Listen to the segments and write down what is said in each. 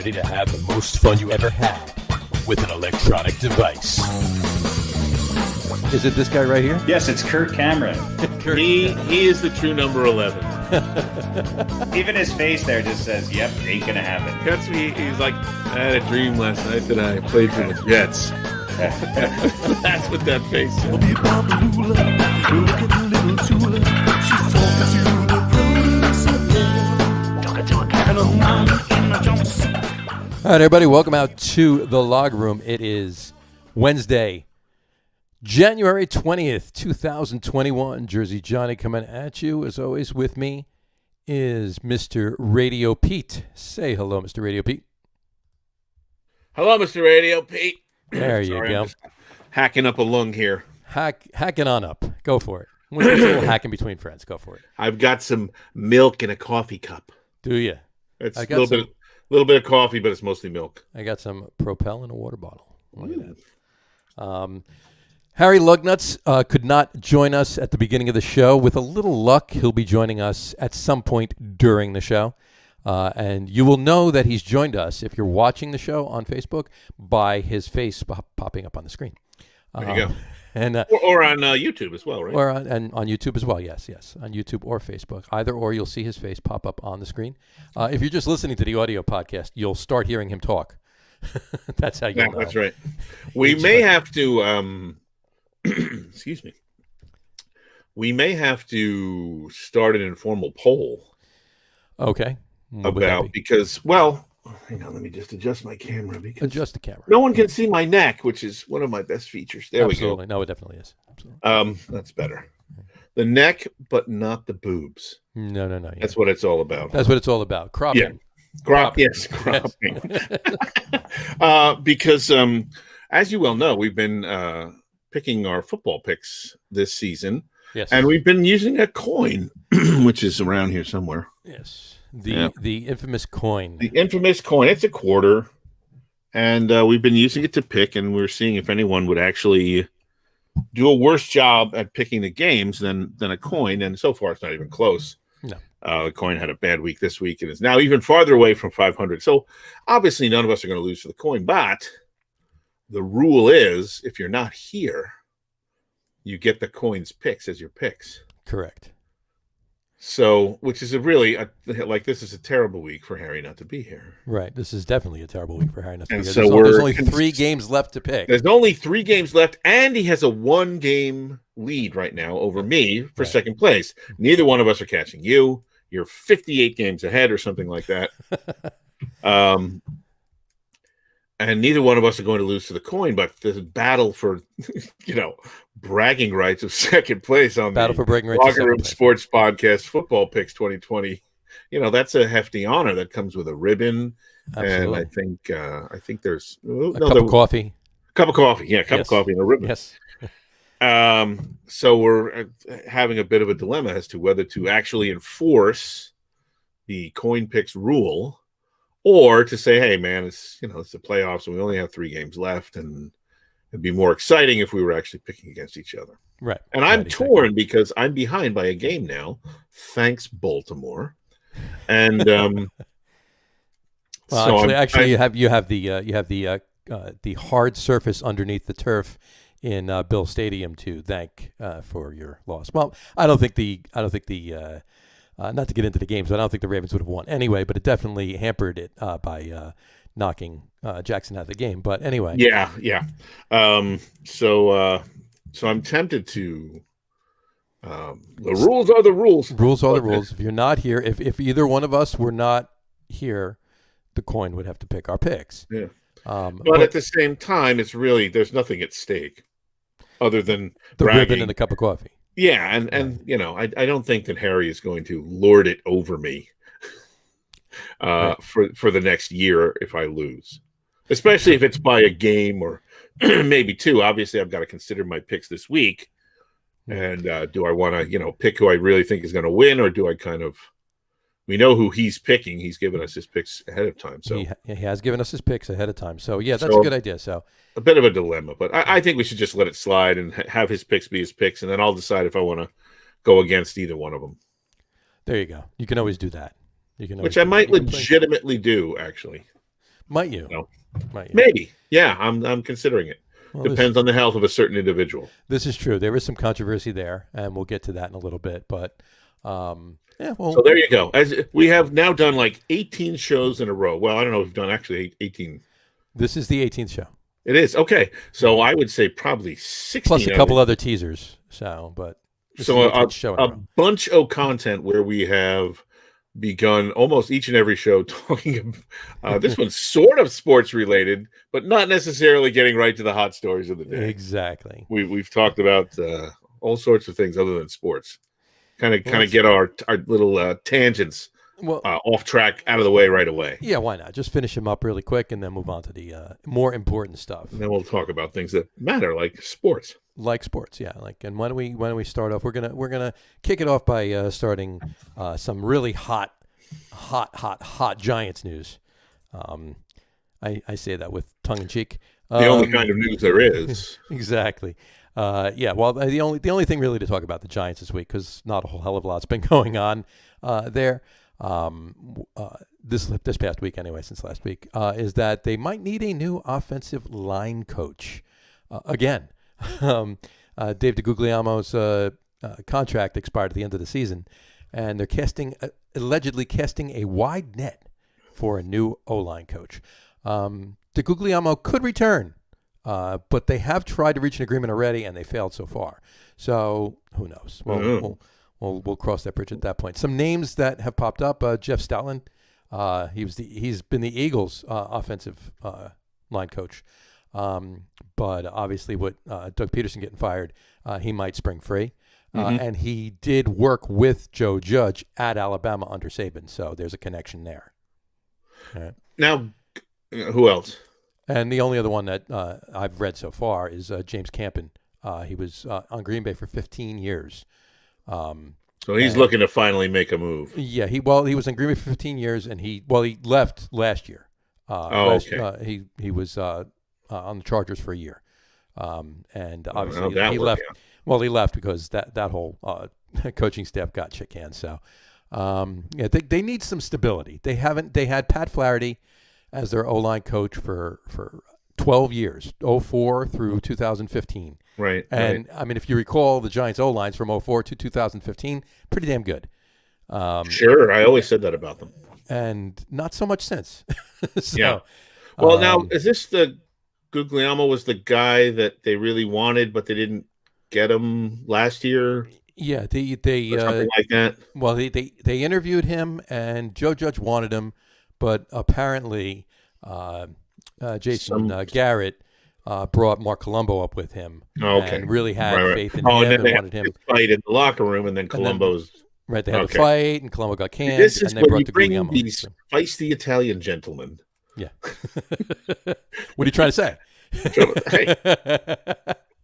ready to have the most fun you ever had with an electronic device. Is it this guy right here? Yes, it's Kurt Cameron. He is the true number 11. Even his face there just says, yep, ain't gonna happen. That's me. He's like, I had a dream last night that I played for the Jets. That's what that face is. All right, everybody, welcome out to the Log Room. It is Wednesday, January 20th, 2021. Jersey Johnny coming at you. As always, with me is Mr. RadioPete. Say hello, Mr. RadioPete. Hello, Mr. RadioPete. There you go. I'm just hacking up a lung here. Hacking on up. Go for it. We're just a little hacking between friends. Go for it. I've got some milk in a coffee cup. Do you? It's a little bit of coffee, but it's mostly milk. I got some Propel in a water bottle. Look at that. Harry Lug Nutz could not join us at the beginning of the show. With a little luck, he'll be joining us at some point during the show. And you will know that he's joined us if you're watching the show on Facebook by his face popping up on the screen. There you go. And or on YouTube as well, right? Or on YouTube as well, yes. On YouTube or Facebook. Either or, you'll see his face pop up on the screen. If you're just listening to the audio podcast, you'll start hearing him talk. That's how you know. That's right. We may have to, excuse me. We may have to start an informal poll. Okay. Because, well, hang on, let me just adjust my camera. Because adjust the camera. No one can see my neck, which is one of my best features. There Absolutely. we go. No, it definitely is. Absolutely. That's better. The neck, but not the boobs. No. Yeah. That's what it's all about. That's what it's all about. Cropping. Yeah. Cropping. Because, as you well know, we've been picking our football picks this season. Yes. And we've been using a coin, which is around here somewhere. Yes. The infamous coin. The infamous coin. It's a quarter. And we've been using it to pick, and we're seeing if anyone would actually do a worse job at picking the games than a coin. And so far, it's not even close. No. The coin had a bad week this week and is now even farther away from 500. So obviously, none of us are going to lose for the coin. But the rule is, if you're not here, you get the coin's picks as your picks. Correct. So, which is this is a terrible week for Harry not to be here. Right. This is definitely a terrible week for Harry not to be here. So there's only 3 games left to pick. There's only 3 games left, and he has a 1-game lead right now over me for second place. Neither one of us are catching you. You're 58 games ahead or something like that. And neither one of us are going to lose to the coin, but there's a battle for, bragging rights of second place on Battle the for bragging rights Locker Room Sports Podcast Football Picks 2020. That's a hefty honor that comes with a ribbon. Absolutely. And I think there's a cup of coffee. Cup of coffee. Yeah, cup of coffee and a ribbon. Yes. So we're having a bit of a dilemma as to whether to actually enforce the coin picks rule, or to say, hey, man, it's the playoffs and we only have 3 games left, and it'd be more exciting if we were actually picking against each other. Right. And I'm torn because I'm behind by a game now. Thanks, Baltimore. And you have the hard surface underneath the turf in Bill Stadium to thank for your loss. Well, I don't think the not to get into the games, but I don't think the Ravens would have won anyway, but it definitely hampered it by knocking Jackson out of the game. But anyway. Yeah. So I'm tempted to the rules are the rules. Rules are the rules. If you're not here, if either one of us were not here, the coin would have to pick our picks. Yeah. But at the same time, it's really, there's nothing at stake other than the bragging. ribbon and the cup of coffee. Yeah, and I don't think that Harry is going to lord it over me for the next year if I lose, especially if it's by a game or maybe 2. Obviously, I've got to consider my picks this week, and do I want to pick who I really think is going to win, or do I kind of? We know who he's picking. He's given us his picks ahead of time. So he has given us his picks ahead of time. So yeah, that's a good idea. So a bit of a dilemma, but I think we should just let it slide and have his picks be his picks, and then I'll decide if I want to go against either one of them. There you go. You can always do that. Which I might legitimately do, actually. Might you? No. Might you? Maybe. Yeah, I'm considering it. Well, Depends on the health of a certain individual. This is true. There is some controversy there, and we'll get to that in a little bit. But yeah, well. So there you go. As we have now done like 18 shows in a row. Well, I don't know if we've done actually 18. This is the 18th show. It is. Okay. So I would say probably 16. Plus a couple other teasers. But so a bunch of content where we have begun almost each and every show talking this one's sort of sports related, but not necessarily getting right to the hot stories of the day. Exactly. We've talked about all sorts of things other than sports. Kind of get our little tangents off track out of the way right away. Yeah, why not? Just finish them up really quick and then move on to the more important stuff. And then we'll talk about things that matter, like sports. Yeah. And why don't we start off? We're gonna kick it off by starting some really hot Giants news. I say that with tongue in cheek. The only kind of news there is. Exactly. Yeah. Well, the only thing really to talk about the Giants this week, because not a whole hell of a lot's been going on there. This past week anyway, since last week, is that they might need a new offensive line coach again. Dave DeGuglielmo's contract expired at the end of the season, and they're allegedly casting a wide net for a new O-line coach. DeGuglielmo could return, but they have tried to reach an agreement already, and they failed so far. So who knows? We'll cross that bridge at that point. Some names that have popped up: Jeff Stoutland. He's been the Eagles' offensive line coach. But obviously with Doug Peterson getting fired, he might spring free. And he did work with Joe Judge at Alabama under Saban. So there's a connection there. Right. Now, who else? And the only other one that I've read so far is James Campen. He was on Green Bay for 15 years. So he's looking to finally make a move. Yeah, he was in Green Bay for 15 years, and he left last year. Okay. He was on the Chargers for a year, and obviously he left. Out. Well, he left because that whole coaching staff got shit canned. So, they need some stability. They had Pat Flaherty as their O-line coach for 12 years, 2004 through 2015. Right. And I mean, if you recall, the Giants O-lines from 2004 to 2015, pretty damn good. Sure, I always said that about them. And not so much since. So, yeah. Well, now is this the Guglielmo was the guy that they really wanted, but they didn't get him last year? Yeah, they something like that. Well, they interviewed him, and Joe Judge wanted him, but apparently Jason Garrett brought Mark Colombo up with him. And really had faith in him and wanted him. Fight in the locker room, and then Colombo's right. They had a fight, and Colombo got canned. This is and they when brought you the bring Guglielmo. these feisty Italian gentlemen. Yeah. What are you trying to say? Hey,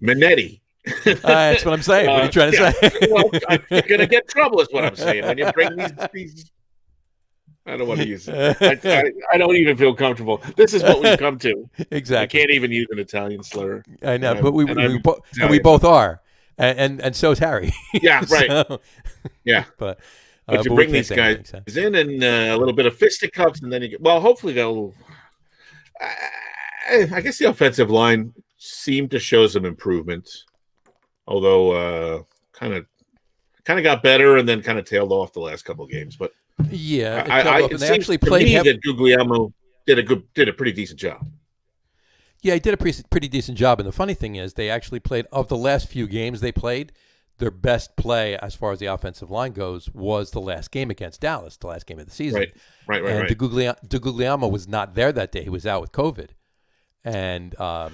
Minetti. That's what I'm saying. What are you trying to say? Well, you're going to get trouble is what I'm saying. When you bring these I don't want to use it. I don't even feel comfortable. This is what we've come to. Exactly. I can't even use an Italian slur. I know, but we both are. And so is Harry. Yeah, right. So, yeah. But you bring these guys in and a little bit of fisticuffs, and then you get, hopefully they'll. I guess the offensive line seemed to show some improvement, although kind of got better and then kind of tailed off the last couple of games. But yeah, it they seems actually to played me that Guglielmo did a pretty decent job. Yeah, he did a pretty decent job. And the funny thing is, they actually played, of the last few games they played, their best play as far as the offensive line goes was the last game against Dallas, the last game of the season. Right. And DeGuglielmo was not there that day. He was out with COVID. And so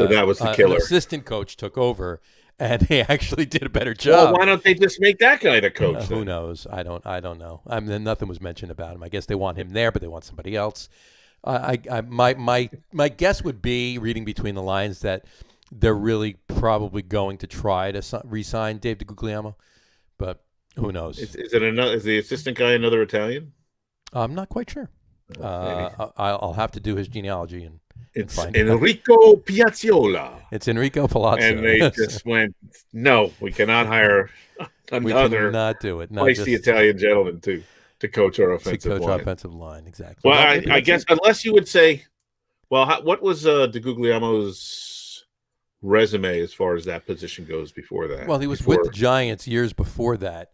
that was the killer. An assistant coach took over, and they actually did a better job. Well, why don't they just make that guy the coach? Who knows? I don't know. I mean, nothing was mentioned about him. I guess they want him there, but they want somebody else. My guess would be, reading between the lines, that they're really probably going to try to re-sign Dave DeGuglielmo, but who knows? Is the assistant guy another Italian? I'm not quite sure. I'll have to do his genealogy and it's find Enrico Piazzolla. It's Enrico Palazzo. And they just went, no, we cannot hire another. We cannot do it. Feisty Italian gentleman too. to coach our to offensive coach line. offensive line. Exactly. Well, maybe I that's guess it. unless you would say, well, what was DeGuglielmo's resume as far as that position goes before that? Well, he was with the Giants years before that.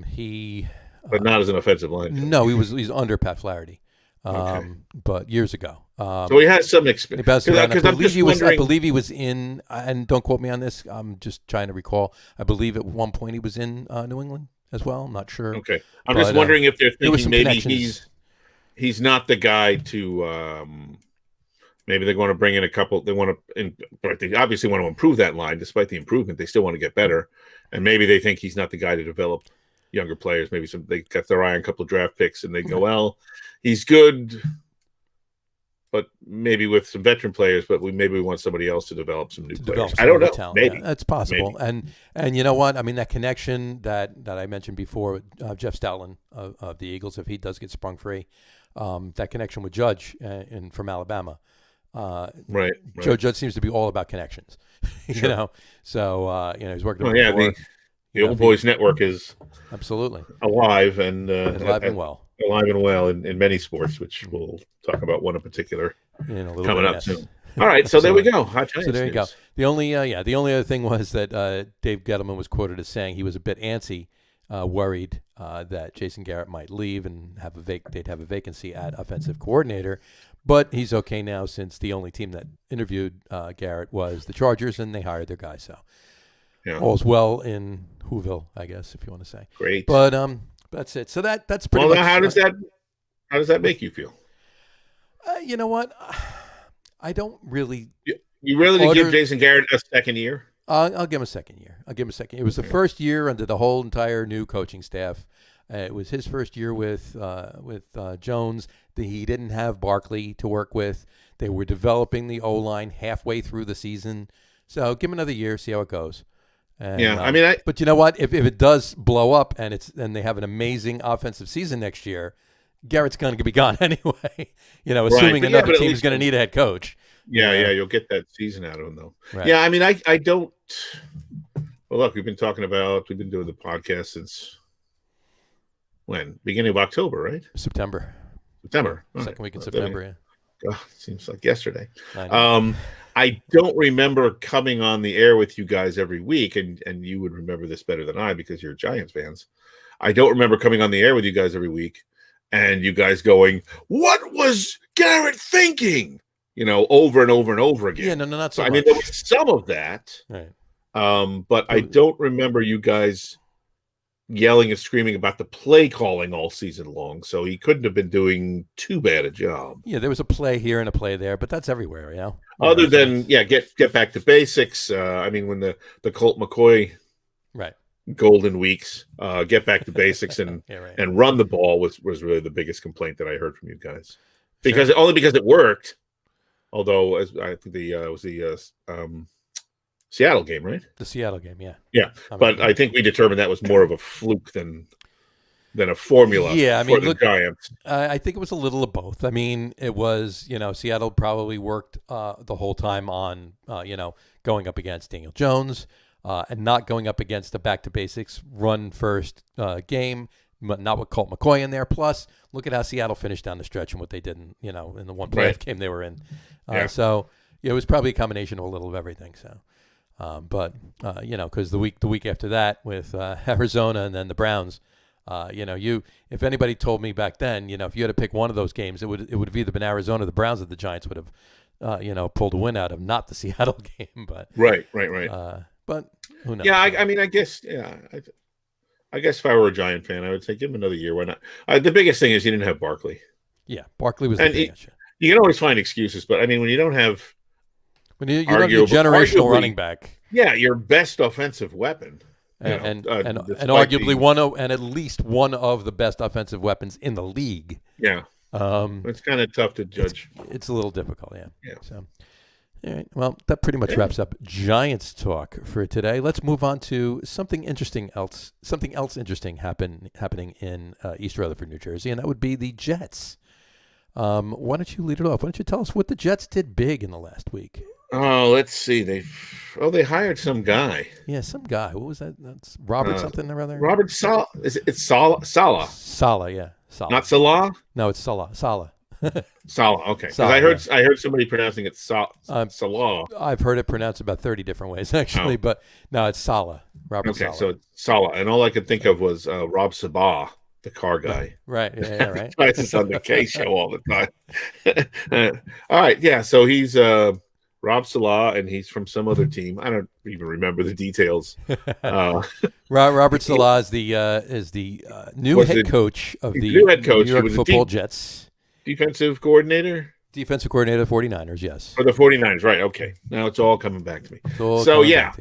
He but not as an offensive line coach. no, he's under Pat Flaherty. Okay. But years ago. So he has some experience. Because I I'm believe just he was. I wondering. believe he was in. And don't quote me on this. I'm just trying to recall. I believe at one point he was in New England as well. I'm not sure. Okay, I'm just wondering if they're there was thinking some maybe connections. he's not the guy to. Maybe they're going to bring in a couple. They want to, but they obviously want to improve that line. Despite the improvement, they still want to get better. And maybe they think he's not the guy to develop younger players. Maybe they got their eye on a couple of draft picks, and they go, well, he's good, but maybe with some veteran players. But maybe we want somebody else to develop some new players. I don't know. Talent. Maybe Yeah, that's possible. Maybe. And you know what? I mean, that connection that I mentioned before, Jeff Stoutland of the Eagles, if he does get sprung free, that connection with Judge from Alabama. Right. Joe Judge seems to be all about connections, you Sure. know. So he's working. Well, yeah, the Old Boys Network is absolutely alive and alive and well. Alive and well in many sports, which we'll talk about one in particular in a little coming bit, up yes. soon. All right, so there we go. Hot Giants so there you news. go. The only other thing was that Dave Gettleman was quoted as saying he was a bit antsy, worried that Jason Garrett might leave and they'd have a vacancy at offensive coordinator. But he's okay now since the only team that interviewed Garrett was the Chargers, and they hired their guy. So all's well in Whoville, I guess, if you want to say. Great. But that's it. So that's pretty much. Well, how does that make you feel? You know what? I don't really. You really give Jason Garrett a second year? I'll give him a second year. It was the first year under the whole entire new coaching staff. It was his first year with Jones. He didn't have Barkley to work with. They were developing the O-line halfway through the season. So give him another year, see how it goes. And, I mean, but you know what? If it does blow up and they have an amazing offensive season next year, Garrett's going to be gone anyway. Assuming another team is going to need a head coach. Yeah, you'll get that season out of him though. Right. Yeah, I mean, I don't. Well, look, we've been doing the podcast since when? Beginning of October, right? September. Second week in September. Yeah. God, seems like yesterday. I don't remember coming on the air with you guys every week, and you would remember this better than I because you're Giants fans. I don't remember coming on the air with you guys every week and you guys going, "What was Garrett thinking?" Over and over and over again. Yeah, no, not so much. I mean, there was some of that, right? But I don't remember you guys yelling and screaming about the play calling all season long, so he couldn't have been doing too bad a job. Yeah, there was a play here and a play there, but that's everywhere, Other than get back to basics. I mean, when the Colt McCoy golden weeks, get back to basics and and run the ball was really the biggest complaint that I heard from you guys, because it worked. Although, as I think it was the Seattle game, right? The Seattle game, yeah. Yeah, but I think we determined that was more of a fluke than a formula. Yeah, I mean, for the Giants. I think it was a little of both. I mean, it was Seattle probably worked the whole time on going up against Daniel Jones and not going up against a back to basics run first game. Not with Colt McCoy in there. Plus, look at how Seattle finished down the stretch and what they did in the one playoff game they were in. So it was probably a combination of a little of everything. So, because the week after that with Arizona and then the Browns, if anybody told me back then, if you had to pick one of those games, it would have either been Arizona or the Browns that the Giants would have, pulled a win out of, not the Seattle game. But right. But who knows? Yeah, I mean, I guess, I guess if I were a Giant fan, I would say give him another year. Why not? The biggest thing is you didn't have Barkley. Yeah, Barkley was the big issue. You can always find excuses, but I mean, when you don't have you don't have your generational running back, your best offensive weapon, and arguably and at least one of the best offensive weapons in the league. Yeah, it's kind of tough to judge. It's a little difficult, yeah. So. All right. Well, that pretty much wraps up Giants talk for today. Let's move on to something else interesting happening in East Rutherford, New Jersey, and that would be the Jets. Why don't you lead it off? Why don't you tell us what the Jets did big in the last week? Oh, let's see. They hired some guy. Yeah, some guy. What was that? That's Robert something or other. Robert Sala. Is it Sala? Sala, yeah. Salah. Not Salah? No, it's Salah. Salah. Salah. Okay. Because Salah, I heard somebody pronouncing it Salah. I've heard it pronounced about 30 different ways, actually, but no, it's Salah. Robert Salah. Okay, so it's Salah. And all I could think of was Rob Sabah, the car guy. Right. Yeah, right. Tries this on the K show all the time. All right. Yeah. So he's Rob Salah, and he's from some other team. I don't even remember the details. Robert Salah is the new head coach of the New York Football Jets. Defensive coordinator? Defensive coordinator of the 49ers, yes. For the 49ers, right. Okay. Now it's all coming back to me. So, yeah,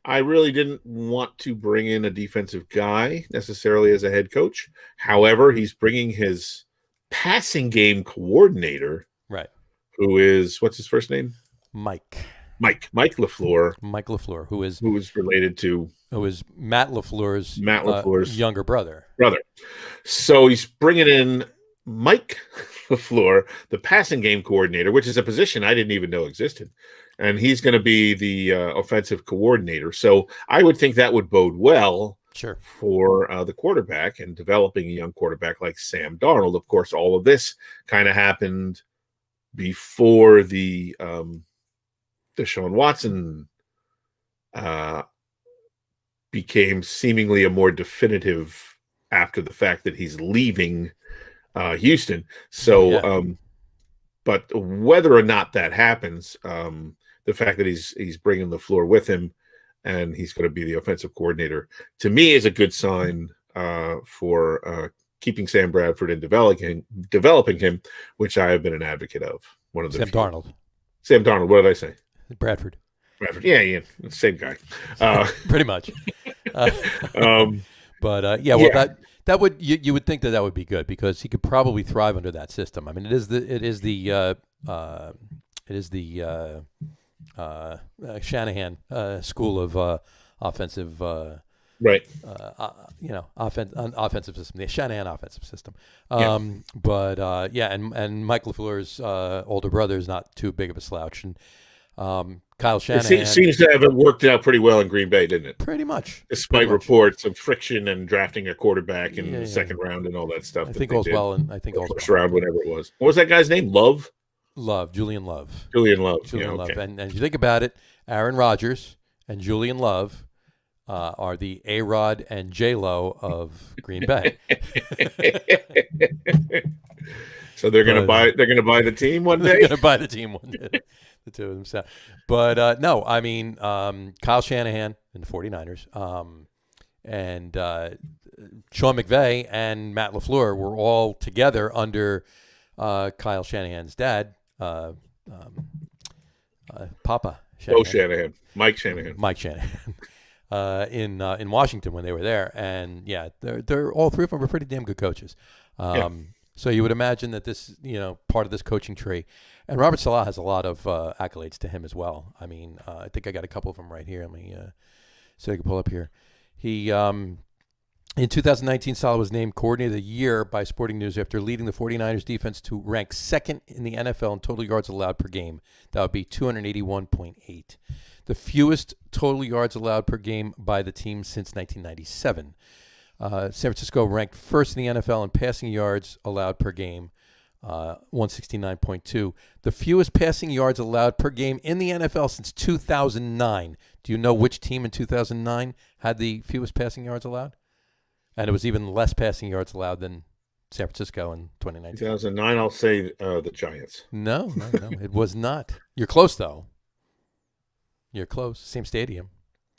I really didn't want to bring in a defensive guy necessarily as a head coach. However, he's bringing his passing game coordinator, right? Who is, what's his first name? Mike LaFleur. Mike LaFleur, who is related to Matt LaFleur's younger brother. So he's bringing in Mike LaFleur, the passing game coordinator, which is a position I didn't even know existed. And he's going to be the offensive coordinator. So I would think that would bode well for the quarterback and developing a young quarterback like Sam Darnold. Of course, all of this kind of happened before the Deshaun Watson became seemingly a more definitive after the fact that he's leaving Houston. So, but whether or not that happens, the fact that he's bringing LaFleur with him and he's going to be the offensive coordinator, to me is a good sign for keeping Sam Bradford and developing him, which I have been an advocate of. One of the Sam Darnold. What did I say? Bradford. Yeah, same guy. Pretty much. But that would you would think that would be good because he could probably thrive under that system. I mean, it is the Shanahan school of offensive. Right. Offensive system, the Shanahan offensive system. But and Mike LaFleur's older brother is not too big of a slouch, and Kyle Shanahan. It seems to have worked out pretty well in Green Bay, didn't it? Pretty much. Despite reports of friction and drafting a quarterback in the second round and all that stuff. I think all's well, and I think all's first round, whatever it was. What was that guy's name? Julian Love. Love. And if you think about it, Aaron Rodgers and Julian Love are the A-Rod and J-Lo of Green Bay. So they're going to buy the team one day. They're going to buy the team one day. The two of them. So. But no, I mean Kyle Shanahan and the 49ers, and Sean McVay and Matt LaFleur were all together under Kyle Shanahan's dad, Papa Shanahan. Mike Shanahan. In Washington when they were there, and they're all three of them were pretty damn good coaches. So you would imagine that this, part of this coaching tree, and Robert Salah has a lot of accolades to him as well. I mean, I think I got a couple of them right here. Let me so I can pull up here. He in 2019, Salah was named Coordinator of the Year by Sporting News after leading the 49ers defense to rank second in the NFL in total yards allowed per game. That would be 281.8. The fewest total yards allowed per game by the team since 1997. San Francisco ranked first in the NFL in passing yards allowed per game, 169.2. The fewest passing yards allowed per game in the NFL since 2009. Do you know which team in 2009 had the fewest passing yards allowed? And it was even less passing yards allowed than San Francisco in 2019. 2009, I'll say the Giants. No, it was not. You're close, though. You're close. Same stadium.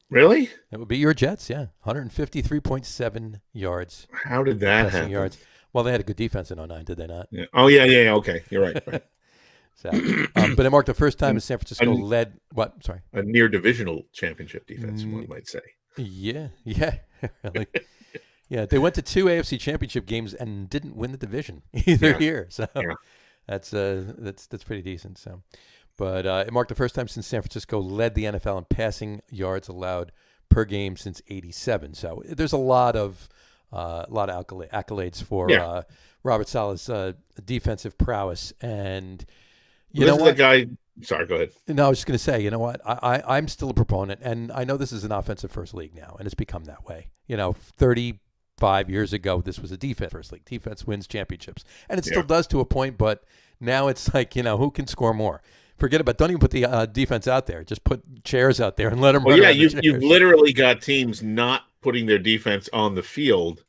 Really? It would be your Jets, 153.7 yards. How did that happen? Yards. Well, they had a good defense in 2009, did they not? Yeah. Oh, yeah. Okay, you're right. So, but it marked the first time San Francisco led what? Sorry. A near divisional championship defense, one might say. Yeah. Really. Yeah, they went to 2 AFC championship games and didn't win the division either year. So that's pretty decent. So. But it marked the first time since San Francisco led the NFL in passing yards allowed per game since '87. So there's a lot of accolades for Robert Saleh's defensive prowess. And you know what? The guy. Sorry, go ahead. No, I was just going to say, you know what? I'm still a proponent, and I know this is an offensive first league now, and it's become that way. 30, 5 years ago, this was a defense first league. Defense wins championships, and it still does to a point. But now it's like, who can score more? Forget about. Don't even put the defense out there. Just put chairs out there and let them. Well, yeah, you've literally got teams not putting their defense on the field,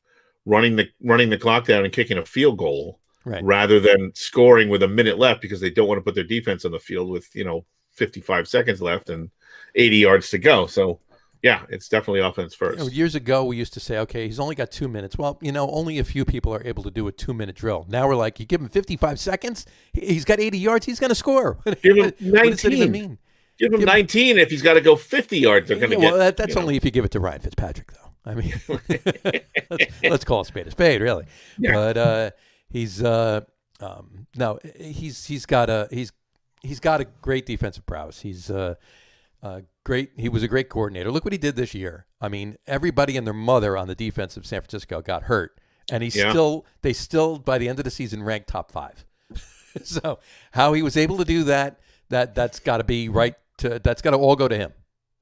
running the clock down and kicking a field goal, rather than scoring with a minute left because they don't want to put their defense on the field with 55 seconds left and 80 yards to go. So. Yeah, it's definitely offense first. Years ago, we used to say, okay, he's only got 2 minutes. Well, only a few people are able to do a 2-minute drill. Now we're like, you give him 55 seconds, he's got 80 yards, he's going to score. Give him 19. What does that even mean? Give him 19. If he's got to go 50 yards, they're going to get. Well, that's only if you give it to Ryan Fitzpatrick, though. I mean, let's call a spade, really. Yeah. But he's got a great defensive prowess. He's great. He was a great coordinator. Look what he did this year. I mean, everybody and their mother on the defense of San Francisco got hurt, and they still by the end of the season ranked top 5. So how he was able to do that's got to be right. That's got to all go to him.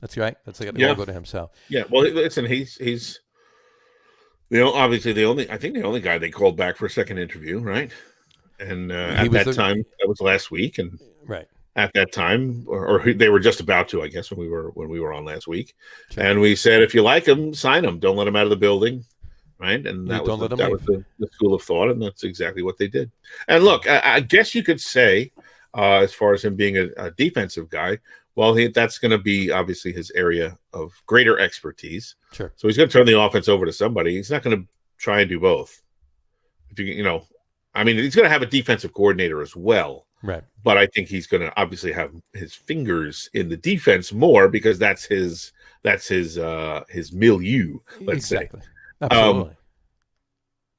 That's right. That's got to all go to him. So well, listen, he's obviously the only guy they called back for a second interview, right? And at that time, that was last week, and right. At that time, or they were just about to, I guess, when we were on last week, and we said, if you like him, sign him. Don't let him out of the building, right? And that was the school of thought, and that's exactly what they did. And look, I guess you could say, as far as him being a defensive guy, well, that's going to be obviously his area of greater expertise. Sure. So he's going to turn the offense over to somebody. He's not going to try and do both. If he's going to have a defensive coordinator as well. Right. But I think he's going to obviously have his fingers in the defense more because that's his milieu, let's say. Absolutely.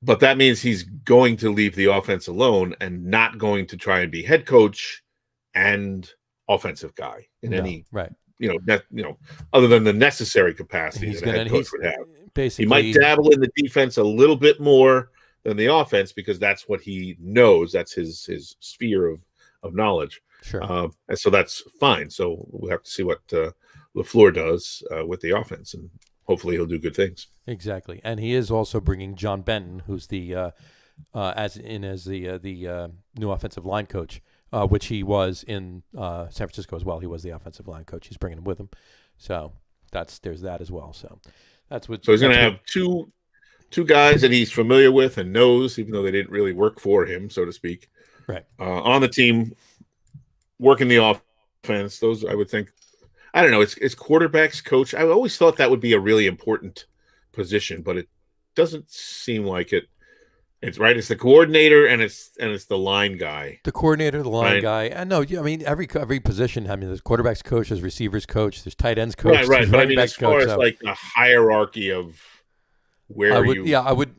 But that means he's going to leave the offense alone and not going to try and be head coach and offensive guy in any other than the necessary capacity that a head coach would have. Basically, he might dabble in the defense a little bit more than the offense because that's what he knows. That's his sphere of knowledge. Sure. And so that's fine. So we'll have to see what LaFleur does with the offense, and hopefully he'll do good things. Exactly. And he is also bringing John Benton, who's the new offensive line coach, which he was in San Francisco as well. He was the offensive line coach. He's bringing him with him. So there's that as well. So that's what. So he's going to have two guys that he's familiar with and knows, even though they didn't really work for him, so to speak. Right. On the team, working the offense. Those, I would think, I don't know, it's quarterbacks coach. I always thought that would be a really important position, but it doesn't seem like it. It's right. It's the coordinator and it's the line guy. The coordinator, the line guy. I know. I mean, every position. I mean, there's quarterbacks coach, there's receivers coach, there's tight ends coach, right. But I mean, as far coach, as like the hierarchy of where I would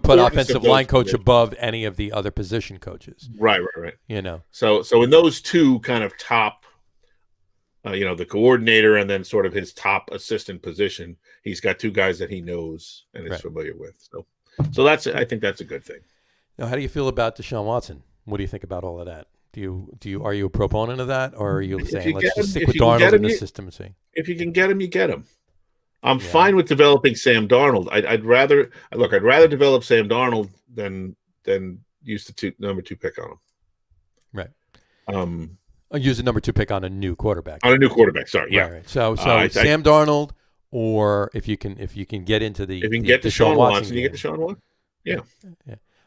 put offensive line coach above any of the other position coaches. Right. So in those two kind of top, the coordinator and then sort of his top assistant position, he's got two guys that he knows and is familiar with. So I think that's a good thing. Now, how do you feel about Deshaun Watson? What do you think about all of that? Are you a proponent of that, or are you saying let's just stick with Darnold in the system and see? If you can get him, you get him. I'm fine with developing Sam Darnold. I'd rather develop Sam Darnold than use the number 2 pick on him. Right. Use the number 2 pick on a new quarterback. On a new quarterback. Sorry. Yeah. Right. So Sam Darnold, or if you can get into the if you can get Deshaun Watson, you get Deshaun Watson. Yeah.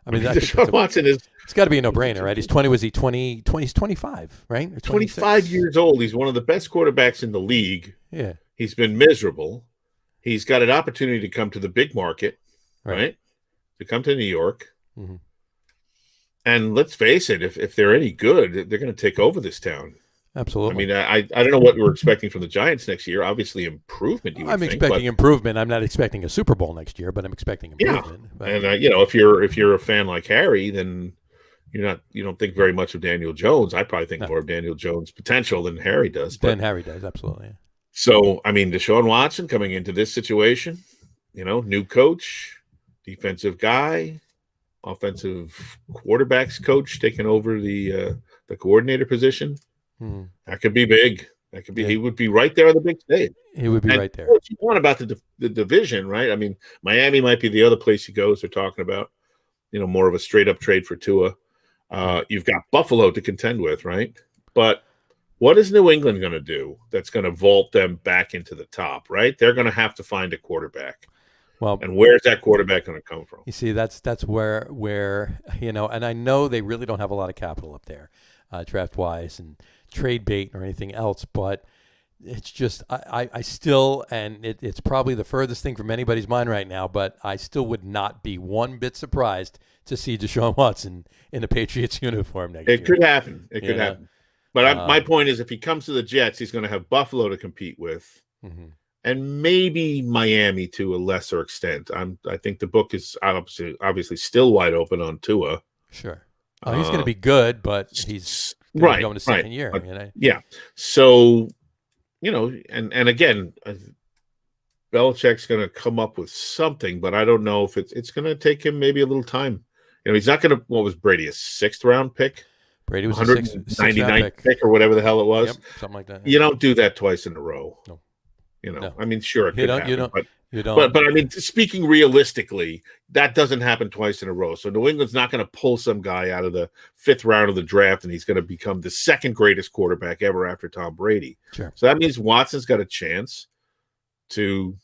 I mean, Deshaun Watson is. It's got to be a no-brainer, right? He's 20. Was he 20? He's 25, right? Or 25 years old. He's one of the best quarterbacks in the league. Yeah. He's been miserable. He's got an opportunity to come to the big market, right? To come to New York. Mm-hmm. And let's face it, if they're any good, they're going to take over this town. Absolutely. I mean, I don't know what we're expecting from the Giants next year. Obviously, improvement. I'm expecting improvement. I'm not expecting a Super Bowl next year, but I'm expecting improvement. Yeah. And if you're a fan like Harry, then you don't think very much of Daniel Jones. I probably think more of Daniel Jones' potential than Harry does. Harry does, absolutely. Yeah. So, I mean, Deshaun Watson coming into this situation, new coach, defensive guy, offensive quarterbacks coach taking over the coordinator position. Mm-hmm. That could be big. That could be. He would be right there on the big stage. He would be right there. What you want about the division, right? I mean, Miami might be the other place he goes. They're talking about, more of a straight up trade for Tua. You've got Buffalo to contend with, right? But what is New England going to do that's going to vault them back into the top, right? They're going to have to find a quarterback. Well, and where's that quarterback going to come from? You see, that's where and I know they really don't have a lot of capital up there, draft wise and trade bait or anything else, but it's just I still, and it's probably the furthest thing from anybody's mind right now, but I still would not be one bit surprised to see Deshaun Watson in a Patriots uniform next year. It could happen. It could happen. But my point is, if he comes to the Jets, he's going to have Buffalo to compete with. Mm-hmm. And maybe Miami to a lesser extent. I think the book is obviously still wide open on Tua. Sure. He's going to be good, but he's going to second year. But, yeah. So, and again, Belichick's going to come up with something, but I don't know if it's going to take him maybe a little time. He's not going to. What was Brady, a 6th round pick? Brady was a 199th pick or whatever the hell it was. Yep, something like that. You don't do that twice in a row. No. No. I mean, sure, it could happen. You don't. But I mean, speaking realistically, that doesn't happen twice in a row. So New England's not going to pull some guy out of the 5th round of the draft, and he's going to become the 2nd greatest quarterback ever after Tom Brady. Sure. So that means Watson's got a chance to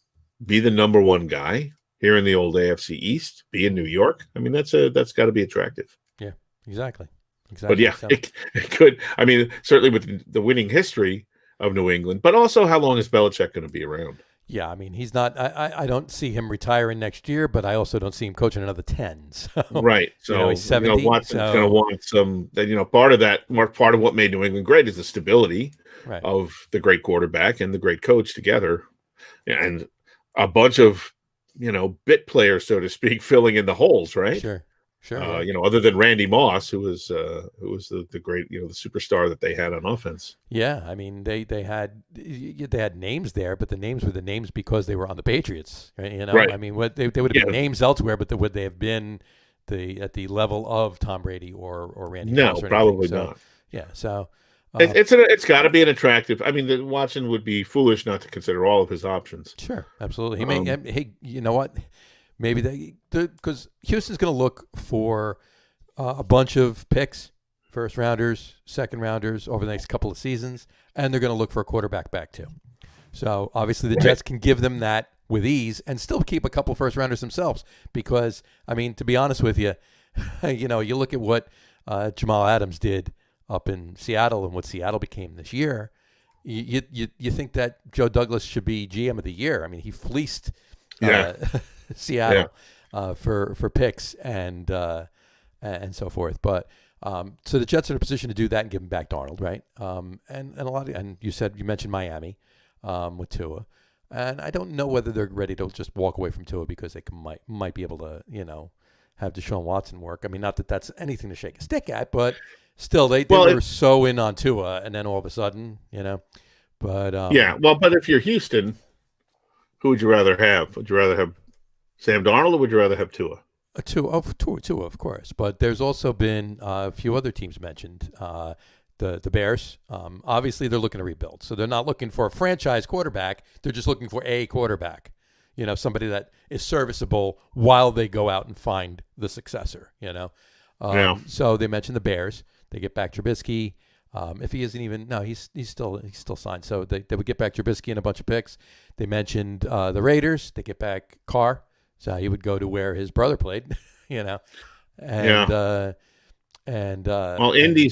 be the number 1 guy here in the old AFC East, be in New York. I mean, that's got to be attractive. Yeah, exactly. But yeah, it could. I mean, certainly with the winning history of New England, but also how long is Belichick going to be around? Yeah, I mean, he's not. I don't see him retiring next year, but I also don't see him coaching another 10. So, right. So he's 70. Watson's going to want some. Part of what made New England great is the stability of the great quarterback and the great coach together, and a bunch of bit players, so to speak, filling in the holes. Right. Sure. Other than Randy Moss, who was the great, the superstar that they had on offense. Yeah, I mean they had names there, but the names were the names because they were on the Patriots, right? Right. I mean, what they would have been names elsewhere, but would they have been at the level of Tom Brady or Randy Moss? No, probably not. Yeah, so it's got to be an attractive. I mean, Watson would be foolish not to consider all of his options. Sure, absolutely. He may. Hey, you know what? Maybe because Houston's going to look for a bunch of picks, 1st rounders, 2nd rounders over the next couple of seasons, and they're going to look for a quarterback back too. So obviously the Jets can give them that with ease and still keep a couple 1st rounders themselves. Because I mean, to be honest with you, you look at what Jamal Adams did up in Seattle and what Seattle became this year. You think that Joe Douglas should be GM of the year? I mean, he fleeced. Seattle for picks and so forth, but so the Jets are in a position to do that and give him back Darnold, right? And a lot of, and you mentioned Miami with Tua, and I don't know whether they're ready to just walk away from Tua because they might be able to have Deshaun Watson work. I mean, not that that's anything to shake a stick at, but still they were so in on Tua, and then all of a sudden, but but if you're Houston, who would you rather have? Would you rather have Sam Darnold, or would you rather have Tua? Tua, of course. But there's also been a few other teams mentioned. The Bears, obviously, they're looking to rebuild. So they're not looking for a franchise quarterback. They're just looking for a quarterback. Somebody that is serviceable while they go out and find the successor. So they mentioned the Bears. They get back Trubisky. If he isn't even he's still signed. So they would get back Trubisky and a bunch of picks. They mentioned the Raiders. They get back Carr. So he would go to where his brother played, Indy's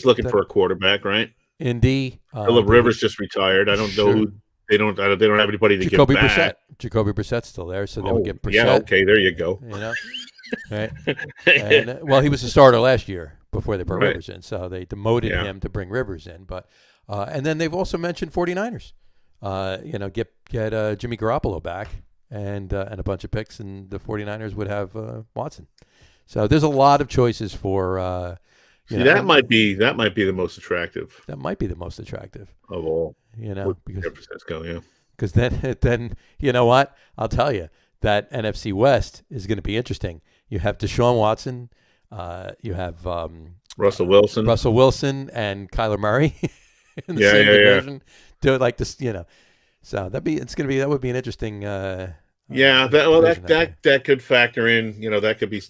looking for a quarterback, right? Indy. Phillip Rivers just retired. I don't know who they don't have anybody to Jacoby give back. Jacoby Brissett's still there, so they would get Brissett. Yeah, okay, there you go. Right. And, he was a starter last year before they brought Rivers in, so they demoted him to bring Rivers in. But and then they've also mentioned 49ers. Get Jimmy Garoppolo back. And a bunch of picks, and the 49ers would have Watson. So there's a lot of choices for. That might be the most attractive. That might be the most attractive of all. Because then you know what? I'll tell you that NFC West is going to be interesting. You have Deshaun Watson, you have Russell Wilson, and Kyler Murray in the same division. do it like this, So that would be an interesting. That division that could factor in. That could be.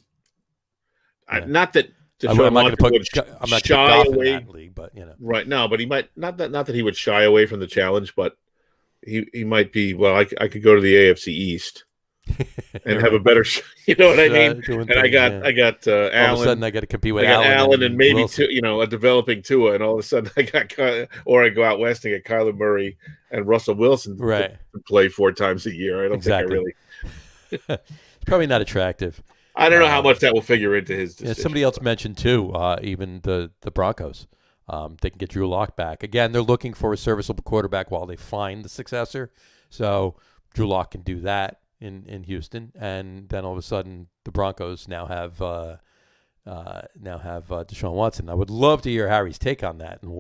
Not that I'm not going to put shy Goff away in that league, but right. No, but he might not that he would shy away from the challenge, but he might be. Well, I could go to the AFC East and have a better. You know what I mean? And I got Allen. All of a sudden, I got to compete with Allen and maybe Wilson. a developing Tua, and all of a sudden I go out west and get Kyler Murray and Russell Wilson to play 4 times a year. I don't think I really. It's probably not attractive. I don't know how much that will figure into his decision. Somebody else mentioned too, even the Broncos. They can get Drew Lock back. Again, they're looking for a serviceable quarterback while they find the successor. So Drew Lock can do that in Houston, and then all of a sudden the Broncos now have Deshaun Watson. I would love to hear Harry's take on that and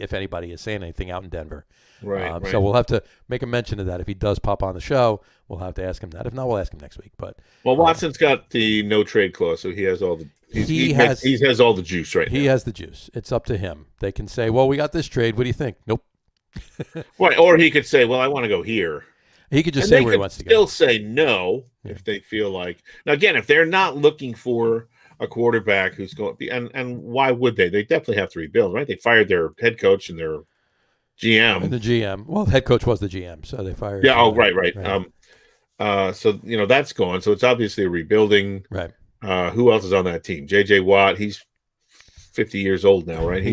if anybody is saying anything out in Denver. Right. So we'll have to make a mention of that. If he does pop on the show, we'll have to ask him that. If not, we'll ask him next week. But Watson's got the no trade clause, so he has all the he has all the juice right now. He has the juice. It's up to him. They can say, "Well, we got this trade. What do you think?" Nope. Right, or he could say, "Well, I want to go here." He could just say where he wants to go. Still say no if they feel like. Now, again, if they're not looking for a quarterback who's going to be, and why would they? They definitely have to rebuild, right? They fired their head coach and their GM. And the GM. Well, the head coach was the GM, so they fired. Yeah. Oh, right. So that's gone. So it's obviously a rebuilding. Right. Who else is on that team? J.J. Watt. He's 50 years old now, right?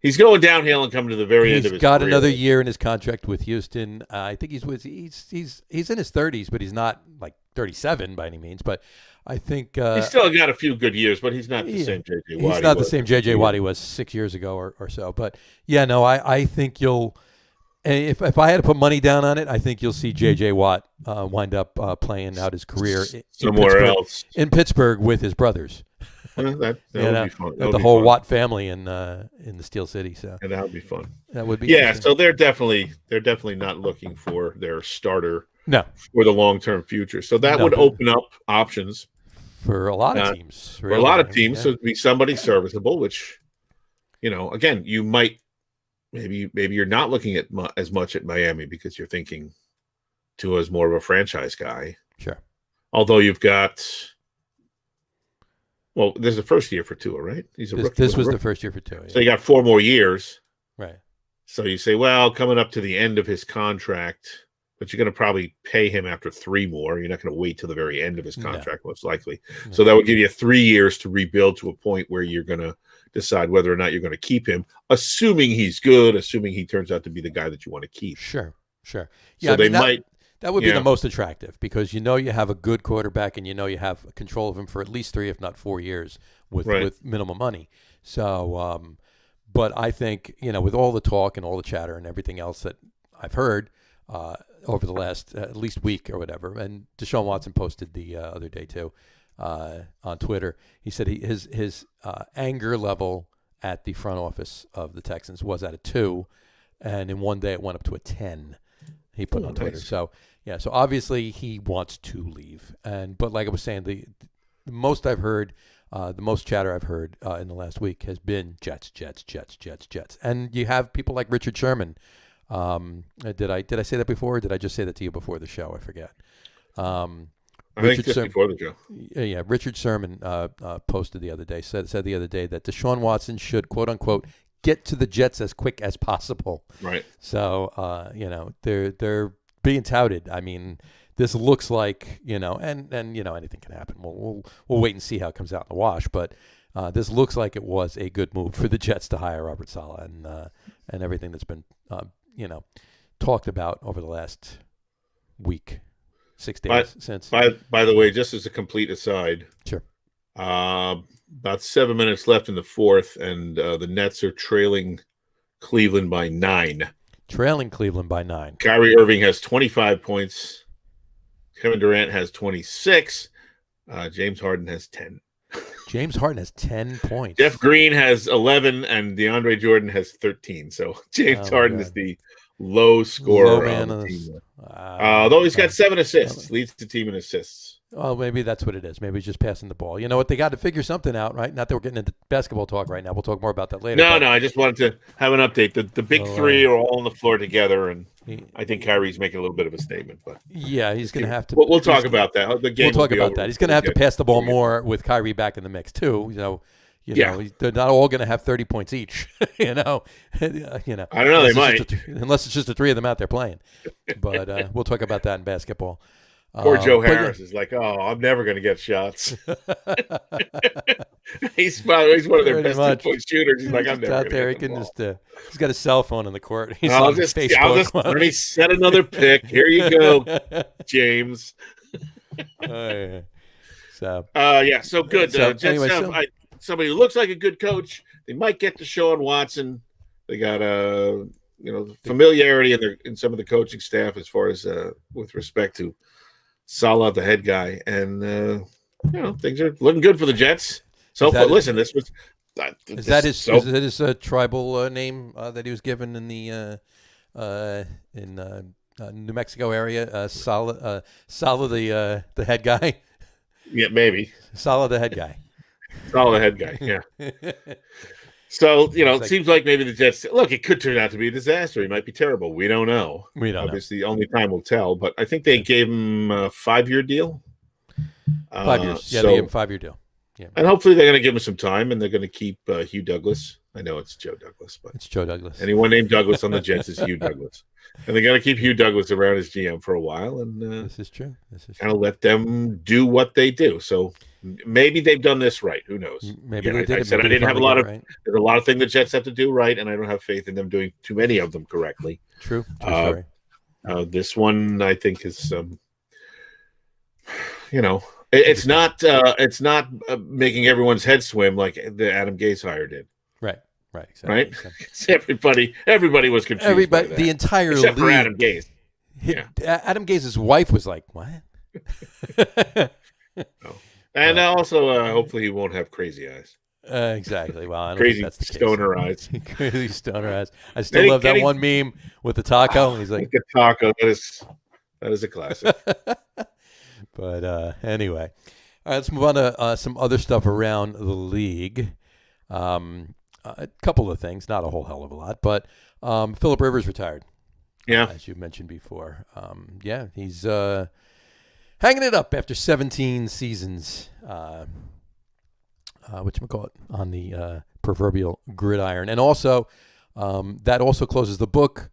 He's going downhill and coming to the very end of his career. He's got another year in his contract with Houston. I think he's in his 30s, but he's not like 37 by any means. But I think he's still got a few good years, but he's not the same J.J. Watt. He's not the same J.J. Watt he was 6 years ago or so. But I think you'll. If I had to put money down on it, I think you'll see J.J. Watt wind up playing out his career somewhere else in Pittsburgh with his brothers. That would be fun. The whole Watt family in the Steel City. So that would be fun. That would be. Yeah. So they're definitely not looking for their starter. No. For the long-term future. So that would open up options for a lot of teams. Really. For a lot of teams, so it'd be somebody serviceable. Which, again, you might. Maybe you're not looking at as much at Miami because you're thinking Tua is more of a franchise guy. Sure. Although you've got, this is the first year for Tua, right? He's a rookie. This was the first year for Tua. Yeah. So you got 4 more years. Right. So you say, well, coming up to the end of his contract, but you're going to probably pay him after 3 more. You're not going to wait till the very end of his contract, most likely. No. So that would give you 3 years to rebuild to a point where you're going to decide whether or not you're going to keep him, assuming he's good, assuming he turns out to be the guy that you want to keep. Sure. Yeah, so that would be the most attractive because you have a good quarterback and you have control of him for at least 3, if not 4 years with minimum money. So, but I think, with all the talk and all the chatter and everything else that I've heard over the last at least week or whatever, and Deshaun Watson posted the other day too, on Twitter. He said his anger level at the front office of the Texans was at a 2, and in one day it went up to a 10. He put on Twitter. Nice. So so obviously he wants to leave. But like I was saying, the most I've heard, the most chatter I've heard in the last week has been Jets. And you have people like Richard Sherman. Did I say that before? Or did I just say that to you before the show? I forget. I think just before the show. Yeah, Richard Sherman posted the other day, said the other day that Deshaun Watson should, quote unquote, get to the Jets as quick as possible. Right. So, they're being touted. I mean, this looks like, and anything can happen. We'll wait and see how it comes out in the wash. But this looks like it was a good move for the Jets to hire Robert Saleh and everything that's been, talked about over the last week. 6 days since. By the way, just as a complete aside, sure. About 7 minutes left in the 4th, and the Nets are trailing Cleveland by 9. Kyrie Irving has 25 points. Kevin Durant has 26. James Harden has 10. James Harden has 10 points. Jeff Green has 11, and DeAndre Jordan has 13. So James Harden is the low scorer on the team. Though he's got 7 assists, leads the team in assists. Oh, maybe that's what it is. Maybe he's just passing the ball. You know what? They got to figure something out, right? Not that we're getting into basketball talk right now. We'll talk more about that later. No, I just wanted to have an update. The big three are all on the floor together, and I think Kyrie's making a little bit of a statement. But yeah, he's going to have to. We'll talk about that. The game. We'll talk about that. He's going to have to pass the ball more with Kyrie back in the mix too. They're not all going to have 30 points each. I don't know. They might, unless it's just the three of them out there playing. But we'll talk about that in basketball. Poor Joe Harris is like, I'm never going to get shots. he's one of their best 2-point shooters. He's like, I'm never out there. He can just. He's got a cell phone on the court. He's on Facebook. Let me set another pick. Here you go, James. So good. Jets have somebody who looks like a good coach. They might get to Sean Watson. They got familiarity in some of the coaching staff as far as with respect to Saleh, the head guy, and things are looking good for the Jets. So listen, this was is that his tribal name that he was given in the New Mexico area? Saleh, the head guy. Yeah, maybe Saleh, the head guy. Saleh, the head guy. Yeah. So, it seems like maybe the Jets, look, it could turn out to be a disaster. He might be terrible. We don't know. Obviously, only time will tell. But I think they gave him a 5-year deal. 5 years. Yeah, they gave him a 5-year deal. Yeah. And hopefully they're going to give him some time, and they're going to keep Hugh Douglas. I know it's Joe Douglas, but it's Joe Douglas. Anyone named Douglas on the Jets is Hugh Douglas. And they're going to keep Hugh Douglas around as GM for a while. And this is true. Kind of let them do what they do. So maybe they've done this right. Who knows? Maybe I didn't have a lot of. Right. There's a lot of things the Jets have to do right, and I don't have faith in them doing too many of them correctly. True story. This one, I think, is it's not making everyone's head swim like the Adam Gase hire did. Right. Exactly. Right. Everybody was confused. Everybody, the entire except league. For Adam Gase. Adam Gase's wife was like, "What?" And also, hopefully, he won't have crazy eyes. Exactly. Well, I don't crazy think that's the stoner case. eyes. Crazy stoner eyes. I still love that one meme with the taco. And he's like, "The taco." That is a classic. But anyway, all right. Let's move on to some other stuff around the league. A couple of things, not a whole hell of a lot, but Phillip Rivers retired. Yeah, as you mentioned before. He's hanging it up after 17 seasons. Whatchamacallit, on the proverbial gridiron, and also that also closes the book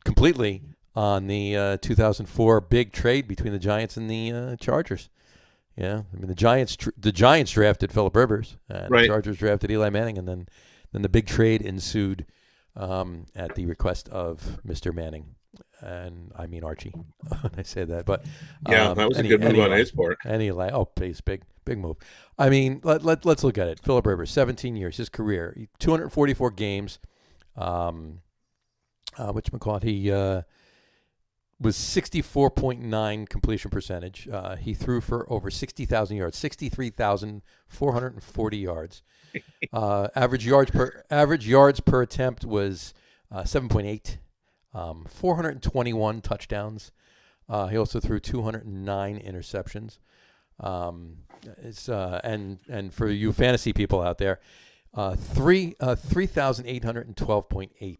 completely on the 2004 big trade between the Giants and the Chargers. Yeah, I mean the Giants drafted Phillip Rivers, and the Chargers drafted Eli Manning, and then the big trade ensued at the request of Mr. Manning, and I mean Archie when I say that. But that was a good move on his part. Please, big move. I mean, let's look at it. Phillip Rivers, 17 years, his career, 244 games. He was 64.9 completion percentage. He threw for over 60,000 yards, 63,440 yards. Average yards per attempt was 7.8. 421 touchdowns. He also threw 209 interceptions. And for you fantasy people out there, 3,812.8.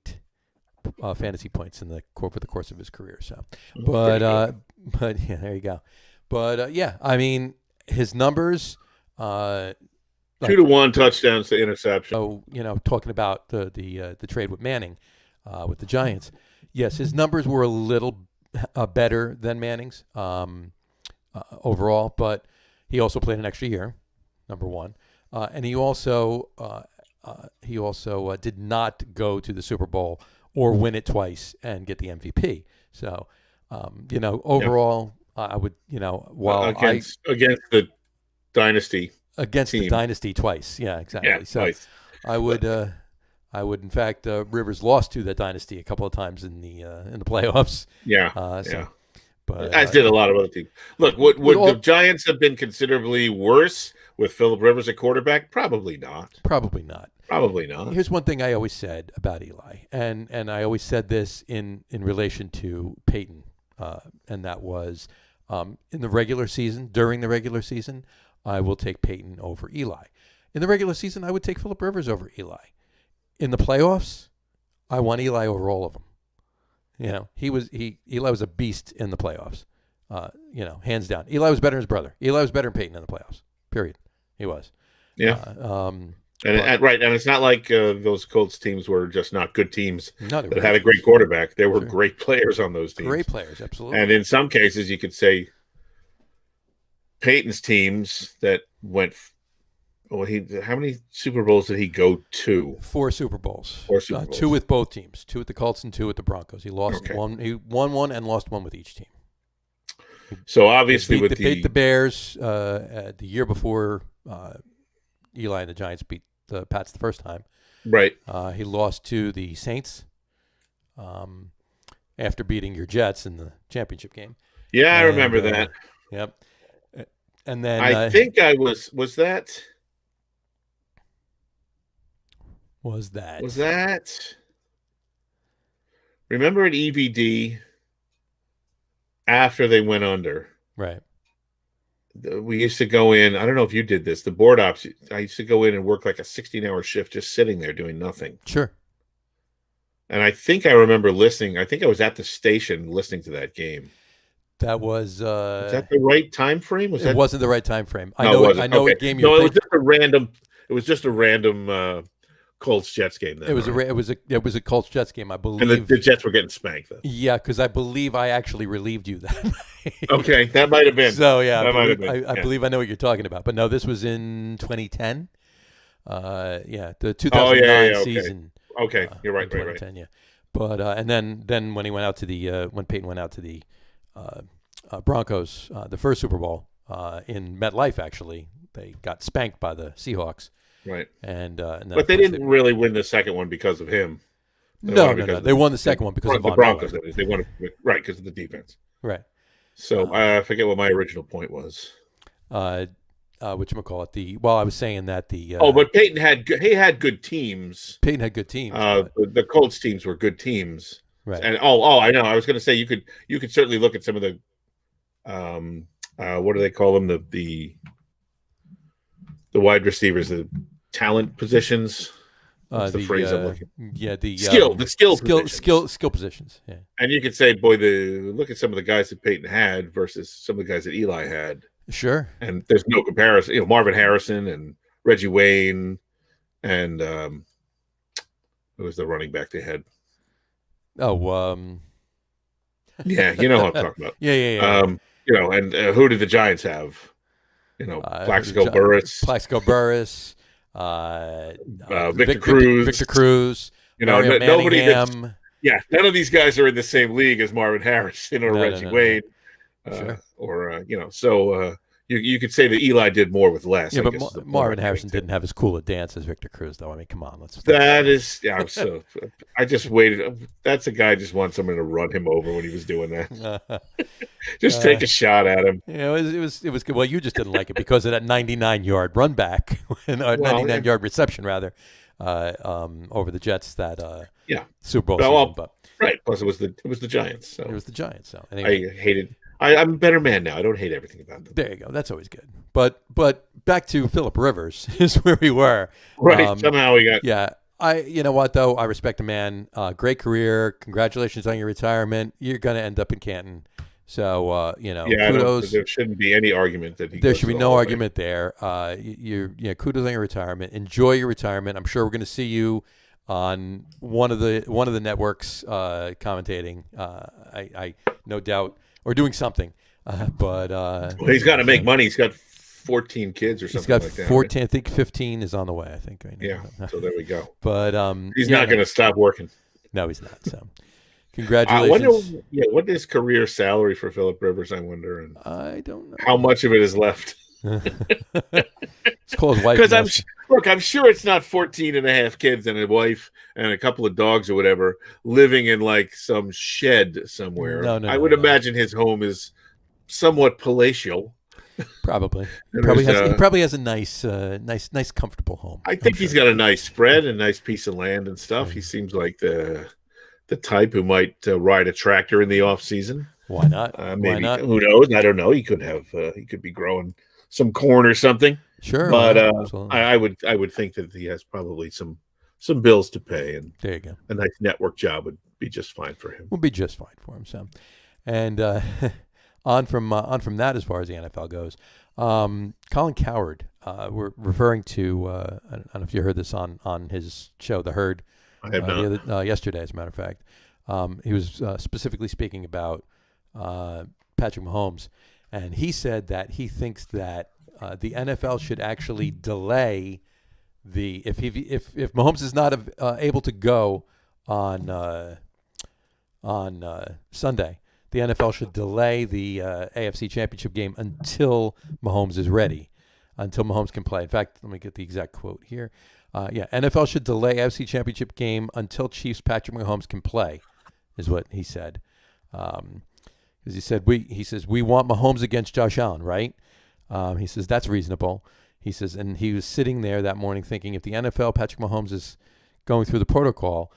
Fantasy points in for the course of his career. So, but yeah, there you go. But I mean, his numbers, 2-to-1 touchdowns to interception. So talking about the trade with Manning, with the Giants, yes, his numbers were a little better than Manning's overall, but he also played an extra year, number one, and he also did not go to the Super Bowl or win it twice and get the MVP. So, overall, I would, against the dynasty. Against team. the dynasty twice. Yeah, exactly. Yeah, so twice. I would, in fact, Rivers lost to that dynasty a couple of times in the playoffs. Yeah. But as did a lot of other teams. Look, would the Giants have been considerably worse with Phillip Rivers at quarterback? Probably not. Probably not. Here's one thing I always said about Eli, and I always said this in relation to Peyton, and that was In the regular season, during the regular season, I will take Peyton over Eli. In the regular season, I would take Phillip Rivers over Eli. In the playoffs, I want Eli over all of them. Eli was a beast in the playoffs. Hands down. Eli was better than his brother. Eli was better than Peyton in the playoffs. Period. He was. Yeah. And it's not like those Colts teams were just not good teams that had a great quarterback. There were great players on those teams. Great players, absolutely. And in some cases, you could say Peyton's teams that went. How many Super Bowls did he go to? 4 Super Bowls. 4 Super Bowls. 2 with both teams. 2 with the Colts and 2 with the Broncos. He lost one. He won one and lost one with each team. So obviously, they beat the Bears the year before. Eli and the Giants beat the Pats the first time. Right. He lost to the Saints after beating your Jets in the championship game. Yeah, I remember that. Yep. And then I think I was that. Was that? Remember at EVD after they went under? Right. We used to go in. I don't know if you did this. The board ops. I used to go in and work like a 16-hour shift, just sitting there doing nothing. Sure. And I think I remember listening. I think I was at the station listening to that game. That was. Was that the right time frame? It wasn't the right time frame. I know what game you. No, it was just a random. It was just a random Colts Jets game. Then, it was a Colts Jets game, I believe. And the Jets were getting spanked then. Yeah, because I believe I actually relieved you that night. Okay, that might have been. So yeah, I believe I know what you're talking about. But no, this was in 2010. The 2009 okay. season. Okay, you're right. 2010, right. Yeah, but and then when he went out to the when Peyton went out to the Broncos, the first Super Bowl in MetLife, actually, they got spanked by the Seahawks. Right. And but they didn't really win the second one because of him. No. They won the second one because of the Broncos. They won it, right, because of the defense. Right. So I forget what my original point was. Whatchamacallit? I was saying that the but Peyton had good teams. Peyton had good teams. The Colts teams were good teams. Right. And I know. I was going to say you could certainly look at some of the what do they call them, the wide receivers, the talent positions. What's the phrase I'm looking? Yeah, the skill positions. Yeah. And you could say, boy, look at some of the guys that Peyton had versus some of the guys that Eli had. Sure. And there's no comparison. Marvin Harrison and Reggie Wayne, and who was the running back they had? Oh, yeah, you know what I'm talking about. Yeah. And who did the Giants have? Plaxico Burress. Victor Cruz. Victor Cruz. Nobody. None of these guys are in the same league as Marvin Harrison or Reggie Wayne. Sure. So you could say that Eli did more with less. Yeah, but Marvin Harrison didn't have as cool a dance as Victor Cruz, though. I mean, come on, So I just waited. That's a guy just wants someone to run him over when he was doing that. Just take a shot at him. It was good. Well, you just didn't like it because of that 99-yard run back, 99-yard reception rather, over the Jets that Super Bowl season. But right. Plus, it was the Giants. So it was the Giants. So anyway. I hated. I'm a better man now. I don't hate everything about them. There you go. That's always good. But back to Phillip Rivers is where we were. Right. Somehow we got. Yeah. You know what though? I respect the man. Great career. Congratulations on your returement. You're going to end up in Canton. So kudos. There shouldn't be any argument that there should be no argument there. Kudos on your retirement. Enjoy your retirement. I'm sure we're going to see you on one of the networks commentating. I no doubt. Or doing something, but he's got to make money. He's got 14 kids or something like that. He's got 14. Right? I think 15 is on the way. I think. Right now. Yeah. So there we go. But he's not going to stop working. No, he's not. So, congratulations. What is career salary for Phillip Rivers? I wonder. And I don't know how much of it is left. It's called wife. Because I'm sure it's not 14 and a half kids and a wife and a couple of dogs or whatever living in like some shed somewhere. No, I would imagine his home is somewhat palatial. Probably. He probably has a nice, comfortable home. I think he's got a nice spread and a nice piece of land and stuff. He seems like the type who might ride a tractor in the off season. Why not? Maybe Why not? who knows? I don't know. He could have. He could be growing some corn or something. Sure, But absolutely. I would think that he has probably some bills to pay, and There you go. a nice network job would be just fine for him. Will be just fine for him, Sam. And on from that, as far as the NFL goes, Colin Cowherd. We're referring to. I don't know if you heard this on his show, The Herd. I have not. Yesterday, as a matter of fact, he was specifically speaking about Patrick Mahomes, and he said that he thinks that the NFL should actually delay if Mahomes is not able to go on Sunday, the NFL should delay the AFC Championship game until Mahomes is ready, until Mahomes can play. In fact, let me get the exact quote here. NFL should delay AFC Championship game until Chiefs Patrick Mahomes can play, is what he said. Because he says we want Mahomes against Josh Allen, right? He says that's reasonable. He says, and he was sitting there that morning thinking, if the NFL, Patrick Mahomes is going through the protocol,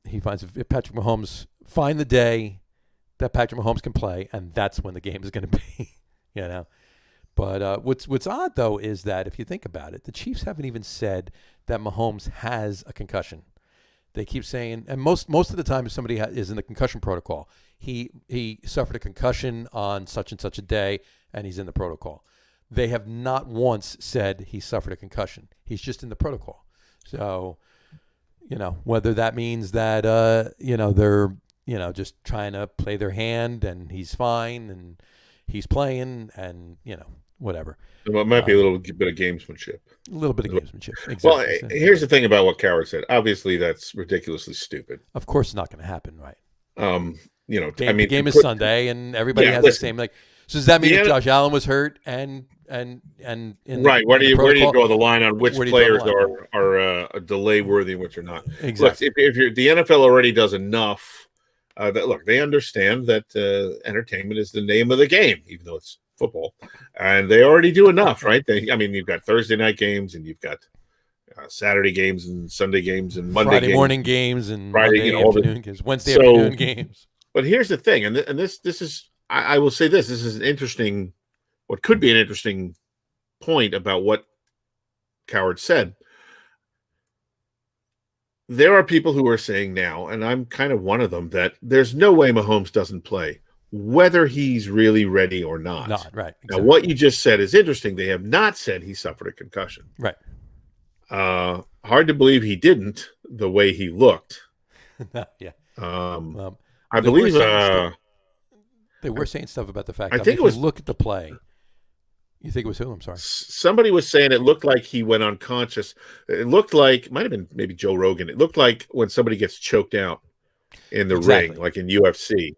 he finds if Patrick Mahomes find the day that Patrick Mahomes can play, and that's when the game is going to be, But what's odd though is that if you think about it, the Chiefs haven't even said that Mahomes has a concussion. They keep saying, and most of the time, if somebody is in the concussion protocol, he suffered a concussion on such and such a day, and he's in the protocol. They have not once said he suffered a concussion. He's just in the protocol. So, whether that means that they're just trying to play their hand, and he's fine, and he's playing, and whatever. Well, it might be a little bit of gamesmanship. A little bit of gamesmanship. Exactly. Well, here's the thing about what Cowherd said. Obviously, that's ridiculously stupid. Of course, it's not going to happen, right? The game is Sunday, and everybody has the same So does that mean if Josh Allen was hurt and right? Where do you draw the line on which players are delay worthy and which are not? Exactly. Look, if the NFL already does enough, they understand that entertainment is the name of the game, even though it's football, and they already do enough, right? You've got Thursday night games, and you've got Saturday games, and Sunday games, and Monday Friday games, morning games, and Friday afternoon games, Wednesday afternoon games. But here's the thing, and this is. I will say this is an interesting, what could be an interesting point about what Cowherd said. There are people who are saying now, and I'm kind of one of them, that there's no way Mahomes doesn't play, whether he's really ready or not. Not right. Exactly. Now, what you just said is interesting. They have not said he suffered a concussion. Right. Hard to believe he didn't, the way he looked. Yeah. I believe they were saying stuff about the fact. I think it was. Look at the play. You think it was who? I'm sorry. Somebody was saying it looked like he went unconscious. It looked like, might have been maybe Joe Rogan. It looked like when somebody gets choked out in the ring, like in UFC,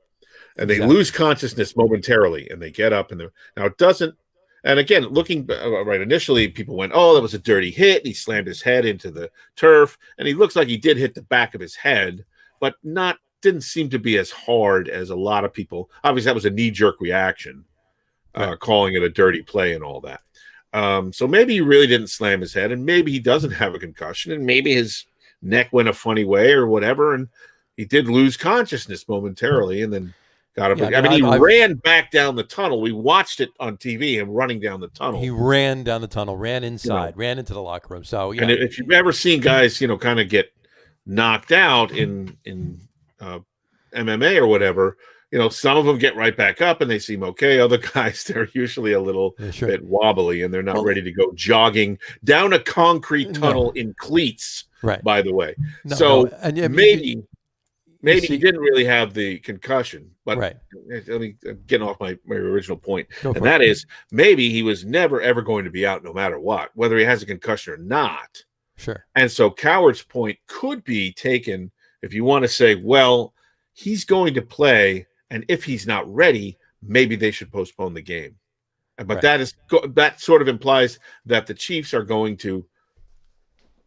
and they lose consciousness momentarily, and they get up and now it doesn't. And again, looking right initially, people went, "Oh, that was a dirty hit." He slammed his head into the turf, and he looks like he did hit the back of his head, but didn't seem to be as hard as a lot of people. Obviously, that was a knee-jerk reaction, calling it a dirty play and all that. So maybe he really didn't slam his head, and maybe he doesn't have a concussion, and maybe his neck went a funny way or whatever, and he did lose consciousness momentarily, and then got him. Yeah, he ran back down the tunnel. We watched it on TV, him running down the tunnel. He ran down the tunnel, ran inside, ran into the locker room. So, and if you've ever seen guys, kind of get knocked out in MMA or whatever, some of them get right back up and they seem okay. Other guys, they're usually a little bit wobbly and they're not ready to go jogging down a concrete tunnel in cleats. Right. By the way, maybe he didn't really have the concussion, but I'm getting off my original point, and that is maybe he was never ever going to be out no matter what, whether he has a concussion or not. Sure. And so Cowherd's point could be taken if you want to say, well, he's going to play, and if he's not ready, maybe they should postpone the game. But that sort of implies that the Chiefs are going to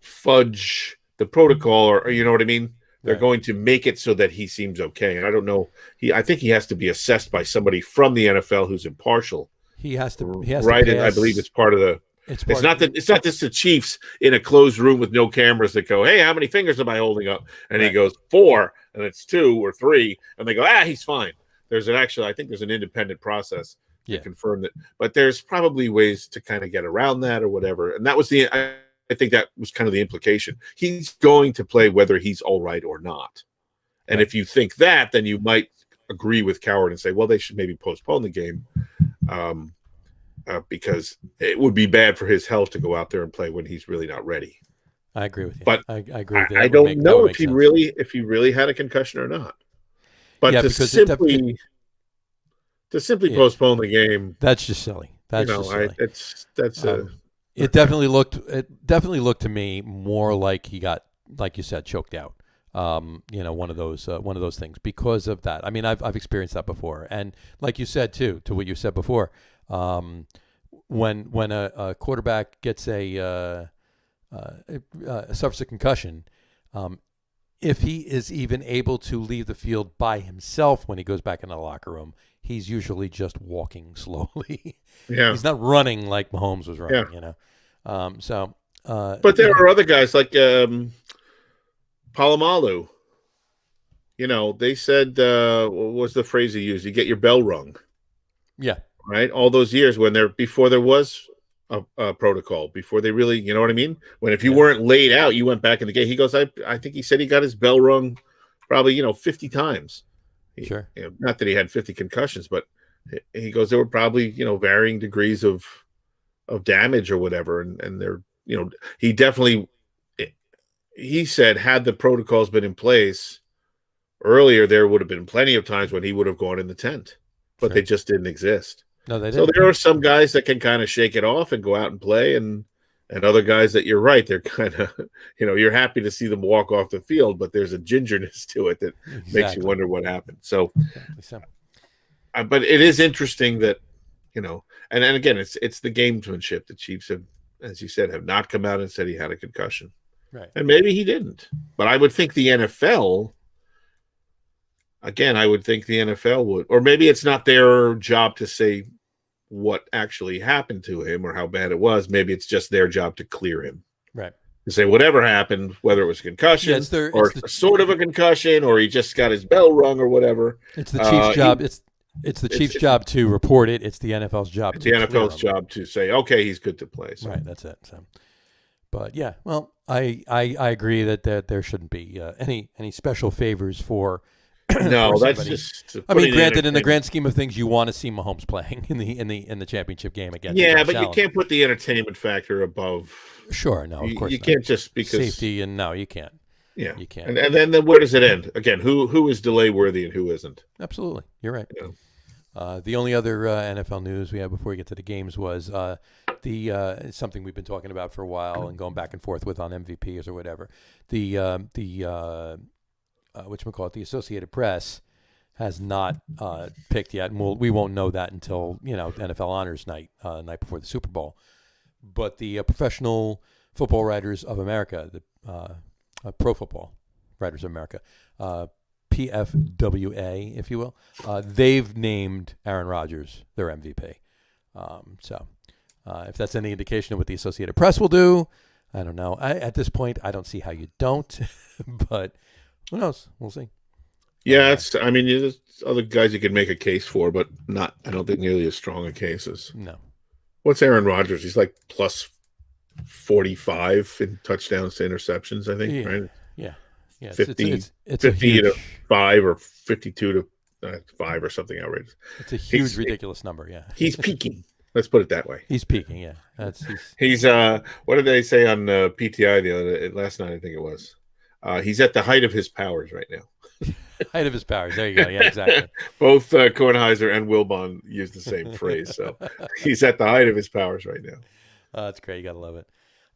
fudge the protocol, or you know what I mean? They're going to make it so that he seems okay. And I don't know. I think he has to be assessed by somebody from the NFL who's impartial. He has to. Right. And I believe it's part of the. It's not just the Chiefs in a closed room with no cameras that go, "Hey, how many fingers am I holding up?" And he goes 4, and it's 2 or 3, and they go, "He's fine." I think there's an independent process to confirm that. But there's probably ways to kind of get around that or whatever. And that was I think that was kind of the implication. He's going to play whether he's all right or not. And if you think that, then you might agree with Coward and say, well, they should maybe postpone the game because it would be bad for his health to go out there and play when he's really not ready. I agree with you. But I agree with you. I don't know if he really had a concussion or not. But to simply postpone the game, that's just silly. That's just silly. It definitely looked to me more like he got, like you said, choked out. One of those things because of that. I mean, I've experienced that before, and like you said too, to what you said before, when a quarterback gets suffers a concussion, if he is even able to leave the field by himself when he goes back in the locker room, he's usually just walking slowly. Yeah, he's not running like Mahomes was running. Yeah. But there are other guys like Palomalu. They said, what was the phrase he used? You get your bell rung. Yeah. Right. All those years before there was a protocol, before they really, you know what I mean? When if you weren't laid out, you went back in the game. He goes, I think he said he got his bell rung probably, 50 times. Sure. Not that he had 50 concussions, but he goes, there were probably, varying degrees of damage or whatever. And they're, he said, had the protocols been in place earlier, there would have been plenty of times when he would have gone in the tent, but they just didn't exist. No, they didn't. So there are some guys that can kind of shake it off and go out and play, and other guys that you're right, they're kind of, you're happy to see them walk off the field, but there's a gingerness to it that makes you wonder what happened. So, but it is interesting that, and again, it's the gamesmanship. The Chiefs have, as you said, have not come out and said he had a concussion. Right. And maybe he didn't. But I would think the NFL, would, or maybe it's not their job to say what actually happened to him or how bad it was. Maybe it's just their job to clear him. Right. To say whatever happened, whether it was a concussion or sort of a concussion, or he just got his bell rung or whatever. It's the Chiefs' job. It's the Chiefs' job to report it. It's the NFL's job. It's the NFL's job to say, okay, he's good to play. So. Right. That's it. So. But yeah, well, I agree that there shouldn't be any special favors for. No, that's just. I mean, granted, in the grand scheme of things, you want to see Mahomes playing in the championship game again. Yeah, but you can't put the entertainment factor above. Sure, no, of course you can't just because safety and no, you can't. Yeah, you can't. And then where does it end? Again, who is delay worthy and who isn't? Absolutely, you're right. The only other NFL news we had before we get to the games was something we've been talking about for a while and going back and forth with on MVPs or whatever. The Associated Press has not picked yet, and we won't know that until NFL Honors Night, night before the Super Bowl. But the Professional Football Writers of America, the Pro Football Writers of America, PFWA, if you will, they've named Aaron Rodgers their MVP. So if that's any indication of what the Associated Press will do, I don't know. At this point, I don't see how you don't, but who knows? We'll see. Yeah, there's other guys you could make a case for, but not. I don't think nearly as strong a cases. No. What's Aaron Rodgers? He's like plus 45 in touchdowns to interceptions, I think, right? Yeah. Yeah, 50 it's huge, to 5 or 52 to 5 or something outrageous. It's a huge, ridiculous number. Yeah, he's peaking. Let's put it that way. He's peaking. Yeah, he's what did they say on PTI last night? I think it was. He's at the height of his powers right now. Height of his powers. There you go. Yeah, exactly. Both Kornheiser and Wilbon use the same phrase. So he's at the height of his powers right now. That's great. You got to love it.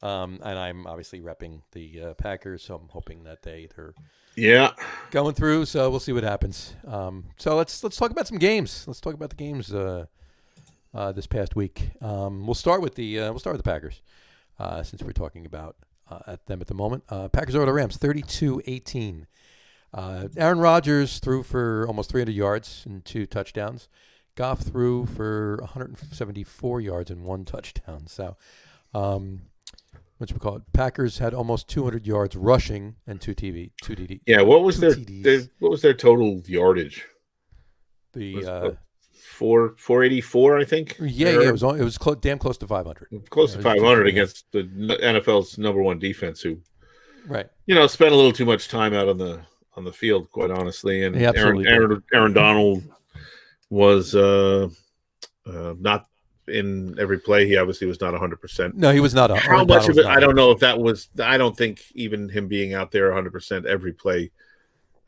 And I'm obviously repping the Packers, so I'm hoping that they're going through. So we'll see what happens. So let's talk about some games. Let's talk about the games this past week. We'll start with the Packers since we're talking about at them at the moment. Packers over the Rams, 32-18. Aaron Rodgers threw for almost 300 yards and 2 touchdowns. Goff threw for 174 yards and 1 touchdown. So, Packers had almost 200 yards rushing and 2 TD. Yeah, what was their total yardage? The 484, I think. yeah, it was damn close to 500. Close to 500 yeah. against the NFL's number one defense, who Right. spent a little too much time out on the field, quite honestly. And He absolutely did. Aaron Donald was not in every play. He obviously was not 100%. No, he was not. How much of it? I don't know if that was. I don't think even him being out there 100% every play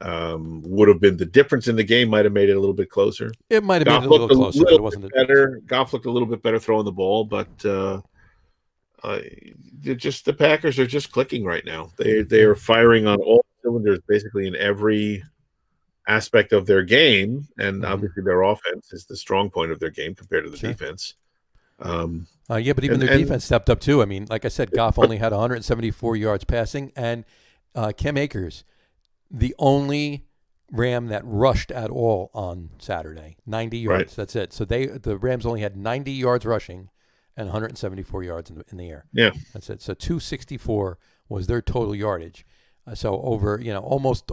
would have been the difference in the game. Might have made it a little bit closer. It might have made it a little closer. But it wasn't better. Goff looked a little bit better throwing the ball, but the Packers are just clicking right now. They are firing on all cylinders, basically in every aspect of their game, and obviously their offense is the strong point of their game compared to the defense. Yeah, but even their defense stepped up too. I mean, like I said, Goff only had 174 yards passing, and Cam Akers, the only Ram that rushed at all on Saturday, 90 yards. Right. That's it. So the Rams only had 90 yards rushing and 174 yards in the air. Yeah, that's it. So 264 was their total yardage. So over, almost,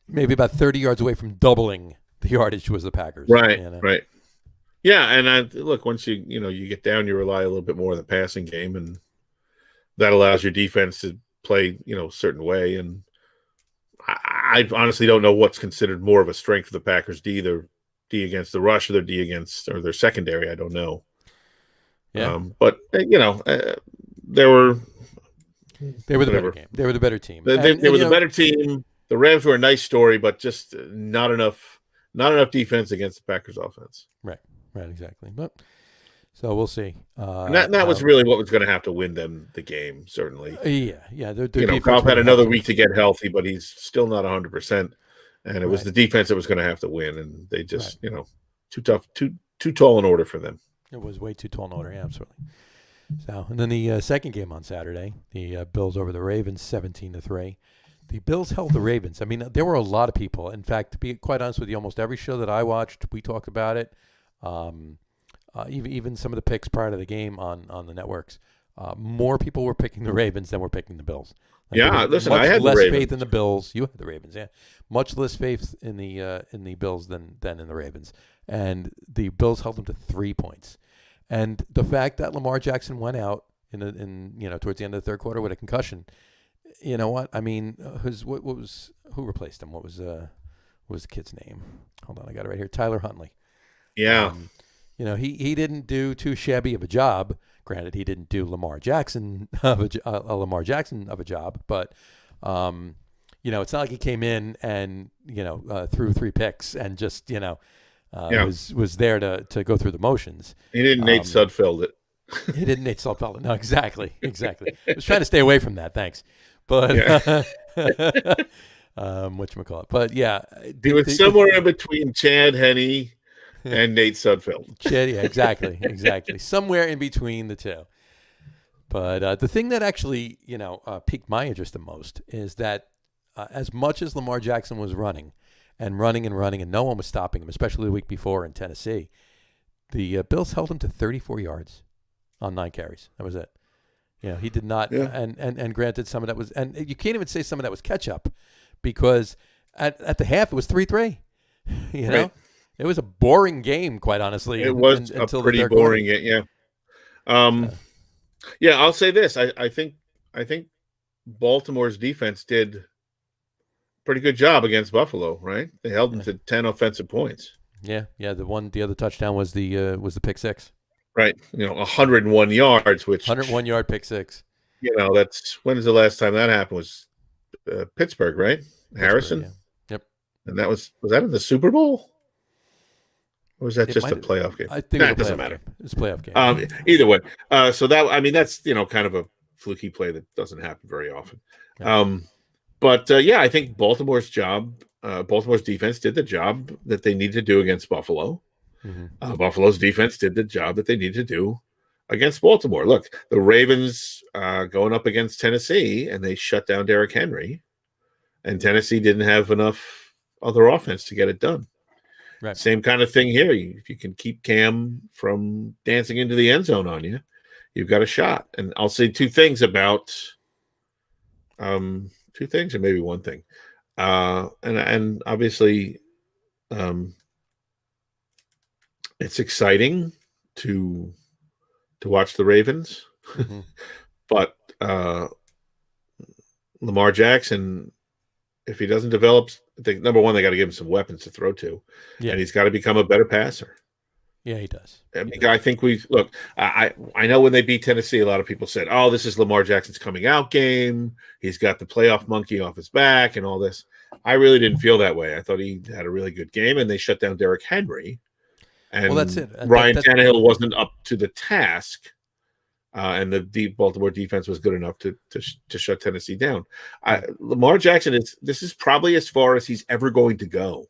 maybe about 30 yards away from doubling the yardage was the Packers. Right, right. Yeah, and look, once you get down, you rely a little bit more on the passing game, and that allows your defense to play, a certain way. And I honestly don't know what's considered more of a strength of the Packers D, their D against the rush or their D against or their secondary. I don't know. Yeah. But they were the better game. They were the better team. They were the better team. The Rams were a nice story, but just not enough defense against the Packers offense. Right, exactly. But so we'll see. And that was really what was going to have to win them the game, certainly. Yeah. Goff had another week to get healthy, but he's still not 100%. And it was the defense that was going to have to win, and they just, too tough, too tall an order for them. It was way too tall an order, yeah, absolutely. So, and then the second game on Saturday, the Bills over the Ravens, 17-3. The Bills held the Ravens. I mean, there were a lot of people. In fact, to be quite honest with you, almost every show that I watched, we talked about it. Even some of the picks prior to the game on the networks, more people were picking the Ravens than were picking the Bills. Listen, I had less the Ravens. faith in the Bills. You had the Ravens, yeah. Much less faith in the Bills than in the Ravens. And the Bills held them to 3 points. And the fact that Lamar Jackson went out towards the end of the third quarter with a concussion, you know what? I mean, who replaced him? What was the kid's name? Hold on, I got it right here. Tyler Huntley. Yeah. He didn't do too shabby of a job. Granted, he didn't do Lamar Jackson of a job, but it's not like he came in and threw 3 picks and just was there to go through the motions. He didn't Nate Sudfeld it. He didn't Nate Sudfeld it. No, exactly. I was trying to stay away from that. Thanks, but whatchamacallit. But yeah, he was somewhere in between Chad Henne and Nate Sudfeld. Yeah, exactly. Somewhere in between the two. But the thing that actually, piqued my interest the most is that as much as Lamar Jackson was running, and no one was stopping him, especially the week before in Tennessee, the Bills held him to 34 yards on 9 carries. That was it. He did not, and granted, some of that was, and you can't even say some of that was catch up, because at the half it was 3-3. Right. It was a boring game, quite honestly. It was until a pretty boring game. Yeah. I'll say this: I think Baltimore's defense did a pretty good job against Buffalo. Right? They held them to 10 offensive points. Yeah. The other touchdown was the pick six. Right. 101 yards, which 101 yard pick six. That's when is the last time that happened? Was Pittsburgh, right? Harrison. Yeah. Yep. And was that in the Super Bowl? Or was that just a playoff game? I think it doesn't matter. It's a playoff game. Either way. So that's kind of a fluky play that doesn't happen very often. Yeah. I think Baltimore's defense did the job that they needed to do against Buffalo. Mm-hmm. Buffalo's defense did the job that they needed to do against Baltimore. Look, the Ravens going up against Tennessee, and they shut down Derrick Henry, and Tennessee didn't have enough other offense to get it done. Right. Same kind of thing here. If you can keep Cam from dancing into the end zone on you, you've got a shot. And I'll say two things or maybe one thing. And obviously, it's exciting to watch the Ravens, Mm-hmm. but Lamar Jackson, if he doesn't develop, I think number one, they got to give him some weapons to throw to, Yeah. and he's got to become a better passer. Yeah, he does. I mean, I think I know when they beat Tennessee, a lot of people said, "Oh, this is Lamar Jackson's coming out game. He's got the playoff monkey off his back and all this." I really didn't feel that way. I thought he had a really good game, and they shut down Derrick Henry. And Well, that's it. Ryan Tannehill wasn't up to the task, and the Baltimore defense was good enough to shut Tennessee down. Lamar Jackson this is probably as far as he's ever going to go,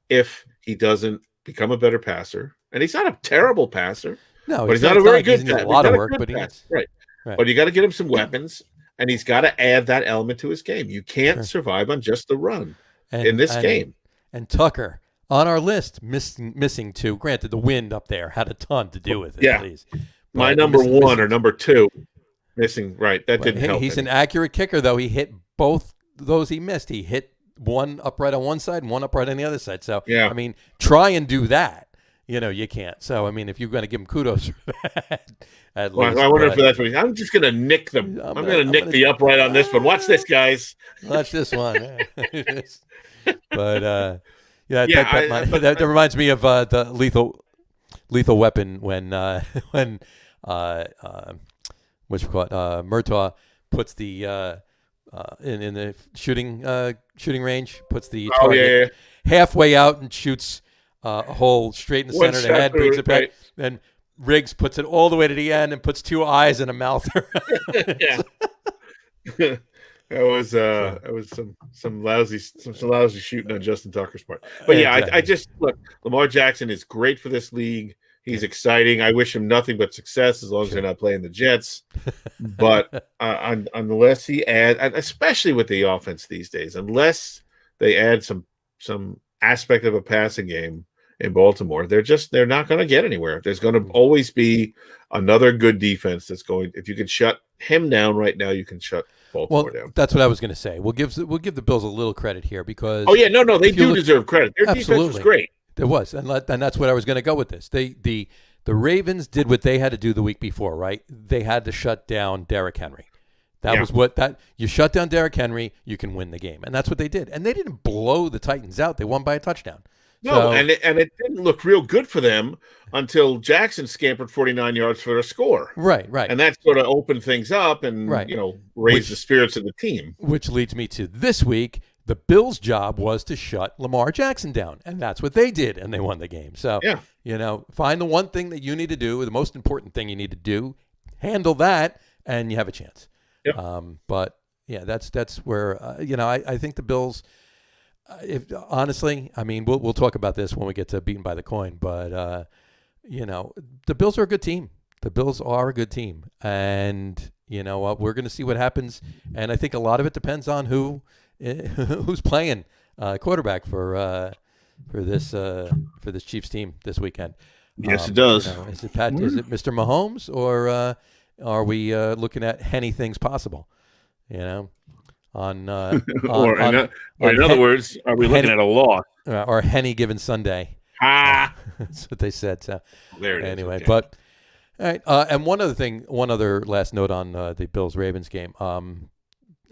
if he doesn't become a better passer. And he's not a terrible passer. No, but he's not a very good passer. A lot of work, but he needs right. But you got to get him some weapons, and he's got to add that element to his game. You can't survive on just the run in this game. And Tucker on our list, missing two. Granted, the wind up there had a ton to do with it. Yeah, my number one or number two missing. Right, that didn't help. He's an accurate kicker, though. He hit both those he missed. He hit one upright on one side and one upright on the other side. So I mean, try and do that. You can't. So I mean, if you're going to give him kudos for that, at least. I wonder if that's what I'm just going to nick them. I'm going to nick the upright on this one. Watch this, guys. Watch this one. But that reminds me of the lethal weapon when what's it called? Murtaugh puts the in the shooting range, puts the target halfway out and shoots a hole straight in the center of the head, brings it back. Right. Then Riggs puts it all the way to the end and puts two eyes and a mouth. Yeah. That was some lousy shooting on Justin Tucker's part. But I just look, Lamar Jackson is great for this league. He's exciting. I wish him nothing but success as long as they're not playing the Jets. But unless he adds, especially with the offense these days, unless they add some aspect of a passing game in Baltimore, they're not going to get anywhere. There's going to always be another good defense that's going. If you can shut him down right now, you can shut Baltimore down. That's what I was going to say. We'll give the Bills a little credit here because they do deserve credit. Their defense was great. It was, and that's what I was going to go with this. The Ravens did what they had to do the week before, right? They had to shut down Derrick Henry. That was you shut down Derrick Henry, you can win the game, and that's what they did. And they didn't blow the Titans out; they won by a touchdown. No, and it didn't look real good for them until Jackson scampered 49 yards for a score. Right. And that sort of opened things up and raised the spirits of the team. Which leads me to this week. The Bills' job was to shut Lamar Jackson down, and that's what they did, and they won the game. So, find the one thing that you need to do, the most important thing you need to do, handle that, and you have a chance. Yep. But that's where I think the Bills. If honestly, I mean, we'll talk about this when we get to beaten by the coin, but the Bills are a good team. The Bills are a good team, and we're going to see what happens. And I think a lot of it depends on who's playing quarterback for this Chiefs team this weekend. Yes, it does. Is it Mr. Mahomes, or are we looking at any things possible? In other words, are we looking at a loss or Henny given Sunday? That's what they said. So there it is. Anyway, okay. But all right. And one other last note on the Bills Ravens game.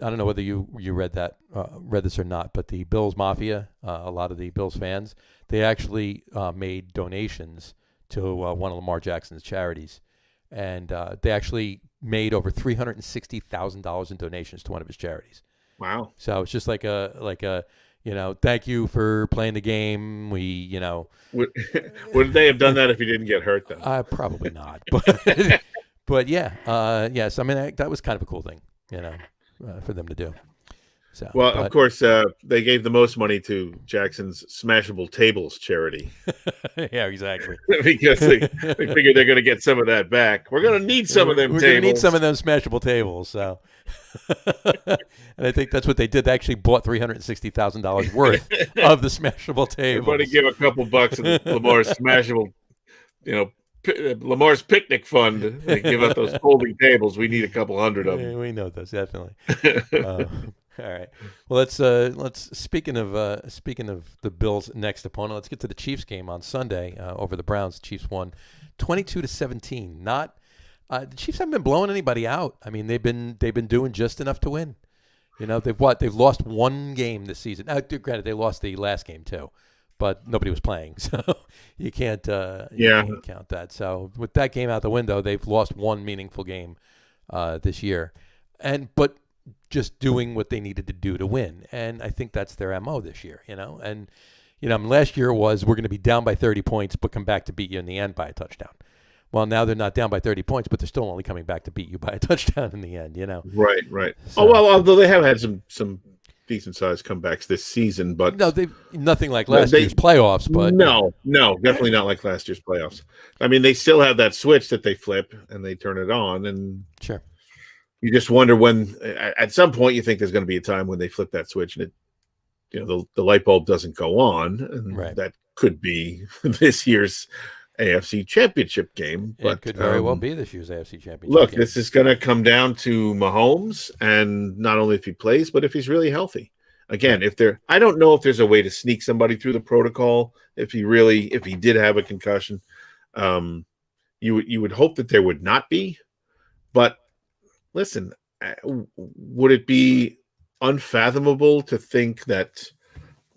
I don't know whether you read this or not, but the Bills Mafia, a lot of the Bills fans, they actually made donations to one of Lamar Jackson's charities, and they actually made over $360,000 in donations to one of his charities. Wow! So it's just like a thank you for playing the game. We would they have done that if he didn't get hurt though? Probably not. But yes. I mean that was kind of a cool thing, for them to do. So, of course, they gave the most money to Jackson's Smashable Tables charity. Yeah, exactly. Because they figure they're going to get some of that back. We're going to need some of them tables. We're going to need some of them Smashable Tables. So, and I think that's what they did. They actually bought $360,000 worth of the Smashable Tables. Everybody give a couple bucks of Lamar's Smashable, Lamar's picnic fund. They give out those folding tables. We need a couple hundred of them. We know those definitely. All right. Well, let's speaking of the Bills' next opponent, let's get to the Chiefs game on Sunday over the Browns. The Chiefs won 22-17. Not the Chiefs haven't been blowing anybody out. I mean, they've been doing just enough to win. You know, they've lost one game this season. Granted, they lost the last game too, but nobody was playing, so you can't count that. So with that game out the window, they've lost one meaningful game this year, but just doing what they needed to do to win. And I think that's their MO this year, you know. And last year was we're going to be down by 30 points, but come back to beat you in the end by a touchdown. Well, now they're not down by 30 points, but they're still only coming back to beat you by a touchdown in the end, you know. Right. So, although they have had some decent sized comebacks this season, but no, they've nothing like last year's playoffs. But no, definitely not like last year's playoffs. I mean, they still have that switch that they flip and they turn it on, and sure, you just wonder when. At some point, you think there's going to be a time when they flip that switch and the light bulb doesn't go on, and that could be this year's AFC Championship game. But it could very well be this year's AFC Championship look, game. this is going to come down to Mahomes, and not only if he plays, but if he's really healthy. Again, I don't know if there's a way to sneak somebody through the protocol if he did have a concussion. You would hope that there would not be, but listen, would it be unfathomable to think that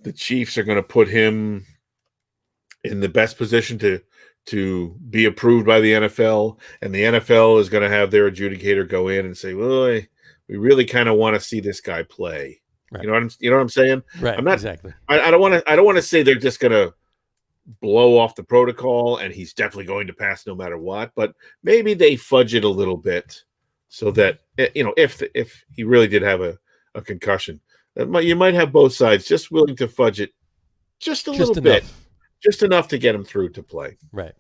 the Chiefs are going to put him in the best position to be approved by the NFL, and the NFL is going to have their adjudicator go in and say, well, we really kind of want to see this guy play. Right. You know what I'm saying? Right. I'm not exactly. I don't want to say they're just going to blow off the protocol and he's definitely going to pass no matter what, but maybe they fudge it a little bit so that, if he really did have a concussion, you might have both sides just willing to fudge it just a little bit. Just enough to get him through to play. Right.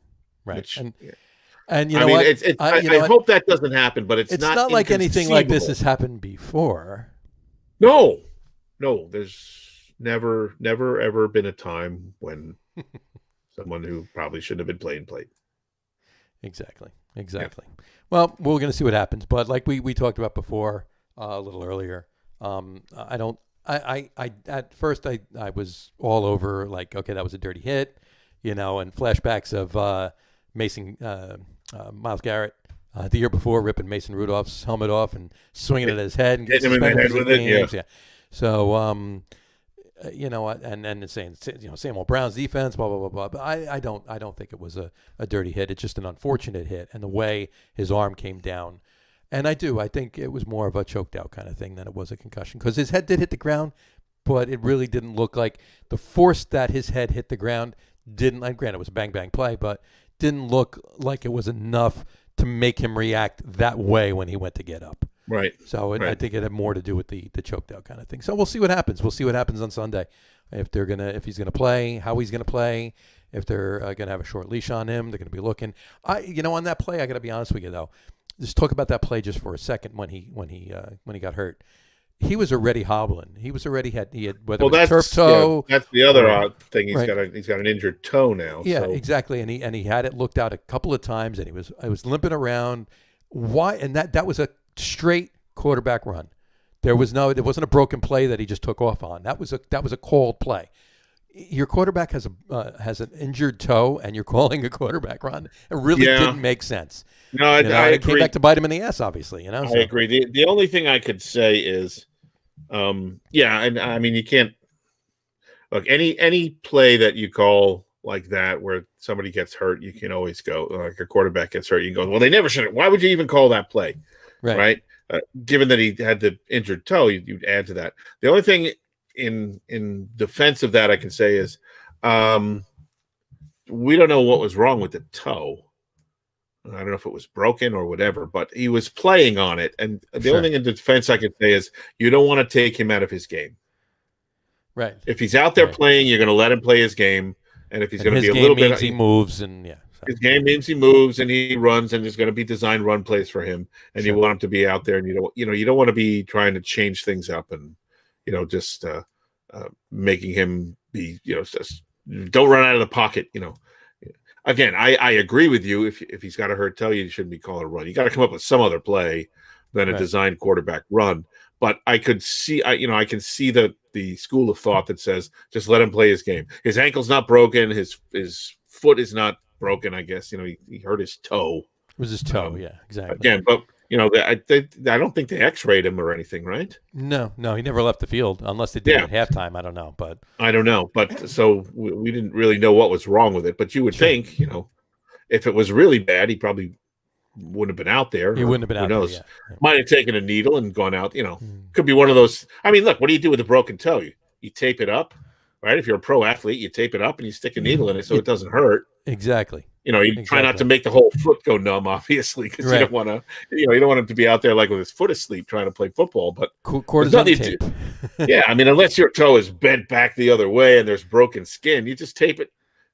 Which, and I hope that doesn't happen, but it's not like anything like this has happened before. No, there's never ever been a time when someone who probably shouldn't have been played. Exactly. Yeah. Well, we're going to see what happens, but like we talked about before a little earlier, I at first I was all over like, okay, that was a dirty hit, and flashbacks of Myles Garrett the year before ripping Mason Rudolph's helmet off and swinging it at his head and getting suspended for games. Yeah. So and then saying same old Browns defense, blah blah blah blah. But I don't think it was a dirty hit. It's just an unfortunate hit, and the way his arm came down. And I think it was more of a choked out kind of thing than it was a concussion, because his head did hit the ground, but it really didn't look like the force that his head hit the ground didn't, and granted it was a bang bang play, but didn't look like it was enough to make him react that way when he went to get up. Right. So I think it had more to do with the choked out kind of thing. So we'll see what happens. We'll see what happens on Sunday. If he's gonna play, how he's gonna play, if they're gonna have a short leash on him, they're gonna be looking. On that play, I gotta be honest with you though. Just talk about that play just for a second when he got hurt. He was already hobbling. He had whether it was turf toe. Yeah, that's the other odd thing. He's got an injured toe now. Yeah, so. Exactly. And he had it looked out a couple of times, and I was limping around. Why? And that was a straight quarterback run. There wasn't a broken play that he just took off on. That was a called play. Your quarterback has an injured toe, and you're calling a quarterback run. It really didn't make sense. No, I agree. It came back to bite him in the ass, obviously. I agree. The only thing I could say is, and I mean, you can't look any play that you call like that where somebody gets hurt. You can always go like a quarterback gets hurt. You go, well, they never should have. Why would you even call that play? Right? Given that he had the injured toe, you'd add to that. The only thing in defense of that I can say is, we don't know what was wrong with the toe. I don't know if it was broken or whatever, but he was playing on it. And the only thing in defense I could say is you don't want to take him out of his game. Right. If he's out there playing, you're going to let him play his game. And if he's going to be a little bit, he moves his game means he moves and he runs, and there's going to be design run plays for him. And you want him to be out there, and you don't want to be trying to change things up and just making him be just don't run out of the pocket. again, I agree with you. If he's got a hurt toe, you shouldn't be calling a run. You got to come up with some other play than a designed quarterback run. But I can see the school of thought that says just let him play his game. His ankle's not broken. His foot is not broken. I guess he hurt his toe. It was his toe. Yeah, exactly. Again, but I don't think they X-rayed him or anything, right? No, he never left the field unless they did at halftime. I don't know, but so we didn't really know what was wrong with it. But you would think, if it was really bad, he probably wouldn't have been out there. He wouldn't have been out knows? there. Yeah. Might have taken a needle and gone out. Could be one of those. I mean, look, what do you do with a broken toe? You tape it up, right? If you're a pro athlete, you tape it up and you stick a needle in it so it doesn't hurt. Exactly. You try not to make the whole foot go numb, obviously, because you don't want to. You don't want him to be out there like with his foot asleep trying to play football. But cortisone tape. Yeah, I mean, unless your toe is bent back the other way and there's broken skin, you just tape it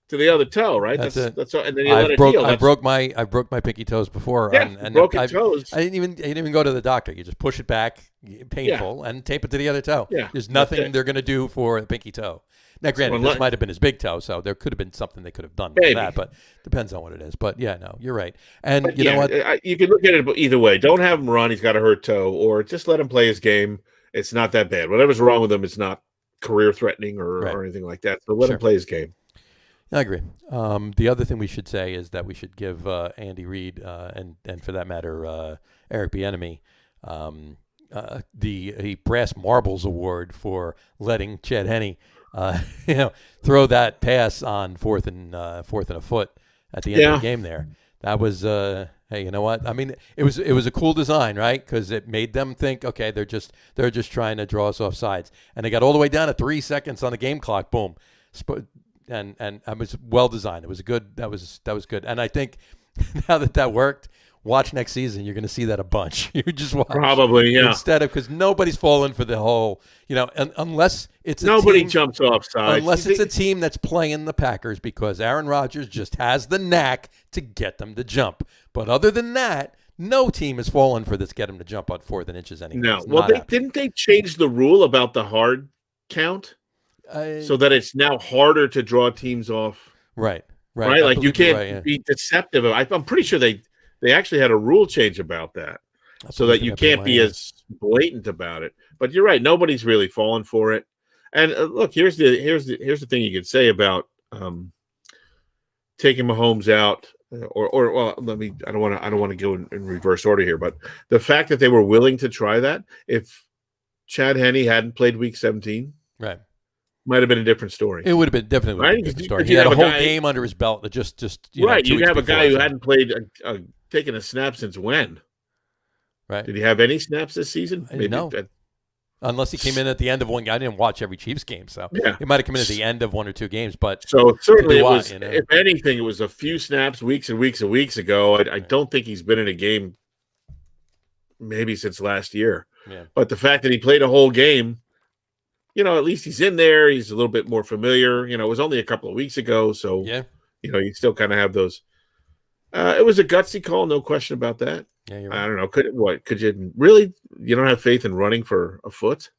to the other toe, right? That's all, and then you let it heal. I broke my pinky toes before. Yeah, and broken toes. I didn't even go to the doctor. You just push it back, painful, and tape it to the other toe. Yeah, there's nothing they're going to do for the pinky toe. Now, granted, this might have been his big toe, so there could have been something they could have done with that, but depends on what it is. But yeah, no, you're right. And you know what? You can look at it either way. Don't have him run. He's got a hurt toe, or just let him play his game. It's not that bad. Whatever's wrong with him, it's not career threatening or anything like that. So let him play his game. I agree. The other thing we should say is that we should give Andy Reid and for that matter Eric Bieniemy the Brass Marbles Award for letting Chad Henne throw that pass on fourth and a foot at the end of the game there. That was hey, you know what? I mean, it was a cool design, right? Because it made them think, okay, they're just trying to draw us off sides, and they got all the way down to 3 seconds on the game clock. Boom. And it was well designed. It was good. That was good. And I think now that worked, watch next season. You're going to see that a bunch. You just watch. Probably, yeah. Instead of, because nobody's falling for the whole, unless it's nobody jumps off sides. Unless it's a team that's playing the Packers, because Aaron Rodgers just has the knack to get them to jump. But other than that, no team is falling for this. Get them to jump on 4th and inches anyway. No. Well, didn't they change the rule about the hard count? So that it's now harder to draw teams off. Right. Like you can't be deceptive. I'm pretty sure they actually had a rule change about that, so that you can't be as blatant about it. But you're right; nobody's really falling for it. And look, here's the thing you could say about taking Mahomes out, or well, I don't want to go in reverse order here, but the fact that they were willing to try that, if Chad Henne hadn't played Week 17, right. Might have been a different story. It would have been definitely a different story. He had a whole game under his belt that just right. You have a guy who hadn't played, taken a snap since when? Right. Did he have any snaps this season? No. Unless he came in at the end of one game. I didn't watch every Chiefs game, so he might have come in at the end of 1 or 2 games. But so certainly it was. If anything, it was a few snaps weeks and weeks and weeks ago. I don't think he's been in a game maybe since last year. Yeah. But the fact that he played a whole game. At least he's in there. He's a little bit more familiar. It was only a couple of weeks ago, so you still kind of have those. It was a gutsy call, no question about that. Yeah, you're right. I don't know. Could you really? You don't have faith in running for a foot?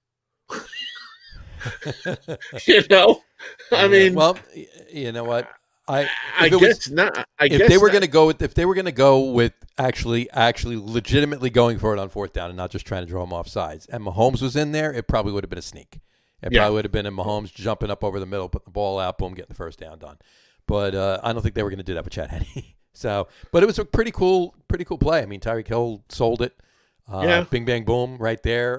I mean, well, you know what? I guess not. If they were going to go with actually legitimately going for it on 4th down and not just trying to draw him off sides, and Mahomes was in there, it probably would have been a sneak. It probably would have been in Mahomes jumping up over the middle, putting the ball out, boom, getting the first down done. But I don't think they were going to do that with Chad Henne. So, but it was a pretty cool play. I mean, Tyreek Hill sold it. Bing bang boom, right there,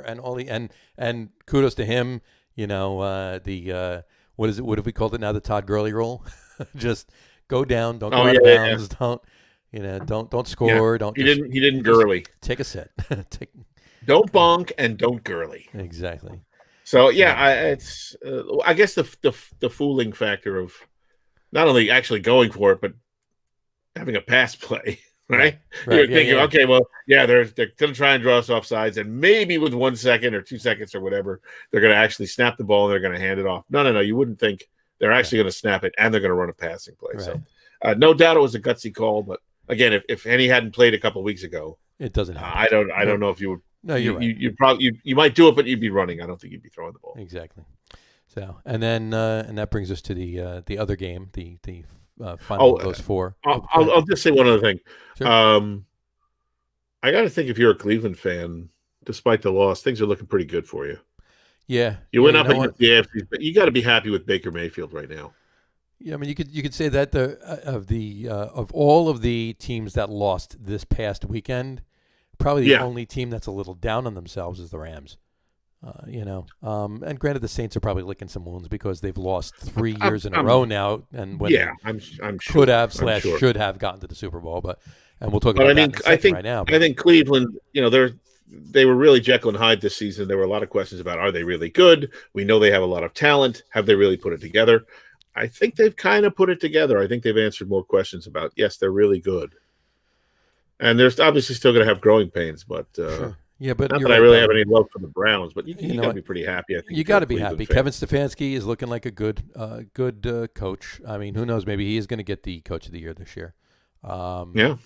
and kudos to him. What is it? What have we called it now? The Todd Gurley rule. Just go down. Don't go out of bounds. Don't score. Don't. He didn't Gurley. Take a sit. Don't bonk and don't Gurley. Exactly. So it's I guess the fooling factor of not only actually going for it, but having a pass play, right? You're thinking, okay, well, they're going to try and draw us off sides, and maybe with 1 second or 2 seconds or whatever, they're going to actually snap the ball and they're going to hand it off. No, you wouldn't think they're actually going to snap it and they're going to run a passing play. Right. So no doubt it was a gutsy call, but again, if Henne hadn't played a couple of weeks ago, it doesn't happen. I don't know if you would. No, you're right. You probably you might do it, but you'd be running. I don't think you'd be throwing the ball. Exactly. So, and then and that brings us to the other game, the final of those four. I'll just say one other thing. Sure. I got to think if you're a Cleveland fan, despite the loss, things are looking pretty good for you. Yeah, you went up know against the AFC, but you got to be happy with Baker Mayfield right now. Yeah, I mean, you could say that of all of the teams that lost this past weekend, probably the only team that's a little down on themselves is the Rams. And granted, the Saints are probably licking some wounds because they've lost 3 years in a row now, and when I'm sure could have / should have gotten to the Super Bowl, and we'll talk about that in a second right now. I think Cleveland, they were really Jekyll and Hyde this season. There were a lot of questions about, are they really good? We know they have a lot of talent. Have they really put it together? I think they've kind of put it together. I think they've answered more questions about, yes, they're really good. And they're obviously still going to have growing pains, but sure. Yeah, but not that I really have any love for the Browns, but you got to be pretty happy. I think you got to be happy. Kevin Stefanski is looking like a good coach. I mean, who knows? Maybe he is going to get the Coach of the Year this year. I don't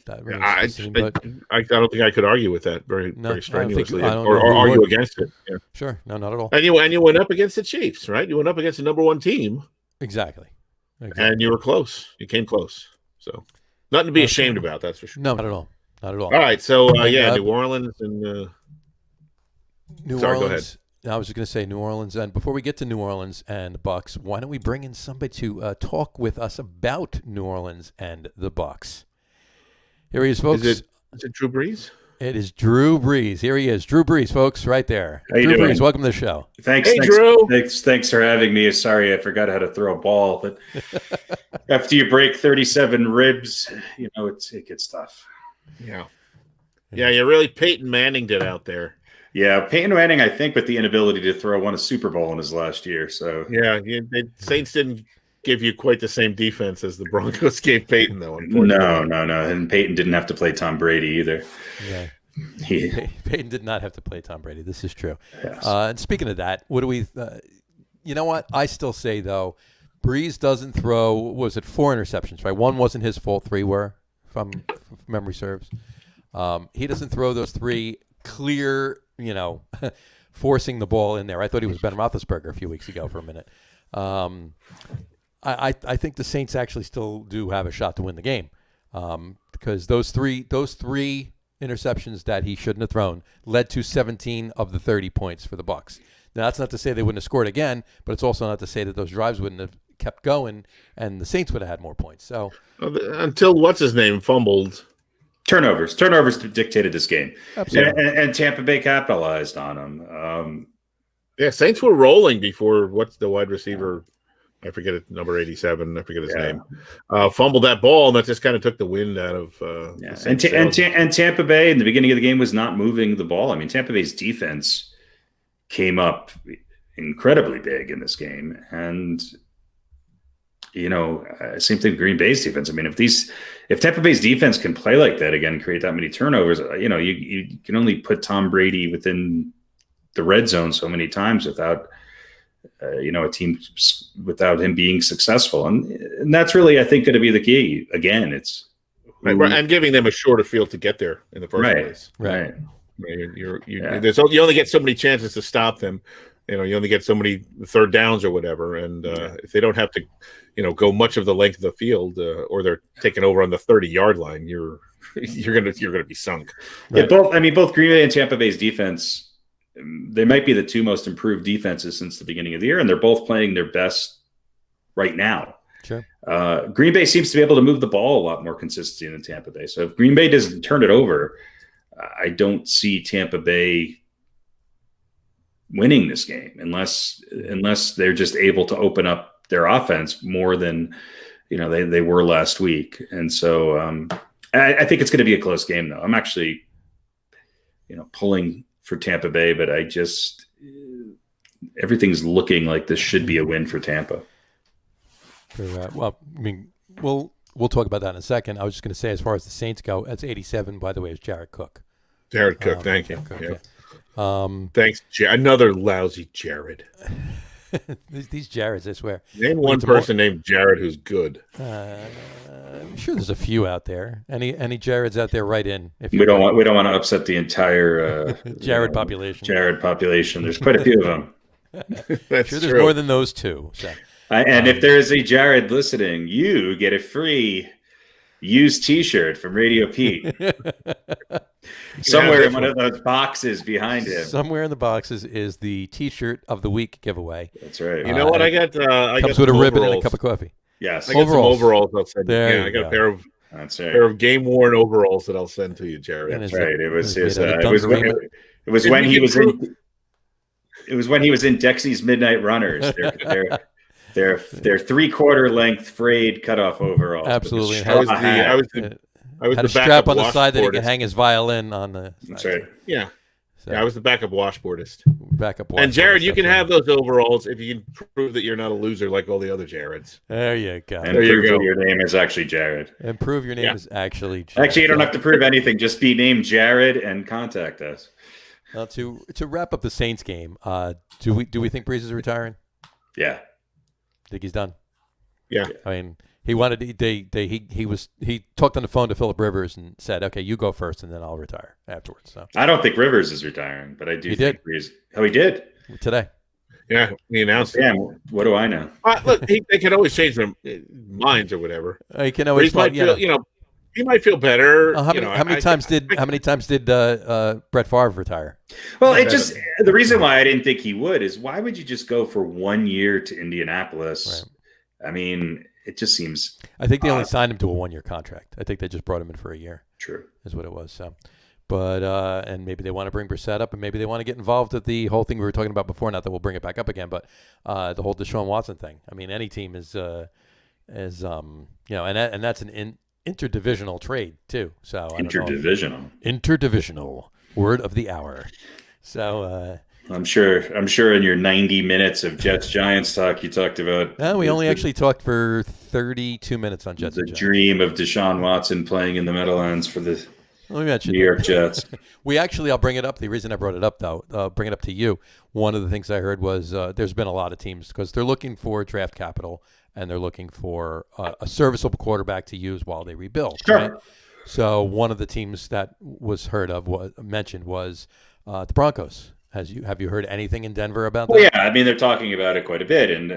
think I could argue with that very strenuously or argue against it. Yeah. Sure, no, not at all. And you went up against the Chiefs, right? You went up against the number one team. Exactly. And you were close. You came close. So nothing to be ashamed about, that's for sure. No, not at all. Not at all. All right, so New Orleans and New Orleans. I was just going to say New Orleans, and before we get to New Orleans and the Bucs, why don't we bring in somebody to talk with us about New Orleans and the Bucs? Here he is, folks. Is it Drew Brees? It is Drew Brees. Here he is, Drew Brees, folks, right there. How you Drew doing? Brees, welcome to the show. Thanks, Drew. Thanks for having me. Sorry, I forgot how to throw a ball, but after you break 37 ribs, it gets tough. Yeah, you really Peyton Manning'd it out there. Yeah, Peyton Manning, I think, with the inability to throw, won a Super Bowl in his last year. So the Saints didn't give you quite the same defense as the Broncos gave Peyton, though. No, and Peyton didn't have to play Tom Brady either. Yeah. Peyton did not have to play Tom Brady. This is true. Yes. And speaking of that, what do we? You know what? I still say though, Brees doesn't throw. Was it 4 interceptions? Right. One wasn't his fault. 3 were, if memory serves. He doesn't throw those 3 clear. Forcing the ball in there. I thought he was Ben Roethlisberger a few weeks ago for a minute. I think the Saints actually still do have a shot to win the game because those three interceptions that he shouldn't have thrown led to 17 of the 30 points for the Bucs. Now that's not to say they wouldn't have scored again, but it's also not to say that those drives wouldn't have kept going and the Saints would have had more points. So until what's his name fumbled. Turnovers dictated this game. Absolutely. And Tampa Bay capitalized on them. Saints were rolling before what's the wide receiver? I forget it, number 87. I forget his name. Fumbled that ball, and that just kind of took the wind out of. And Tampa Bay in the beginning of the game was not moving the ball. I mean, Tampa Bay's defense came up incredibly big in this game, and same thing with Green Bay's defense. I mean, if Tampa Bay's defense can play like that again and create that many turnovers, you can only put Tom Brady within the red zone so many times without a team without him being successful, and that's really, I think, going to be the key. Again, it's and giving them a shorter field to get there in the first place. Right. You only get so many chances to stop them. You only get so many third downs or whatever, and if they don't have to, go much of the length of the field, or they're taking over on the 30-yard line, you're gonna be sunk. Right? Yeah, both Green Bay and Tampa Bay's defense, they might be the 2 most improved defenses since the beginning of the year, and they're both playing their best right now. Sure. Green Bay seems to be able to move the ball a lot more consistently than Tampa Bay. So if Green Bay doesn't turn it over, I don't see Tampa Bay winning this game unless they're just able to open up their offense more than they were last week. And so I think it's going to be a close game, though. I'm actually pulling for Tampa Bay, but everything's looking like this should be a win for Tampa. We'll talk about that in a second. I was just going to say, as far as the Saints go, that's 87, by the way, is Jared Cook. Jared Cook, thank you. Cook, yeah. Thanks, another lousy Jared. These Jareds, I swear. Name one person named Jared who's good. I'm sure there's a few out there. Any Jareds out there? Write in. We don't want to upset the entire population. Jared population. There's quite a few of them. That's sure, true. there's more than those 2. So. And if there is a Jared listening, you get a free used T-shirt from Radio Pete. Somewhere in one of those boxes behind him. Somewhere in the boxes is the T-shirt of the week giveaway. That's right. You know what? I got comes with a ribbon and a cup of coffee. Yes. I got some overalls I'll send you. There I got a pair of That's right. pair of game worn overalls that I'll send to you, Jared. That's right. It was his. it was when he was in. It was when he was in Dexy's Midnight Runners. They're 3/4 length frayed cutoff overalls. Absolutely. I was had the a strap backup on the side that he could washboardist. hang his violin on the. That's right. Yeah. So, Yeah, I was the backup washboardist. backup. And Jared, you can absolutely. have those overalls if you can prove that you're not a loser like all the other Jareds. There you go. And There you prove go. that your name is actually Jared. And prove your name is actually. Jared. Actually, you don't have to prove anything. Just be named Jared and contact us. Now to wrap up the Saints game, do we think Breeze is retiring? Yeah. Think he's done? Yeah. I mean, he wanted he talked on the phone to Phillip Rivers and said, "Okay, you go first, and then I'll retire afterwards." So I don't think Rivers is retiring, but I do think Breeze. Oh, he did? today, Yeah, he announced it. Damn, what do I know? Look, they can always change their minds or whatever. you can But always he might feel, he might feel better. How many times did Brett Favre retire? Well, the reason why I didn't think he would is why would you just go for 1 year to Indianapolis? Right. I mean, it just seems. I think they only signed him to a 1-year contract. I think they just brought him in for a year. True, is what it was. So, but and maybe they want to bring Brissett up, and maybe they want to get involved with the whole thing we were talking about before. Not that we'll bring it back up again, but the whole Deshaun Watson thing. I mean, any team is and that's an interdivisional trade too. So interdivisional word of the hour. So I'm sure in your 90 minutes of Jets Giants talk, you talked about. We only actually talked for 32 minutes on Jets. The dream of Deshaun Watson playing in the Meadowlands for the New York Jets. I'll bring it up. The reason I brought it up, though, bring it up to you. One of the things I heard was there's been a lot of teams because they're looking for draft capital and they're looking for a serviceable quarterback to use while they rebuild. Sure. Right? So one of the teams that was mentioned was the Broncos. Have you heard anything in Denver about that? Well, yeah, I mean they're talking about it quite a bit, and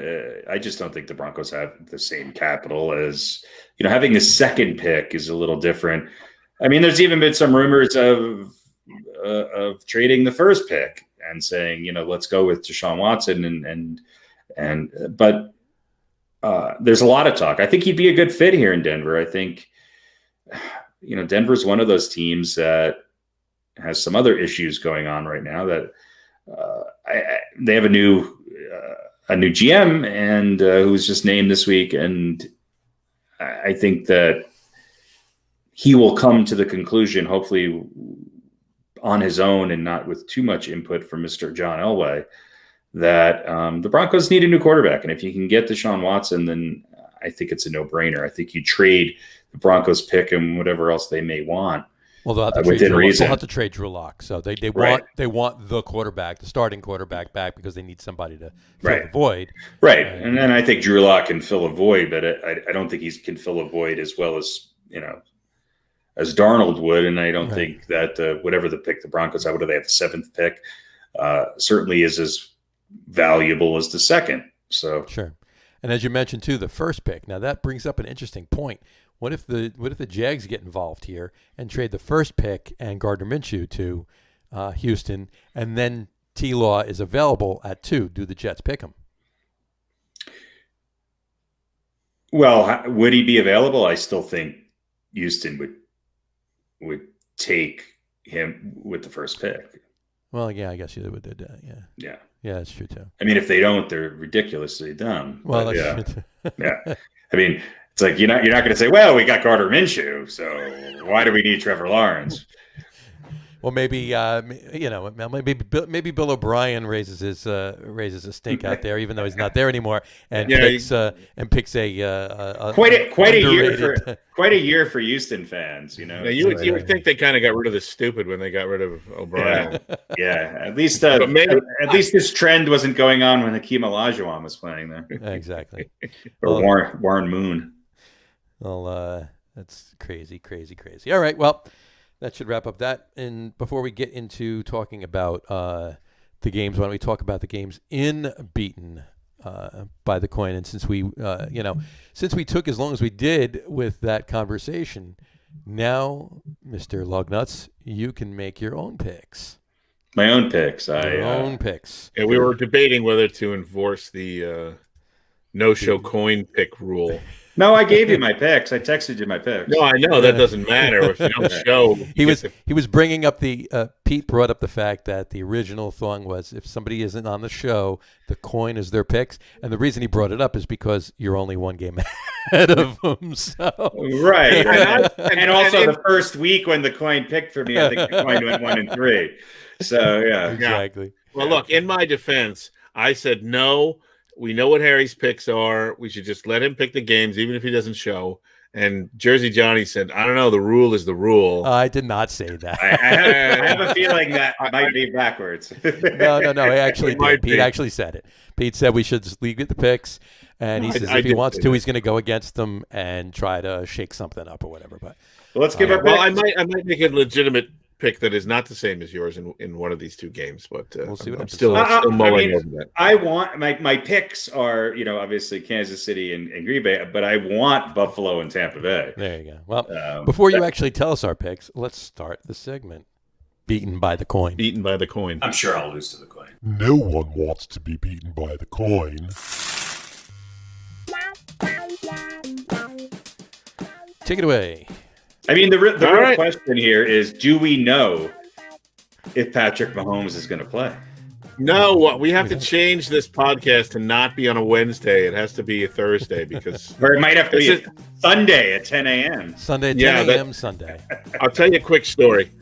I just don't think the Broncos have the same capital as having a second pick is a little different. I mean, there's even been some rumors of trading the first pick and saying let's go with Deshaun Watson but there's a lot of talk. I think he'd be a good fit here in Denver. I think Denver's one of those teams that has some other issues going on right now that they have a new GM and who was just named this week. And I think that he will come to the conclusion, hopefully on his own and not with too much input from Mr. John Elway, that the Broncos need a new quarterback. And if you can get Deshaun Watson, then I think it's a no-brainer. I think you trade the Broncos pick and whatever else they may want. Well, they'll have to trade Drew Lock. So they want the quarterback, the starting quarterback back because they need somebody to fill the void. Right. And then I think Drew Lock can fill a void, but I don't think he can fill a void as well as, as Darnold would. And I don't think that whatever the pick the Broncos have, what do they have, the 7th pick, certainly is as valuable as the second. So sure. And as you mentioned too, the first pick. Now that brings up an interesting point. What if the Jags get involved here and trade the first pick and Gardner Minshew to Houston, and then T-Law is available at 2? Do the Jets pick him? Well, would he be available? I still think Houston would take him with the first pick. Well, yeah, I guess you would do that. Yeah, that's true too. I mean, if they don't, they're ridiculously dumb. Well, that's true too. Yeah. I mean, it's like you're not going to say, well, we got Gardner Minshew, so why do we need Trevor Lawrence? Well, maybe maybe Bill O'Brien raises a stink out there, even though he's not there anymore, and picks a quite a year for Houston fans. Yeah, you would think they kind of got rid of the stupid when they got rid of O'Brien. Yeah. At least this trend wasn't going on when Hakeem Olajuwon was playing there. Exactly. Or Warren Moon. Well, that's crazy. All right, well. That should wrap up that. And before we get into talking about the games, why don't we talk about the games in Beaton by the coin, and since we since we took as long as we did with that conversation, now, Mr. Lug Nutz, you can make your own picks. My own picks. Your own picks. Yeah, we were debating whether to enforce the no-show coin pick rule. No, I gave you my picks. I texted you my picks. No, I know that doesn't matter if you don't show. He was bringing up the Pete brought up the fact that the original thing was if somebody isn't on the show, the coin is their picks, and the reason he brought it up is because you're only one game ahead of them. So right, and also the first week when the coin picked for me, I think the coin went 1-3. So yeah, exactly. Well, look, in my defense, I said no. We know what Harry's picks are. We should just let him pick the games, even if he doesn't show. And Jersey Johnny said, I don't know, the rule is the rule. I did not say that. I have a feeling that might be backwards. No. He actually did. Pete actually said it. Pete said we should just leave it the picks. And he says if he wants to, he's going to go against them and try to shake something up or whatever. But let's give our well, I might make a legitimate pick that is not the same as yours in one of these two games, but we'll see what I'm still mulling over that. I want my picks are obviously Kansas City and Green Bay, but I want Buffalo and Tampa Bay. There you go. Well, before you actually tell us our picks, let's start the segment. Beaten by the coin. Beaten by the coin. I'm sure I'll lose to the coin. No one wants to be beaten by the coin. Take it away. I mean, the real question here is, do we know if Patrick Mahomes is going to play? No, we have to change this podcast to not be on a Wednesday. It has to be a Thursday because... or it might have to be a Sunday at 10 a.m. Sunday at 10 a.m. Sunday. I'll tell you a quick story.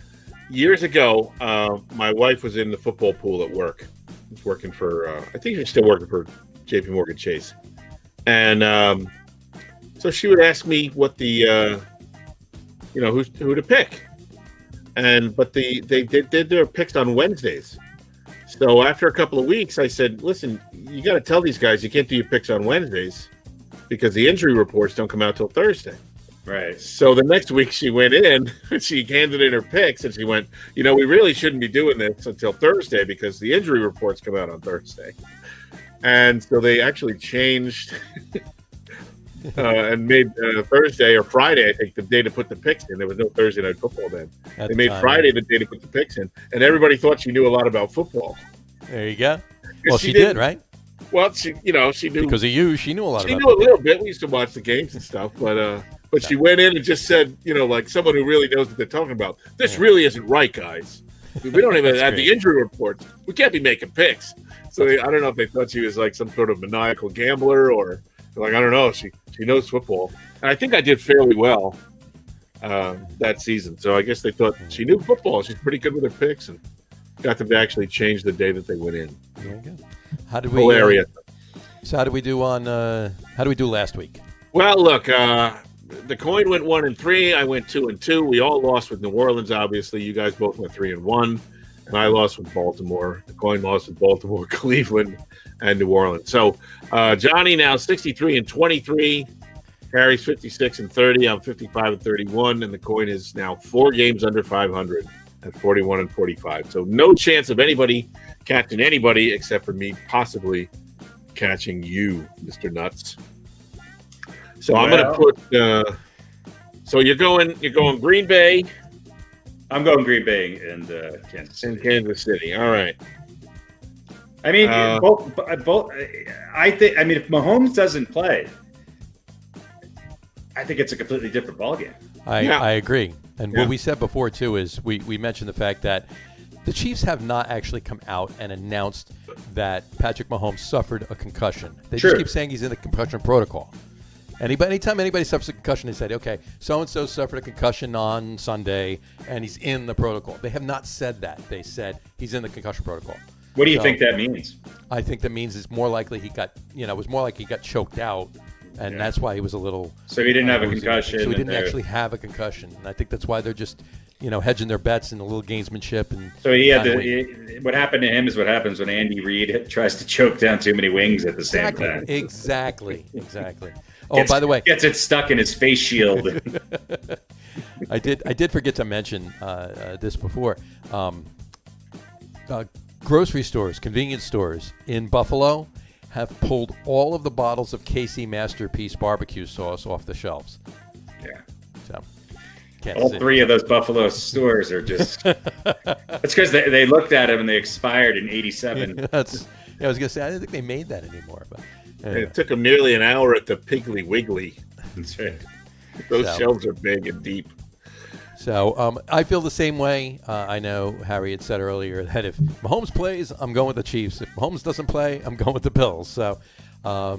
Years ago, my wife was in the football pool at work. She was working for, I think she's still working for JP Morgan Chase. And so she would ask me what the... who to pick, but they did their picks on Wednesdays. So after a couple of weeks, I said, "Listen, you got to tell these guys you can't do your picks on Wednesdays because the injury reports don't come out till Thursday." Right. So the next week she went in, she handed in her picks, and she went, we really shouldn't be doing this until Thursday because the injury reports come out on Thursday. And so they actually changed. And made Thursday or Friday, I think, the day to put the picks in. There was no Thursday night football then. They made Friday the day to put the picks in, and everybody thought she knew a lot about football. There you go. Well, she did, right? Well, she knew because of you. She knew a lot. She knew a little bit. We used to watch the games and stuff, but she went in and just said, like someone who really knows what they're talking about. This really isn't right, guys. We don't even have the injury reports. We can't be making picks. So I don't know if they thought she was like some sort of maniacal gambler or. I don't know. She knows football. And I think I did fairly well that season. So I guess they thought she knew football. She's pretty good with her picks and got them to actually change the day that they went in. There you go. How did we? Hilarious. So how did we do on? How did we do last week? Well, look, the coin went 1-3. I went 2-2. We all lost with New Orleans. Obviously, you guys both went 3-1, and I lost with Baltimore. The coin lost with Baltimore, Cleveland, and New Orleans. So Johnny now 63-23. Harry's 56-30. I'm 55-31, and the coin is now 4 games under 500 at 41-45. So no chance of anybody catching anybody except for me possibly catching you, Mr. Nuts. So I'm going to put. So you're going Green Bay. I'm going Green Bay and Kansas City. In Kansas City. All right. I mean, both. I think. I mean, if Mahomes doesn't play, I think it's a completely different ballgame. I agree. And what we said before too is we mentioned the fact that the Chiefs have not actually come out and announced that Patrick Mahomes suffered a concussion. They just keep saying he's in the concussion protocol. Anytime anybody suffers a concussion, they say, okay, so-and-so suffered a concussion on Sunday, and he's in the protocol. They have not said that. They said he's in the concussion protocol. What do you think that means? I think that means it's more likely he got choked out, and that's why he was a little... So he didn't have a concussion. So he didn't actually have a concussion. And I think that's why they're just, hedging their bets and a little gamesmanship. And so he had what happened to him is what happens when Andy Reid tries to choke down too many wings at the same time. Exactly. Oh, by the way, gets it stuck in his face shield. I did forget to mention this before. Grocery stores, convenience stores in Buffalo have pulled all of the bottles of KC Masterpiece barbecue sauce off the shelves. Yeah. So, all three of those Buffalo stores are just. That's because they looked at them and they expired in '87. I was gonna say I didn't think they made that anymore, but It took them nearly an hour at the Piggly Wiggly. That's right. Those shelves are big and deep. So I feel the same way. I know Harry had said earlier that if Mahomes plays, I'm going with the Chiefs. If Mahomes doesn't play, I'm going with the Bills. So not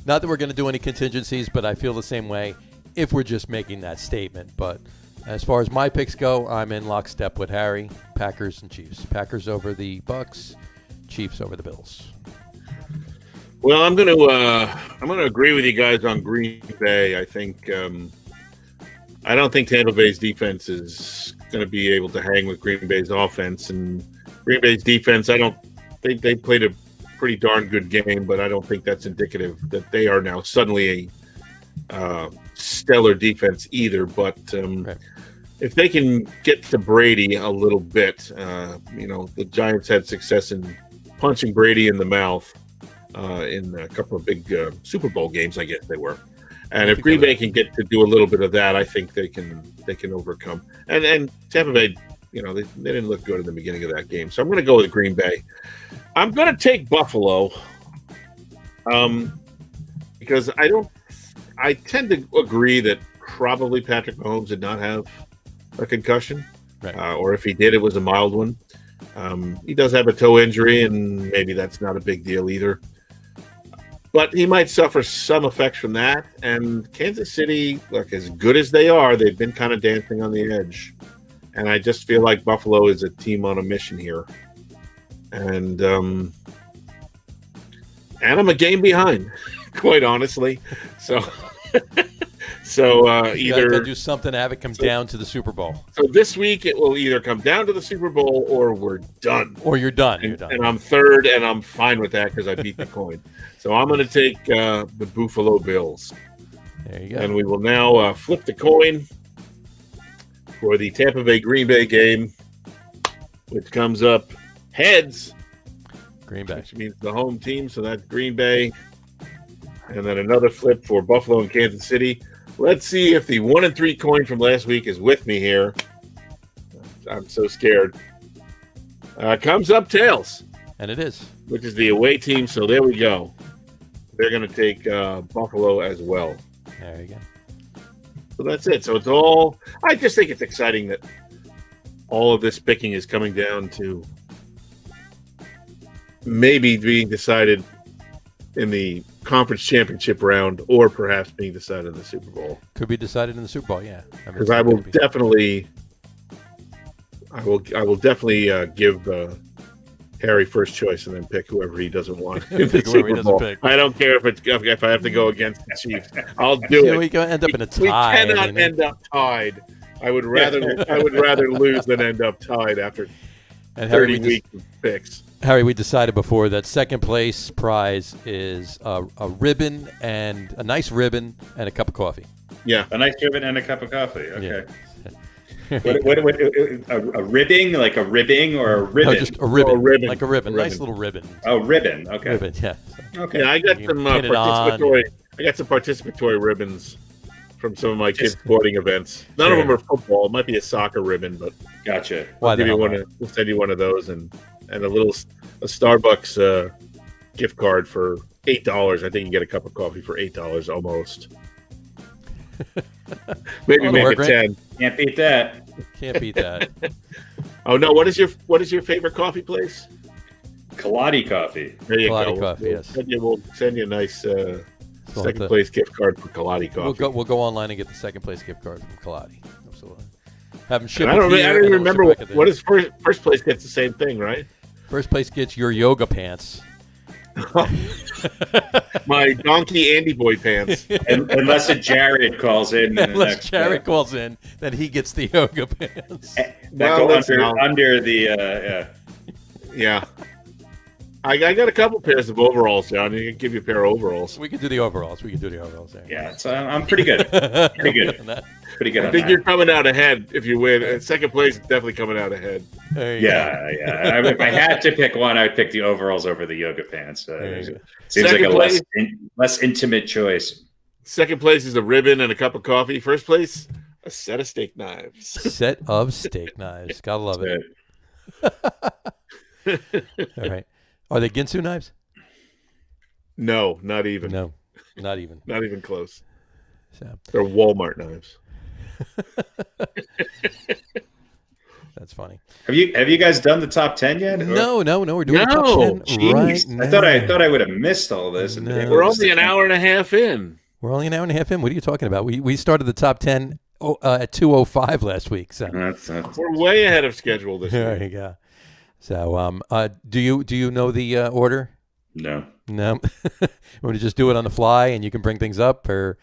that we're going to do any contingencies, but I feel the same way if we're just making that statement. But as far as my picks go, I'm in lockstep with Harry. Packers and Chiefs. Packers over the Bucks. Chiefs over the Bills. Well, I'm gonna agree with you guys on Green Bay. I think I don't think Tampa Bay's defense is going to be able to hang with Green Bay's offense, and Green Bay's defense. They played a pretty darn good game, but I don't think that's indicative that they are now suddenly a stellar defense either. But if they can get to Brady a little bit, the Giants had success in punching Brady in the mouth in a couple of big Super Bowl games, I guess they were. And if Green Bay can get to do a little bit of that, I think they can overcome. And Tampa Bay, they didn't look good in the beginning of that game, so I'm going to go with Green Bay. I'm going to take Buffalo, because I tend to agree that probably Patrick Mahomes did not have a concussion, right. Or if he did, it was a mild one. He does have a toe injury, and maybe that's not a big deal either. But he might suffer some effects from that. And Kansas City, look, as good as they are, they've been kind of dancing on the edge. And I just feel like Buffalo is a team on a mission here. And I'm a game behind, quite honestly. So you either gotta do something to have it come down to the Super Bowl. So this week it will either come down to the Super Bowl or we're done. Or you're done. And I'm third, and I'm fine with that because I beat the coin. So I'm going to take the Buffalo Bills. There you go. And we will now flip the coin for the Tampa Bay Green Bay game, which comes up heads. Green Bay. Which means the home team, so that's Green Bay. And then another flip for Buffalo and Kansas City. Let's see if the 1-3 coin from last week is with me here. I'm so scared. Comes up tails. And it is. Which is the away team, so there we go. They're going to take Buffalo as well. There you go. So that's it. So it's all... I just think it's exciting that all of this picking is coming down to maybe being decided in the conference championship round, or perhaps being decided in the Super Bowl. Could be decided in the Super Bowl, yeah. Because I will definitely give Harry first choice and then pick whoever he doesn't want. Pick whoever he doesn't pick. I don't care if I have to go against the Chiefs. I'll do it. We can end up in a tie. We cannot end up tied. I would rather lose than end up tied after 30 weeks of picks. Harry, we decided before that second place prize is a ribbon, and a nice ribbon and a cup of coffee. Yeah, a nice ribbon and a cup of coffee. Okay. Yeah. A ribbing, like a ribbing, or a ribbon? No, just a ribbon, ribbon. like a ribbon, nice little ribbon. Oh, ribbon. Okay. Ribbon, yeah. Okay. Yeah, I got some participatory. I got some participatory ribbons from some of my kids' sporting events. None of them are football. It might be a soccer ribbon, but gotcha. We'll send you one of those and a Starbucks gift card for $8. I think you get a cup of coffee for $8 almost. Maybe make it 10. Can't beat that. Can't beat that. Oh no! What is your favorite coffee place? Kaladi Coffee. There you Kaladi go. Coffee, yes. We'll send you a nice second place gift card for Kaladi Coffee. We'll go online and get the second place gift card from Kaladi. Absolutely. Have them ship I don't even remember what is first place gets the same thing, right? First place gets your yoga pants. My donkey Andy Boy pants. Unless Jared calls in. Unless Jared calls in, then he gets the yoga pants. That go under the yeah. I got a couple pairs of overalls, John. You can give you a pair of overalls. We can do the overalls. There. Yeah, so I'm pretty good. Pretty good. Pretty good. I think you're coming out ahead if you win. Second place is definitely coming out ahead. Yeah. If I had to pick one, I'd pick the overalls over the yoga pants. Seems like a less intimate choice. Second place is a ribbon and a cup of coffee. First place, a set of steak knives. Set of steak knives. Gotta love it. All right. Are they Ginsu knives? No, not even. No, not even. Not even close. So. They're Walmart knives. That's funny. Have you guys done the top 10 yet? No. We're doing the top 10 right now. I thought I would have missed all this. No. We're only an hour and a half in. We're only an hour and a half in. What are you talking about? We started the top 10 at 2:05 last week. So we're way ahead of schedule this week. There you go. So, do you know the order? No. Want to just do it on the fly and you can bring things up, or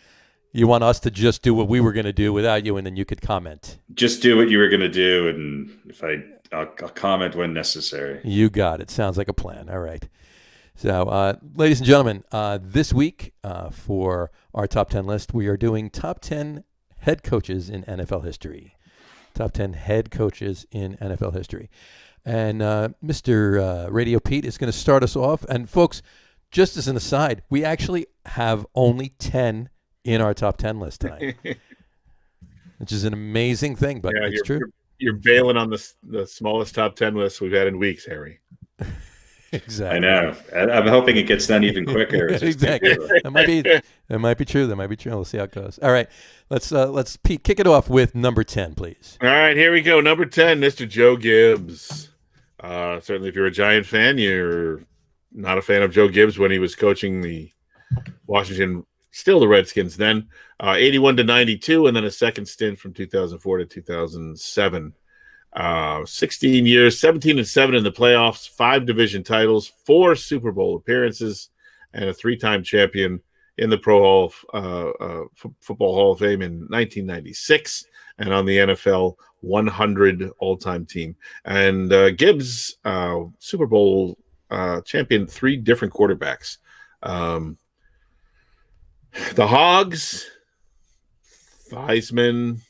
you want us to just do what we were going to do without you and then you could comment? Just do what you were going to do, and if I'll comment when necessary. You got it. Sounds like a plan. All right. So, ladies and gentlemen, this week for our top 10 list, we are doing top 10 head coaches in NFL history. Top 10 head coaches in NFL history. And Mr. Radio Pete is going to start us off. And folks, just as an aside, we actually have only 10 in our top 10 list tonight, which is an amazing thing, but it's true. You're bailing on the smallest top 10 list we've had in weeks, Harry. Exactly. I know. I'm hoping it gets done even quicker. Exactly. That might be true. We'll see how it goes. All right. Let's Pete, kick it off with number 10, please. All right, here we go. Number 10, Mr. Joe Gibbs. Certainly if you're a Giant fan, you're not a fan of Joe Gibbs when he was coaching the Washington, still the Redskins then, 81-92, and then a second stint from 2004 to 2007. 16 years, 17-7 in the playoffs, 5 division titles, 4 Super Bowl appearances, and a 3-time champion in the Football Hall of Fame in 1996, and on the NFL 100 all-time team. And Gibbs, Super Bowl champion, 3 different quarterbacks. The Hogs, Theismann,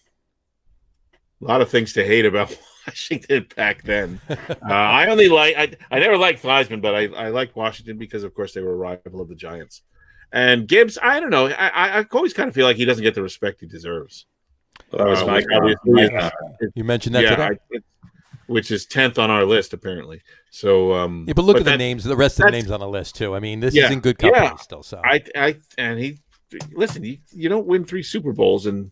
a lot of things to hate about Washington back then. I never liked Theismann, but I liked Washington because, of course, they were a rival of the Giants. And Gibbs, I don't know. I always kind of feel like he doesn't get the respect he deserves. Well, that was my You mentioned that today. Which is 10th on our list, apparently. So, but look at the names, the rest of the names on the list too. I mean, this is in good company still. So, you don't win 3 Super Bowls and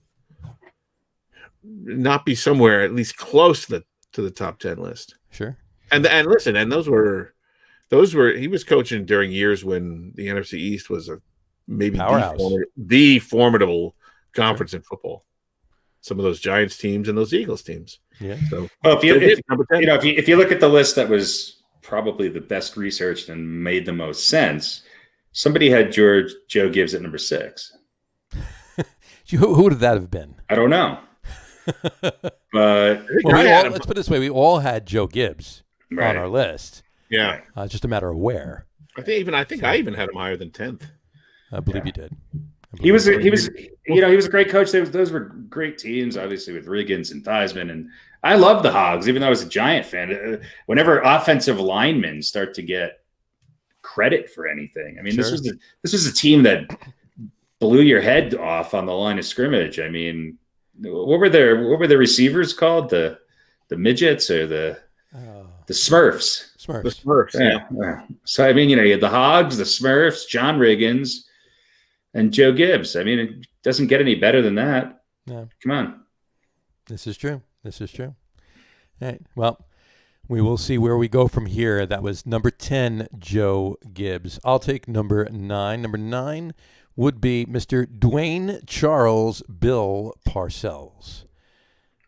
not be somewhere at least close to the top 10 list. Sure. And listen, and those were he was coaching during years when the NFC East was maybe the formidable conference in football. Some of those Giants teams and those Eagles teams. Yeah. So, well, if you look at the list that was probably the best researched and made the most sense, somebody had Joe Gibbs at number 6. Who would that have been? I don't know. But let's put it this way: we all had Joe Gibbs on our list. Yeah, it's just a matter of where. I think I even had him higher than 10th. I believe you did. He was a great coach. Those were great teams, obviously, with Riggins and Theismann. And I love the Hogs, even though I was a Giant fan. Whenever offensive linemen start to get credit for anything, I mean, this was a team that blew your head off on the line of scrimmage. I mean, what were the receivers called? The midgets or the Smurfs? The Smurfs. Yeah. So I mean, you had the Hogs, the Smurfs, John Riggins, and Joe Gibbs. I mean, it doesn't get any better than that. No. Come on. This is true. All right. Well, we will see where we go from here. That was number 10, Joe Gibbs. I'll take number 9. Number 9 would be Mr. Dwayne Charles Bill Parcells.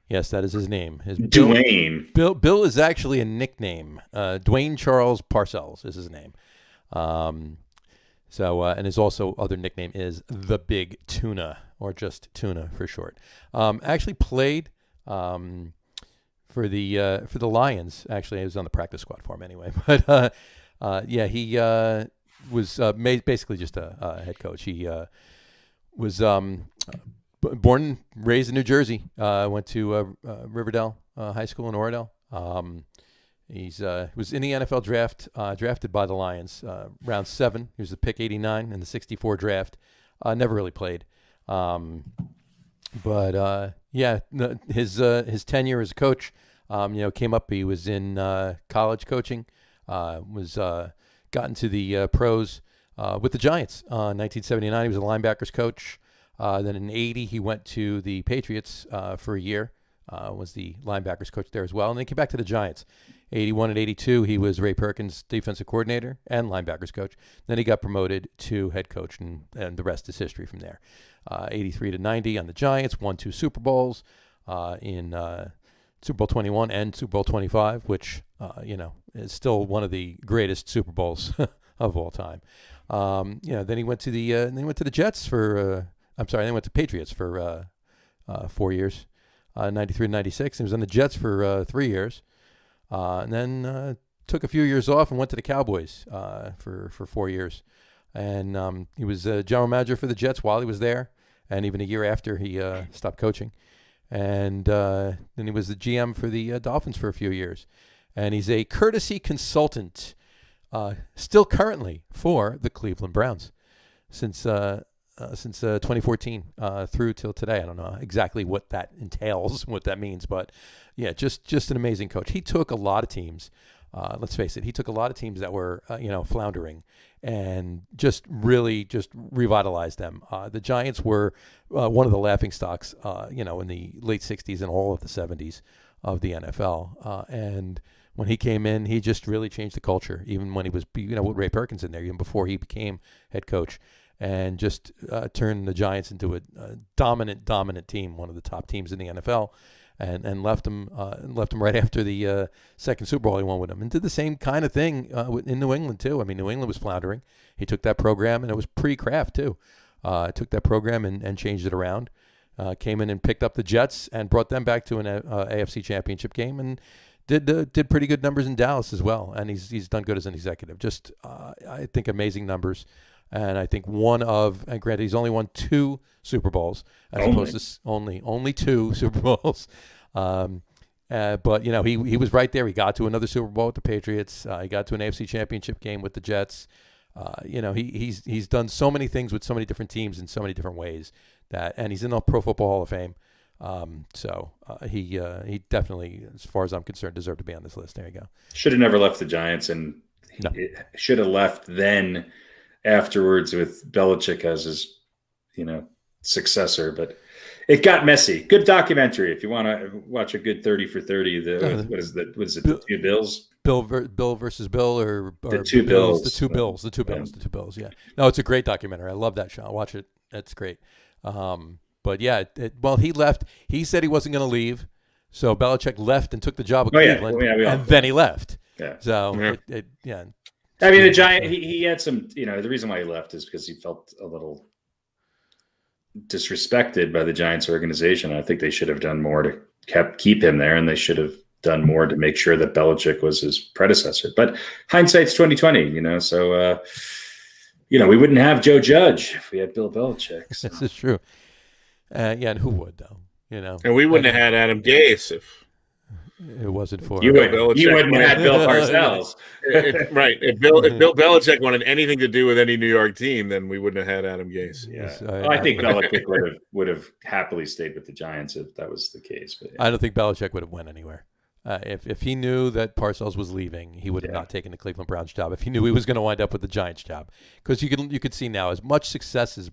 Yes, that is his name. Dwayne. Bill is actually a nickname. Dwayne Charles Parcells is his name. And his also other nickname is the Big Tuna, or just Tuna for short. Actually played for the Lions. Actually, he was on the practice squad for him anyway. But He was basically just a head coach. He was born and raised in New Jersey. Went to Riverdale High School in Oradell. He was in the NFL draft, drafted by the Lions, round 7. He was the pick 89 in the 64 draft. Never really played. His tenure as a coach, came up. He was in college coaching, got into the pros with the Giants. 1979, he was a linebackers coach. Then in 80, he went to the Patriots for a year, was the linebackers coach there as well. And then he came back to the Giants. 81 and 82, he was Ray Perkins' defensive coordinator and linebackers coach. Then he got promoted to head coach, and the rest is history from there. 83 to 90 on the Giants, won 2 Super Bowls in Super Bowl 21 and Super Bowl 25, which, is still one of the greatest Super Bowls of all time. Then he went to the Jets for, then he went to Patriots for 4 years, 93 to 96. He was on the Jets for 3 years. And then took a few years off and went to the Cowboys for 4 years. And he was general manager for the Jets while he was there, and even a year after he stopped coaching. And then he was the GM for the Dolphins for a few years. And he's a courtesy consultant still currently for the Cleveland Browns since 2014 through till today. I don't know exactly what that entails, what that means, but yeah, just an amazing coach. He took a lot of teams. Let's face it, he took a lot of teams that were floundering and just revitalized them. The Giants were one of the laughingstocks, in the late 60s and all of the 70s of the NFL. And when he came in, he just really changed the culture, even when he was, with Ray Perkins in there, even before he became head coach, and just turned the Giants into a dominant team, one of the top teams in the NFL, and left them right after the second Super Bowl he won with them, and did the same kind of thing in New England too. I mean, New England was floundering. He took that program, and it was pre-Kraft too. Took that program and changed it around. Came in and picked up the Jets and brought them back to an AFC Championship game, and did pretty good numbers in Dallas as well. And he's done good as an executive. Just I think amazing numbers. And I think and granted, he's only won 2 Super Bowls as opposed to only 2 Super Bowls. But he was right there. He got to another Super Bowl with the Patriots. He got to an AFC Championship game with the Jets. He's done so many things with so many different teams in so many different ways and he's in the Pro Football Hall of Fame. He definitely, as far as I'm concerned, deserved to be on this list. There you go. Should have never left the Giants, and should have left then. Afterwards with Belichick as his, successor, but it got messy. Good documentary if you want to watch a good 30 for 30. What is it? The 2 Bills? Bill versus Bill, or the 2 Bills? The 2 Bills. The 2 Bills. The 2 Bills. Yeah. No, it's a great documentary. I love that show. I'll watch it. That's great. But yeah, he left. He said he wasn't going to leave, so Belichick left and took the job of Cleveland, and then he left. Yeah. So yeah. I mean, the Giant, he had some, the reason why he left is because he felt a little disrespected by the Giants organization. I think they should have done more to keep him there, and they should have done more to make sure that Belichick was his predecessor. But hindsight's 2020, so, we wouldn't have Joe Judge if we had Bill Belichick. So. This is true. And who would, though? And we wouldn't have had Adam Gase if it wasn't for you wouldn't have had Bill Parcells. Right. If Bill Belichick wanted anything to do with any New York team, then we wouldn't have had Adam Gase. Yeah. I think Belichick would have happily stayed with the Giants if that was the case. But I don't think Belichick would have went anywhere. If he knew that Parcells was leaving, he would have not taken the Cleveland Browns job. If he knew he was going to wind up with the Giants job, because you could see now as much success as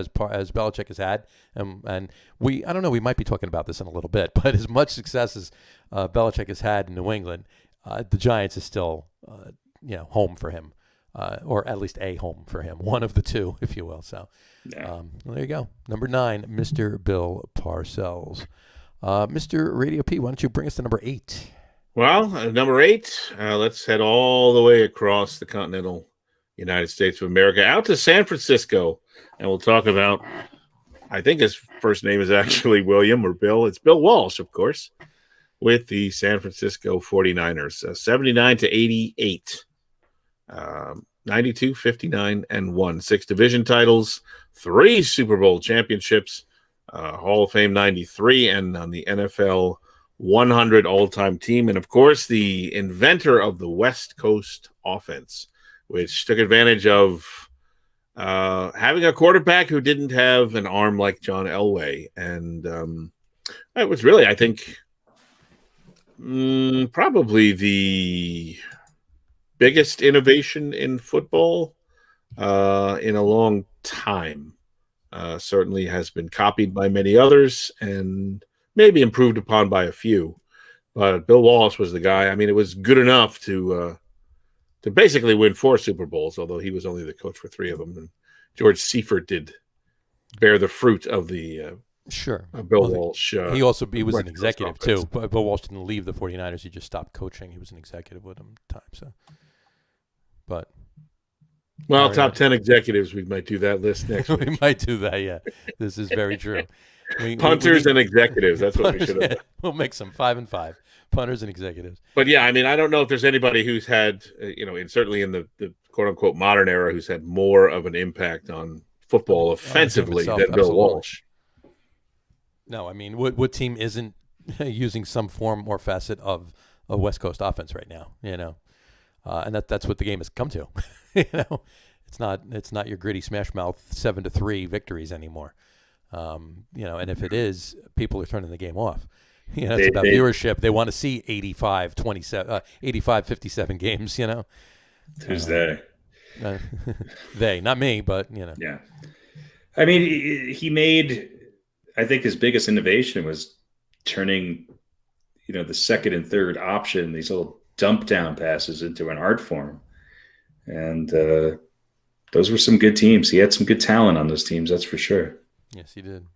Belichick has had, and we might be talking about this in a little bit, but as much success as Belichick has had in New England, the Giants is still home for him, or at least a home for him, one of the two, if you will. So well, there you go. Number 9, Mr. Bill Parcells. Mr. Radio P, why don't you bring us to number 8? Well, number 8, let's head all the way across the continental United States of America out to San Francisco. And we'll talk about, I think his first name is actually William or Bill. It's Bill Walsh, of course, with the San Francisco 49ers. 79 to 88 92, 59, and 1. 6 division titles, 3 Super Bowl championships, Hall of Fame 93, and on the NFL 100 all-time team. And, of course, the inventor of the West Coast offense, which took advantage of having a quarterback who didn't have an arm like John Elway. And it was really, I think, probably the biggest innovation in football in a long time. Certainly has been copied by many others and maybe improved upon by a few. But Bill Walsh was the guy. I mean, it was good enough to basically win 4 Super Bowls, although he was only the coach for 3 of them. And George Seifert did bear the fruit of the Bill Walsh. He was an executive too. But Bill Walsh didn't leave the 49ers. He just stopped coaching. He was an executive with them at the time. So, but well, top 10 executives. We might do that list next week. We might do that. Yeah, this is very true. Punters and executives. That's what we should have done. We'll make some 5 and 5 punters and executives. But yeah, I mean, I don't know if there's anybody who's had, certainly in the quote unquote modern era, who's had more of an impact on football offensively than Bill Walsh. No, I mean, what team isn't using some form or facet of a West Coast offense right now? And that's what the game has come to. It's not your gritty smash mouth 7-3 victories anymore. And if it is, people are turning the game off. It's about viewership. They want to see 85-57 games. Who's they? They, not me, but Yeah, I mean, he made. I think his biggest innovation was turning, the second and third option, these little dump down passes, into an art form, and those were some good teams. He had some good talent on those teams, that's for sure. Yes, he did.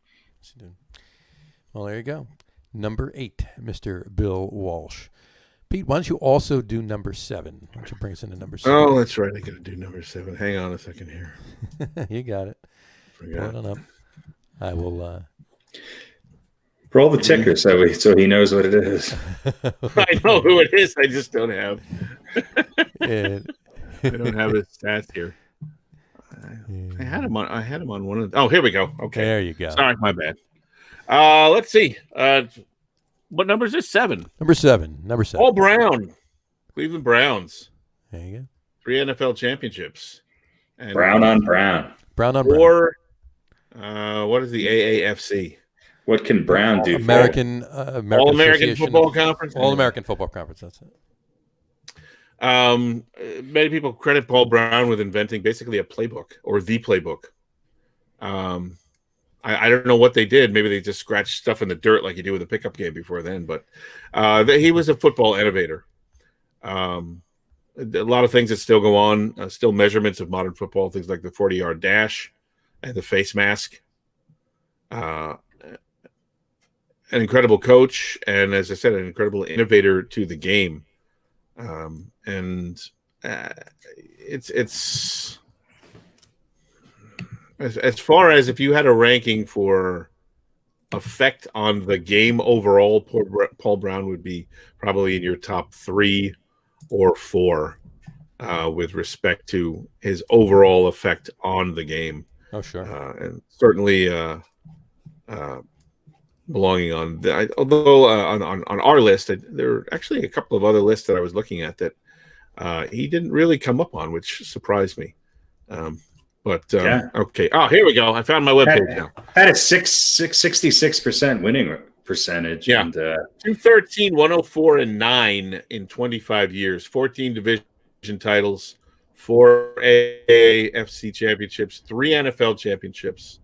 Well, there you go. Number 8, Mr. Bill Walsh. Pete, why don't you also do number 7? Why don't you bring us into number 7? Oh, that's right. I got to do number 7. Hang on a second here. You got it. Forgot. Pull it up. I will. Roll the ticker so he knows what it is. I know who it is. I just don't have. I don't have his stats here. I had him on one of. Oh, here we go. Okay, there you go. Sorry, my bad. Let's see. What number is this? 7. Number 7. Paul Brown, Cleveland Browns. There you go. 3 NFL championships. And Brown on Brown. Or what is the AAFC? What can Brown do? American All-American Football Conference. All-American Football Conference. That's it. Many people credit Paul Brown with inventing basically a playbook or the playbook. I don't know what they did. Maybe they just scratched stuff in the dirt like you do with a pickup game before then. But he was a football innovator. A lot of things that still go on, still measurements of modern football, things like the 40-yard dash and the face mask. An incredible coach, and as I said, an incredible innovator to the game. It's as far as if you had a ranking for effect on the game overall, Paul Brown would be probably in your top 3 or 4 with respect to his overall effect on the game. Oh, sure. And certainly belonging on although on our list, there are actually a couple of other lists that I was looking at that he didn't really come up on, which surprised me. Okay. Oh, here we go. I found my webpage now. Had a 66% winning percentage. Yeah. And, 213, 104, and 9 in 25 years. 14 division titles, 4 AFC championships, 3 NFL championships.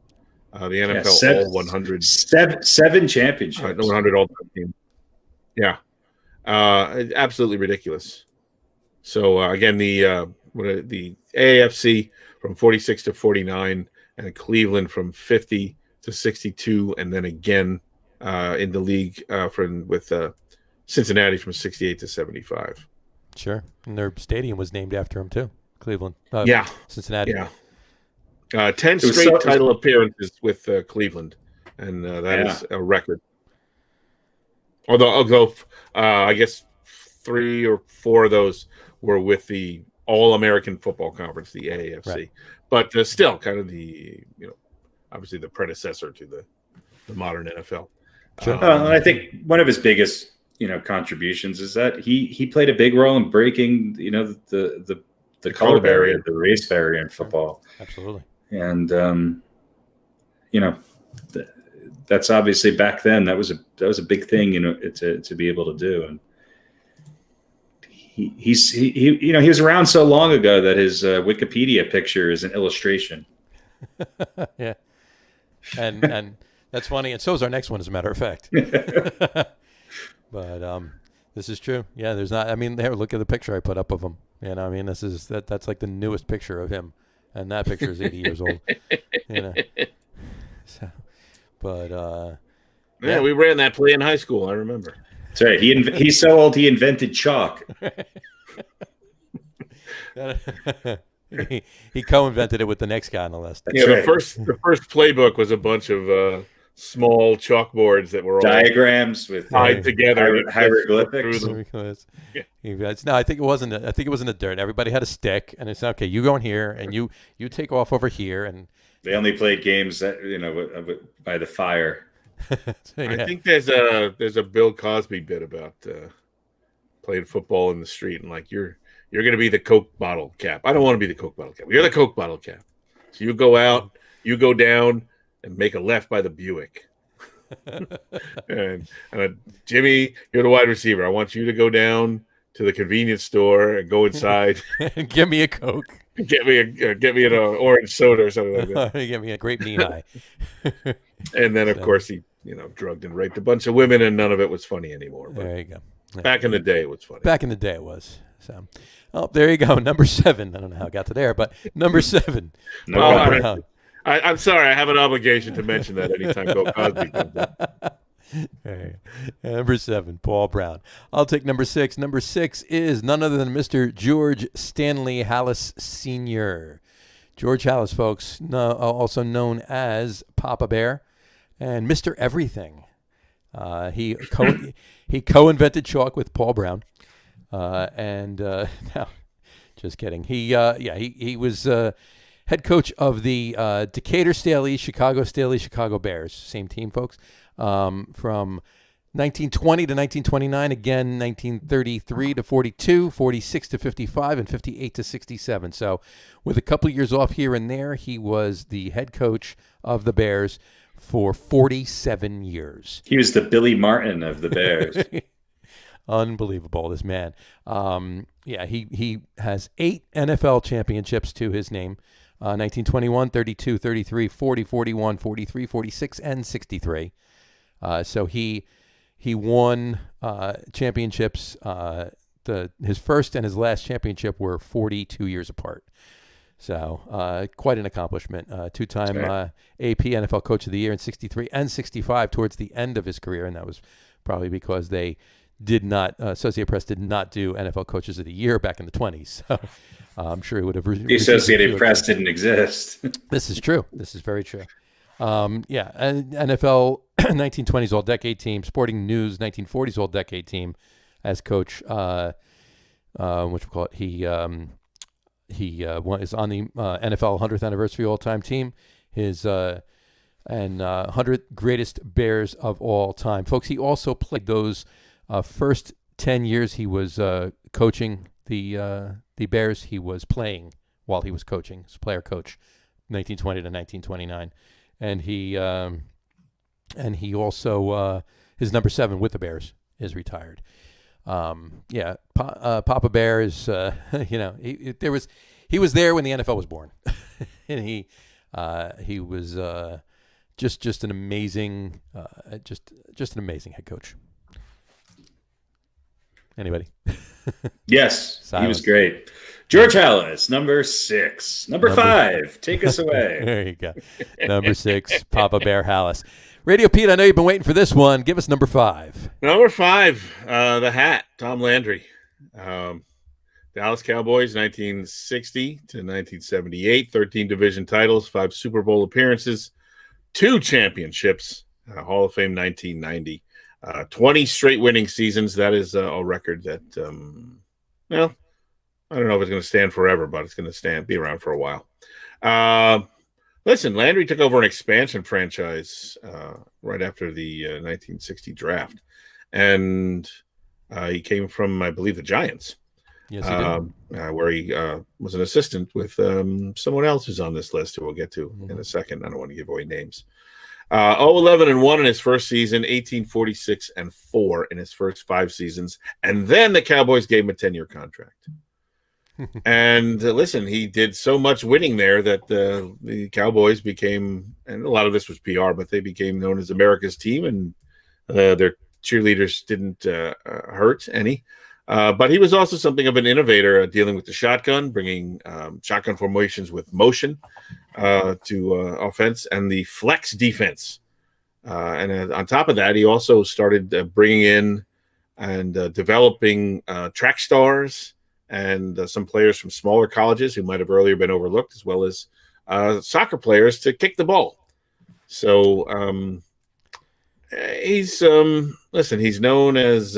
The NFL All 100. Seven championships. 100 all-time team. Yeah. Absolutely ridiculous. So, again, the AFC from 46 to 49, and Cleveland from 50 to 62, and then again in the league with Cincinnati from 68 to 75. Sure. And their stadium was named after him, too. Cleveland. Cincinnati. Yeah. 10 straight title appearances with Cleveland, and that is a record. Although I guess 3 or 4 of those were with the All-American Football Conference, the AAFC. Right. But still kind of the, obviously the predecessor to the modern NFL. Sure. I think one of his biggest, contributions is that he played a big role in breaking, the color barrier, the race barrier in football. Absolutely. And, that's obviously back then that was a big thing, to be able to do. And he was around so long ago that his Wikipedia picture is an illustration. Yeah. And that's funny. And so is our next one, as a matter of fact. But this is true. Yeah, there's not. I mean, there. Look at the picture I put up of him. I mean, that's like the newest picture of him, and that picture is 80 years old. So, but yeah, we ran that play in high school. I remember. That's right. He's so old he invented chalk. he co-invented it with the next guy on the list. That's right. The first playbook was a bunch of small chalkboards that were all diagrams with tied together, hieroglyphics. No, I think it wasn't. I think it was in the dirt. Everybody had a stick, and it's okay. You go in here, and you take off over here, and they only played games that by the fire. So, yeah. I think there's a Bill Cosby bit about playing football in the street, and like you're going to be the Coke bottle cap. I don't want to be the Coke bottle cap. You're the Coke bottle cap. So you go out, you go down, and make a left by the Buick. and Jimmy, you're the wide receiver. I want you to go down to the convenience store and go inside. Give me a Coke. Get me an orange soda or something like that. Give me a grape knee high. And then, of course, he drugged and raped a bunch of women, and none of it was funny anymore. But there you go. Yeah. Back in the day, it was funny. Back in the day, it was. So, there you go. Number 7. I don't know how I got to there, but number 7. I'm sorry. I have an obligation to mention that anytime Bill Cosby comes up. Right. Number 7, Paul Brown. I'll take number 6. Number 6 is none other than Mr. George Stanley Halas Sr. George Halas, folks, also known as Papa Bear and Mr. Everything. He co-invented chalk with Paul Brown. No, just kidding. He was head coach of the Decatur Staley, Chicago Bears. Same team, folks. From 1920 to 1929, again 1933 to 42, 46 to 55, and 58 to 67. So with a couple years off here and there, he was the head coach of the Bears for 47 years. He was the Billy Martin of the Bears. Unbelievable, this man. He has 8 NFL championships to his name. 1921, 32, 33, 40, 41, 43, 46, and 63. So he won championships. His first and his last championship were 42 years apart. So quite an accomplissement. 2-time AP NFL Coach of the Year in 63 and 65 towards the end of his career, and that was probably because they did not, Associated Press did not do NFL Coaches of the Year back in the 20s. So I'm sure he would have. The Associated Press didn't exist. This is true. This is very true. NFL 1920s All-Decade Team, Sporting News 1940s All-Decade Team as coach. What you call it? He is on the NFL 100th Anniversary All-Time Team. His 100 Greatest Bears of All Time. Folks, he also played those first 10 years he was coaching the Bears. He was playing while he was coaching, as player coach, 1920 to 1929. And he also his number 7 with the Bears is retired. Papa Bear is he was there when the NFL was born, and he was just an amazing just an amazing head coach. Anybody? Yes, Silence. He was great. George Halas, number 6. Number 5, take us away. There you go. Number 6, Papa Bear Halas. Radio Pete, I know you've been waiting for this one. Give us number 5. Number 5, the hat, Tom Landry. Dallas Cowboys, 1960 to 1978, 13 division titles, 5 Super Bowl appearances, 2 championships, Hall of Fame 1990, 20 straight winning seasons. That is a record that, I don't know if it's going to stand forever, but it's going to be around for a while. Listen, Landry took over an expansion franchise right after the 1960 draft, and he came from, I believe, the Giants. Yes, he did. Where he was an assistant with someone else who's on this list who we'll get to in a second. I don't want to give away names. 0-11-1 in his first season, 18-46-4 in his first 5 seasons, and then the Cowboys gave him a 10-year contract. And listen, he did so much winning there that the Cowboys became, and a lot of this was PR, but they became known as America's team, and their cheerleaders didn't hurt any. But he was also something of an innovator, dealing with the shotgun, bringing shotgun formations with motion to offense, and the flex defense. And on top of that, he also started bringing in and developing track stars and some players from smaller colleges who might have earlier been overlooked, as well as soccer players to kick the ball. So he's he's known as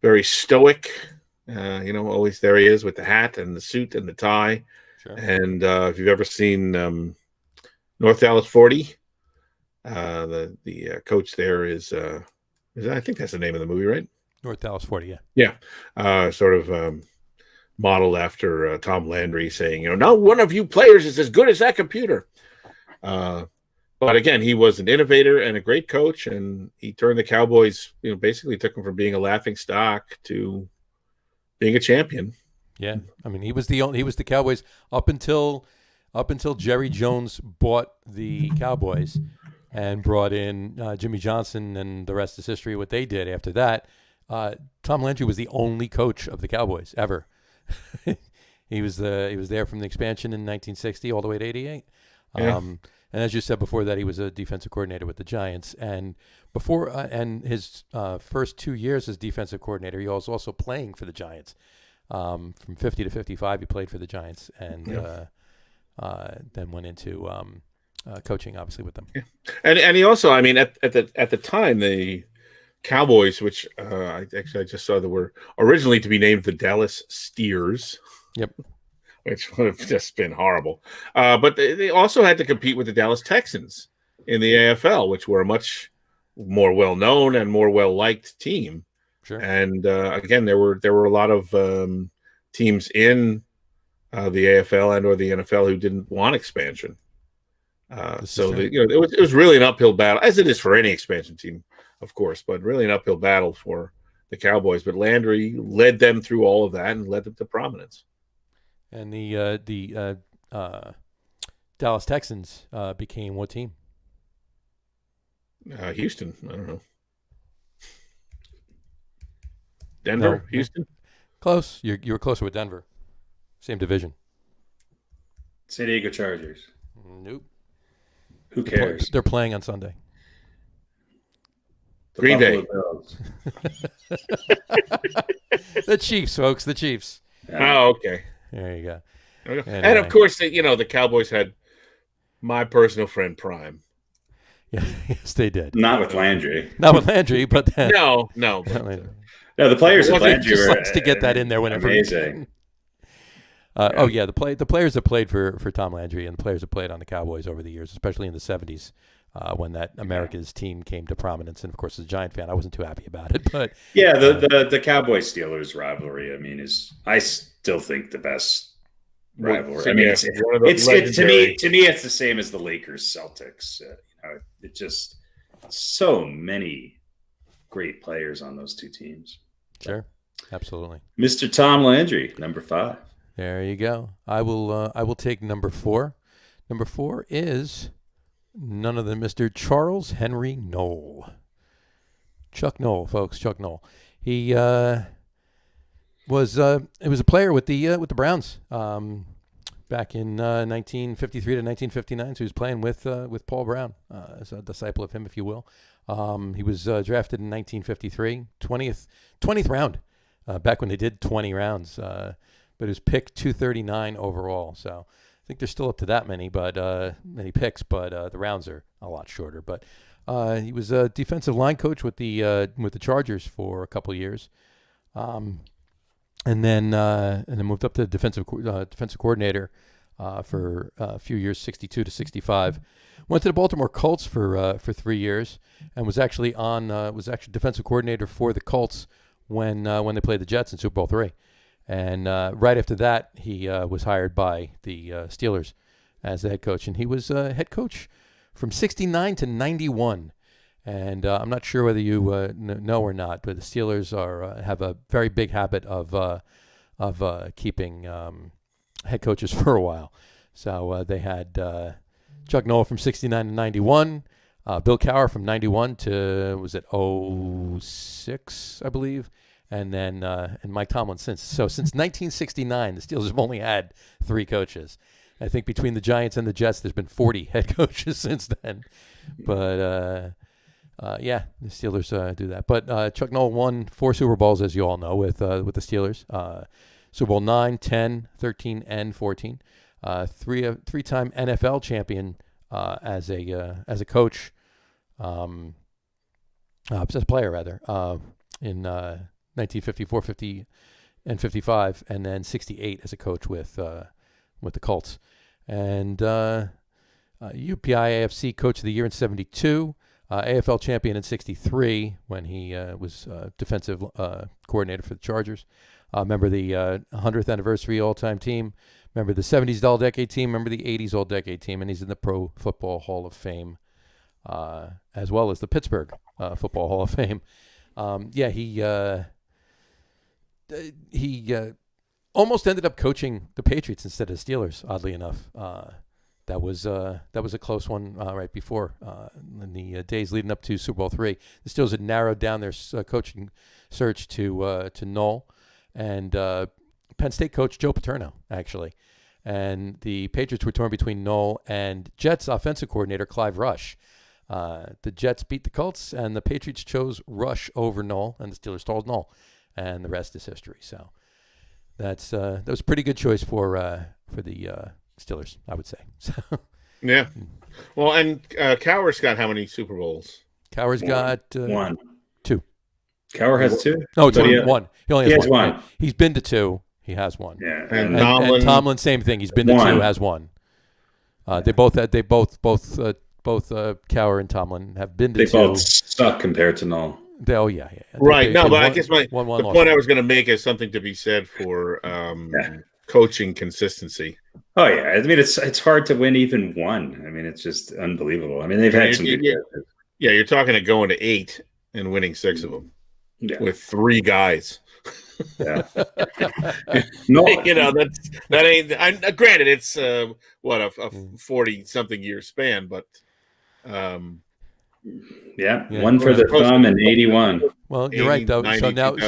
very stoic, always there he is with the hat and the suit and the tie. Sure. And if you've ever seen North Dallas 40, the coach there is I think that's the name of the movie, right? North Dallas 40, yeah. Yeah. Sort of modeled after Tom Landry saying, no one of you players is as good as that computer. But again, he was an innovator and a great coach, and he turned the Cowboys, basically took them from being a laughing stock to being a champion. Yeah, I mean, he was the Cowboys up until Jerry Jones bought the Cowboys and brought in Jimmy Johnson, and the rest is history. What they did after that, Tom Landry was the only coach of the Cowboys ever. He was there from the expansion in 1960 all the way to 88. Yeah. And as you said before that, he was a defensive coordinator with the Giants. And before and his first 2 years as defensive coordinator, he was also playing for the Giants. From 50 to 55, he played for the Giants, and then went into coaching, obviously, with them. Yeah. And he also, I mean, at the time, the Cowboys, which I just saw that were originally to be named the Dallas Steers. Yep. Which would have just been horrible. But they also had to compete with the Dallas Texans in the AFL, which were a much more well-known and more well-liked team. Sure. And again, there were a lot of teams in the AFL and or the NFL who didn't want expansion. It was really an uphill battle, as it is for any expansion team, of course, but really an uphill battle for the Cowboys. But Landry led them through all of that and led them to prominence. And the Dallas Texans became what team? Houston. I don't know. Denver, No. Houston. Close. You were closer with Denver. Same division. San Diego Chargers. Nope. Who cares? They're playing on Sunday. The Green Bay. Buffalo Bills. The Chiefs, folks. The Chiefs. Oh, okay. There you go. And of course, the Cowboys had my personal friend Prime. Yeah, yes, they did. Not with Landry. Not with Landry, but No. no, No, the players with Landry Landry just were likes to get that in there whenever. amazing. Oh yeah, the players that played for Tom Landry and the players that played on the Cowboys over the years, especially in the 70s, when that America's team came to prominence. And of course, as a Giant fan, I wasn't too happy about it. But yeah, the Cowboys Steelers rivalry, I mean, I still think the best rivalry. I mean, it's to me it's the same as the Lakers Celtics. It just so many great players on those two teams. Sure, absolutely. Mr. Tom Landry, number 5. There you go. I will take number 4. Number 4 is none other than Mr. Charles Henry Knoll. Chuck Knoll, folks. Chuck Knoll. He was a player with the Browns back in 1953 to 1959. So he was playing with Paul Brown, as a disciple of him, if you will. He was drafted in 1953, 20th round, back when they did 20 rounds. But he was picked 239 overall. So I think they're still up to that many picks, but the rounds are a lot shorter. But he was a defensive line coach with the Chargers for a couple of years. and then moved up to defensive coordinator for a few years, 62 to 65. Went to the Baltimore Colts for 3 years, and was actually defensive coordinator for the Colts when they played the Jets in Super Bowl III. And right after that, he was hired by the Steelers as the head coach, and he was head coach from 69 to 91. And I'm not sure whether you know or not, but the Steelers have a very big habit of keeping head coaches for a while. So they had Chuck Noll from 69 to 91, Bill Cowher from 91 to, was it 06, I believe, and then and Mike Tomlin since. So since 1969, the Steelers have only had 3 coaches. I think between the Giants and the Jets, there's been 40 head coaches since then. But yeah, the Steelers do that. But Chuck Noll won 4 Super Bowls, as you all know, with the Steelers. Super Bowl 9, 10, 13, and 14. Three-time NFL champion as a coach, as a player rather, in 1954, 50, and 55, and then 68 as a coach with the Colts. And UPI AFC Coach of the Year in 72, AFL champion in 63 when he was defensive coordinator for the Chargers. Member of the 100th anniversary all-time team. Member of the 70s All-Decade team. Member of the 80s All-Decade team. And he's in the Pro Football Hall of Fame, as well as the Pittsburgh Football Hall of Fame. Yeah, he almost ended up coaching the Patriots instead of the Steelers, oddly enough. That was a close one right before in the days leading up to Super Bowl III. The Steelers had narrowed down their coaching search to Noll and Penn State coach Joe Paterno, actually. And the Patriots were torn between Noll and Jets offensive coordinator Clive Rush. The Jets beat the Colts, and the Patriots chose Rush over Noll, and the Steelers stole Noll, and the rest is history. So that was a pretty good choice for the Steelers, I would say. Yeah. Well, and Cowher's got how many Super Bowls? Cowher's got 1. 2. Cowher has 2? No, it's only 1. He only has one. one. He's been to 2. He has 1. Yeah. And Tomlin, same thing. He's been to 2, has 1. They both Cowher and Tomlin have been to 2. They both suck compared to Noll. Yeah. Right. But I guess the point I was going to make is something to be said for coaching consistency. Oh yeah, I mean it's hard to win even 1. I mean it's just unbelievable. I mean they've had some good characters. Yeah, you're talking to going to 8 and winning 6 of them with 3 guys. Yeah. No, that ain't. Granted, it's a 40-something year span, but one for the thumb and 81. Well, you're right though.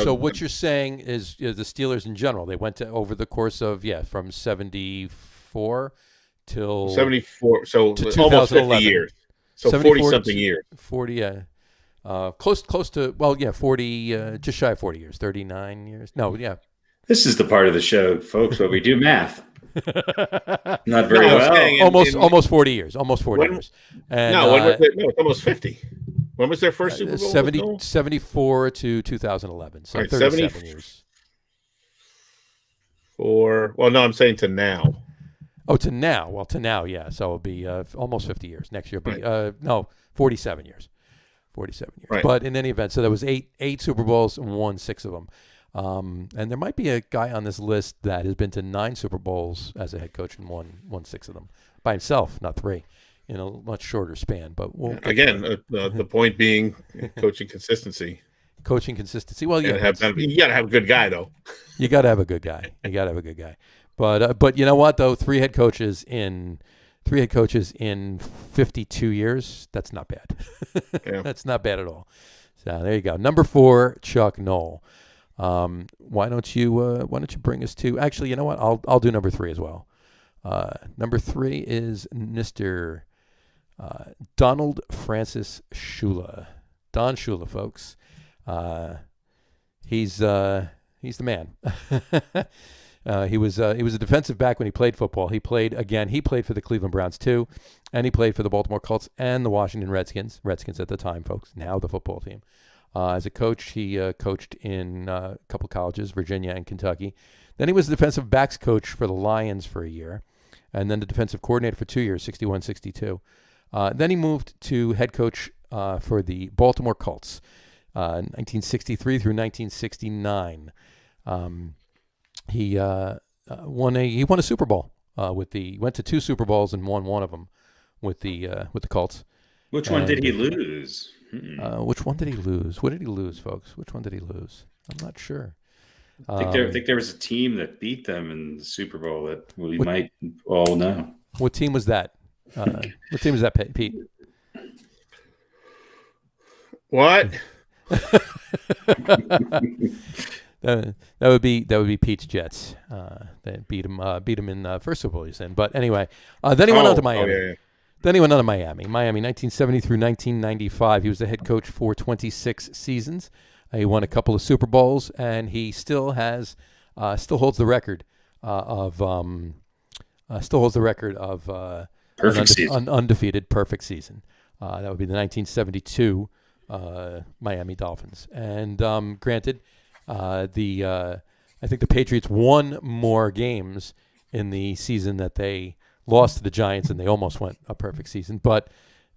So what you're saying is the Steelers in general. They went to over the course of from 74 till 74. So to almost 50 years. So 40-something years. 40. Close to 40. Just shy of 40 years. 39 years. No, yeah. This is the part of the show, folks, where we do math. Not very well. Almost 40 years. Almost 40 years. And, it's almost 50. When was their first Super Bowl? 74 to 2011. So 37 years. I'm saying to now. Oh, to now. Well, to now, yeah. So it'll be almost 50 years. Next year will be 47 years. 47 years. Right. But in any event, so there was eight Super Bowls and won 6 of them. And there might be a guy on this list that has been to 9 Super Bowls as a head coach and won 6 of them by himself, not 3, in a much shorter span. But the point being coaching consistency. Coaching consistency. Well, yeah, you got to have a good guy, though. You got to have a good guy. But you know what though? 3 head coaches in 52 years. That's not bad. Yeah. That's not bad at all. So there you go. Number 4, Chuck Noll. Why don't you bring us to? Actually, you know what? I'll do number 3 as well. Number 3 is Mr. Donald Francis Shula. Don Shula, folks. He's the man. He was a defensive back when he played football. He played for the Cleveland Browns too, and he played for the Baltimore Colts and the Washington Redskins. Redskins at the time, folks. Now the football team. As a coach, he coached in a couple colleges, Virginia and Kentucky. Then he was the defensive backs coach for the Lions for a year, and then the defensive coordinator for 2 years, 61, 62. Then he moved to head coach for the Baltimore Colts, 1963 through 1969. He won a Super Bowl went to 2 Super Bowls and won one of them with the Colts. Which one did he lose? Which one did he lose? What did he lose, folks? Which one did he lose? I'm not sure. I think there was a team that beat them in the Super Bowl that we might all know. What team was that? What team was that, Pete? What? That would be Pete's Jets. They beat him in first Super Bowl he's in. But anyway, then he went on to Miami. Yeah. Then he went on to Miami. Miami, 1970 through 1995. He was the head coach for 26 seasons. He won a couple of Super Bowls, and he still holds the record of Perfect season. Undefeated perfect season. That would be the 1972 Miami Dolphins. And granted, I think the Patriots won more games in the season that they lost to the Giants, and they almost went a perfect season. But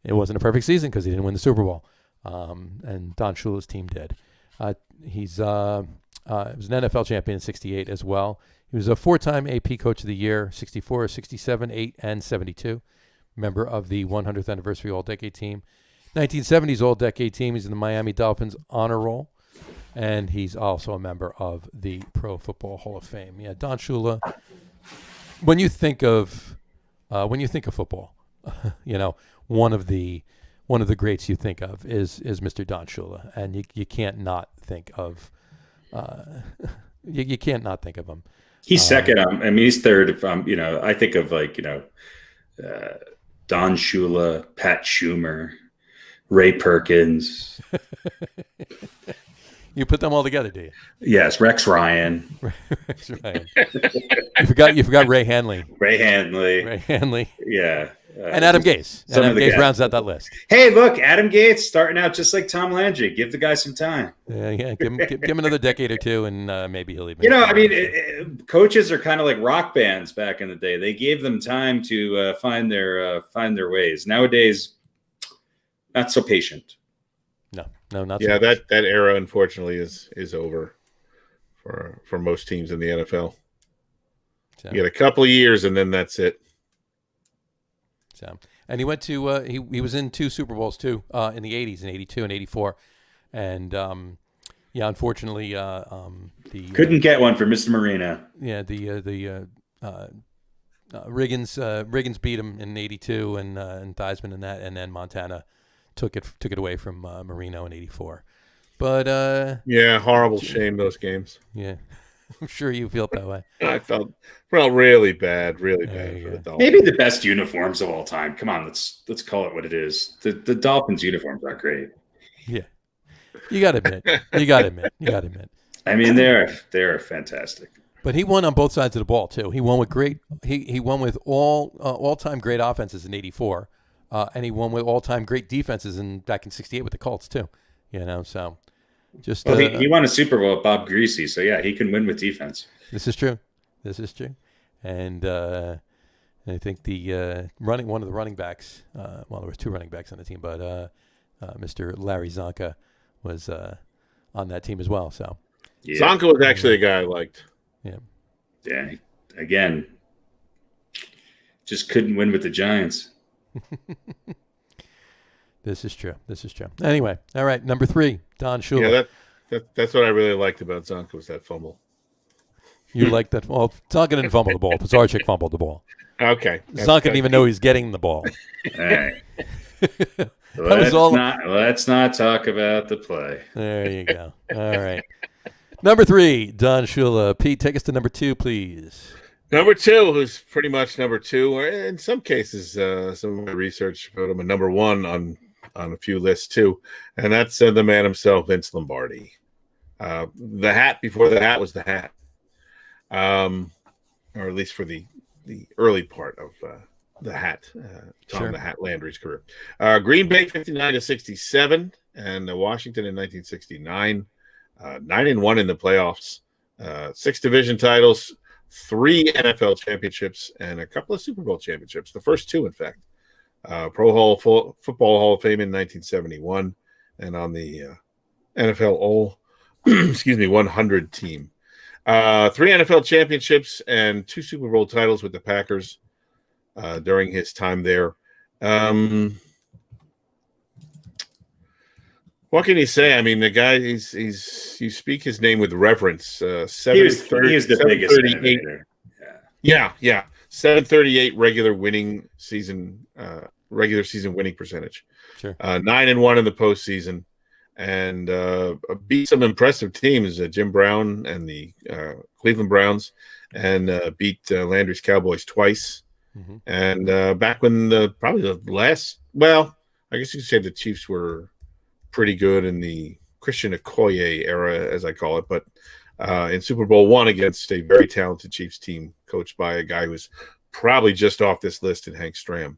it wasn't a perfect season because he didn't win the Super Bowl, and Don Shula's team did. He was an NFL champion in 68 as well. He was a 4-time AP Coach of the Year, 64, 67, 8, and 72. Member of the 100th Anniversary All-Decade Team. 1970s All-Decade Team. He's in the Miami Dolphins Honor Roll. And he's also a member of the Pro Football Hall of Fame. Yeah, Don Shula. When you think of football, one of the greats you think of is Mr. Don Shula, and you can't not think of you can't not think of him. He's second. I mean, he's third. If I think of Don Shula, Pat Schumer, Ray Perkins. You put them all together, do you? Yes, Rex Ryan. Rex Ryan. You forgot Ray Hanley. Ray Hanley. Yeah. And Adam Gase. Adam Gase rounds out that list. Hey, look, Adam Gase starting out just like Tom Landry. Give the guy some time. Yeah. Give him another decade or two, and maybe he'll even. Coaches are kind of like rock bands back in the day. They gave them time to find their ways. Nowadays, not so patient. No, not yeah. So much. That era, unfortunately, is over for most teams in the NFL. So, you get a couple of years, and then that's it. So, and he went to he was in 2 Super Bowls too in the 80s, in 82 and 84, and unfortunately, couldn't get one for Mr. Marino. Yeah, Riggins beat him in 82 and Theismann in that, and then Montana took it away from Marino in 84. But horrible shame those games. Yeah, I'm sure you felt that way. I felt really bad for the Dolphins. Maybe the best uniforms of all time. Come on, let's call it what it is. The Dolphins uniforms are great. Yeah, you got to admit. I mean, they're fantastic. But he won on both sides of the ball too. He won with He won with all-time great offenses in '84. And he won with all-time great defenses back in '68 with the Colts too. So just he won a Super Bowl with Bob Greasy, so yeah, he can win with defense. This is true, and I think one of the running backs. There was 2 running backs on the team, but Mr. Larry Zonka was on that team as well. So Zonka was actually a guy I liked. Yeah. Again, just couldn't win with the Giants. This is true. Anyway, all right, number 3, Don Shula. Yeah, that's what I really liked about Zonka was that fumble. You like that? Well, Zonka didn't fumble the ball. Pizarchik fumbled the ball. Okay. Zonka didn't even know he was getting the ball. All right. Let's not talk about the play. There you go. All right. Number 3, Don Shula. Pete, take us to number 2, please. Number 2, who's pretty much number 2, or in some cases, some of my research put him at number 1 on a few lists too, and that's the man himself, Vince Lombardi. The hat before the hat was the hat, or at least for the early part of the hat, Tom Sure. the Hat Landry's career. Green Bay 59-67, and Washington in 1969. 9-1 in the playoffs, 6 division titles, 3 NFL championships, and a couple of Super Bowl championships. The first 2, in fact. Football Hall of Fame in 1971, and on the NFL All 100 team. 3 NFL championships and 2 Super Bowl titles with the Packers during his time there. What can you say? I mean, the guy, you speak his name with reverence. He is the biggest innovator. Yeah. 738 regular season winning percentage. Sure. 9-1 in the postseason, and beat some impressive teams, Jim Brown and the Cleveland Browns, and beat Landry's Cowboys twice. Mm-hmm. And back when probably the last, well, I guess you could say the Chiefs were pretty good in the Christian Okoye era, as I call it, but in Super Bowl I against a very talented Chiefs team coached by a guy who's probably just off this list in Hank Stram.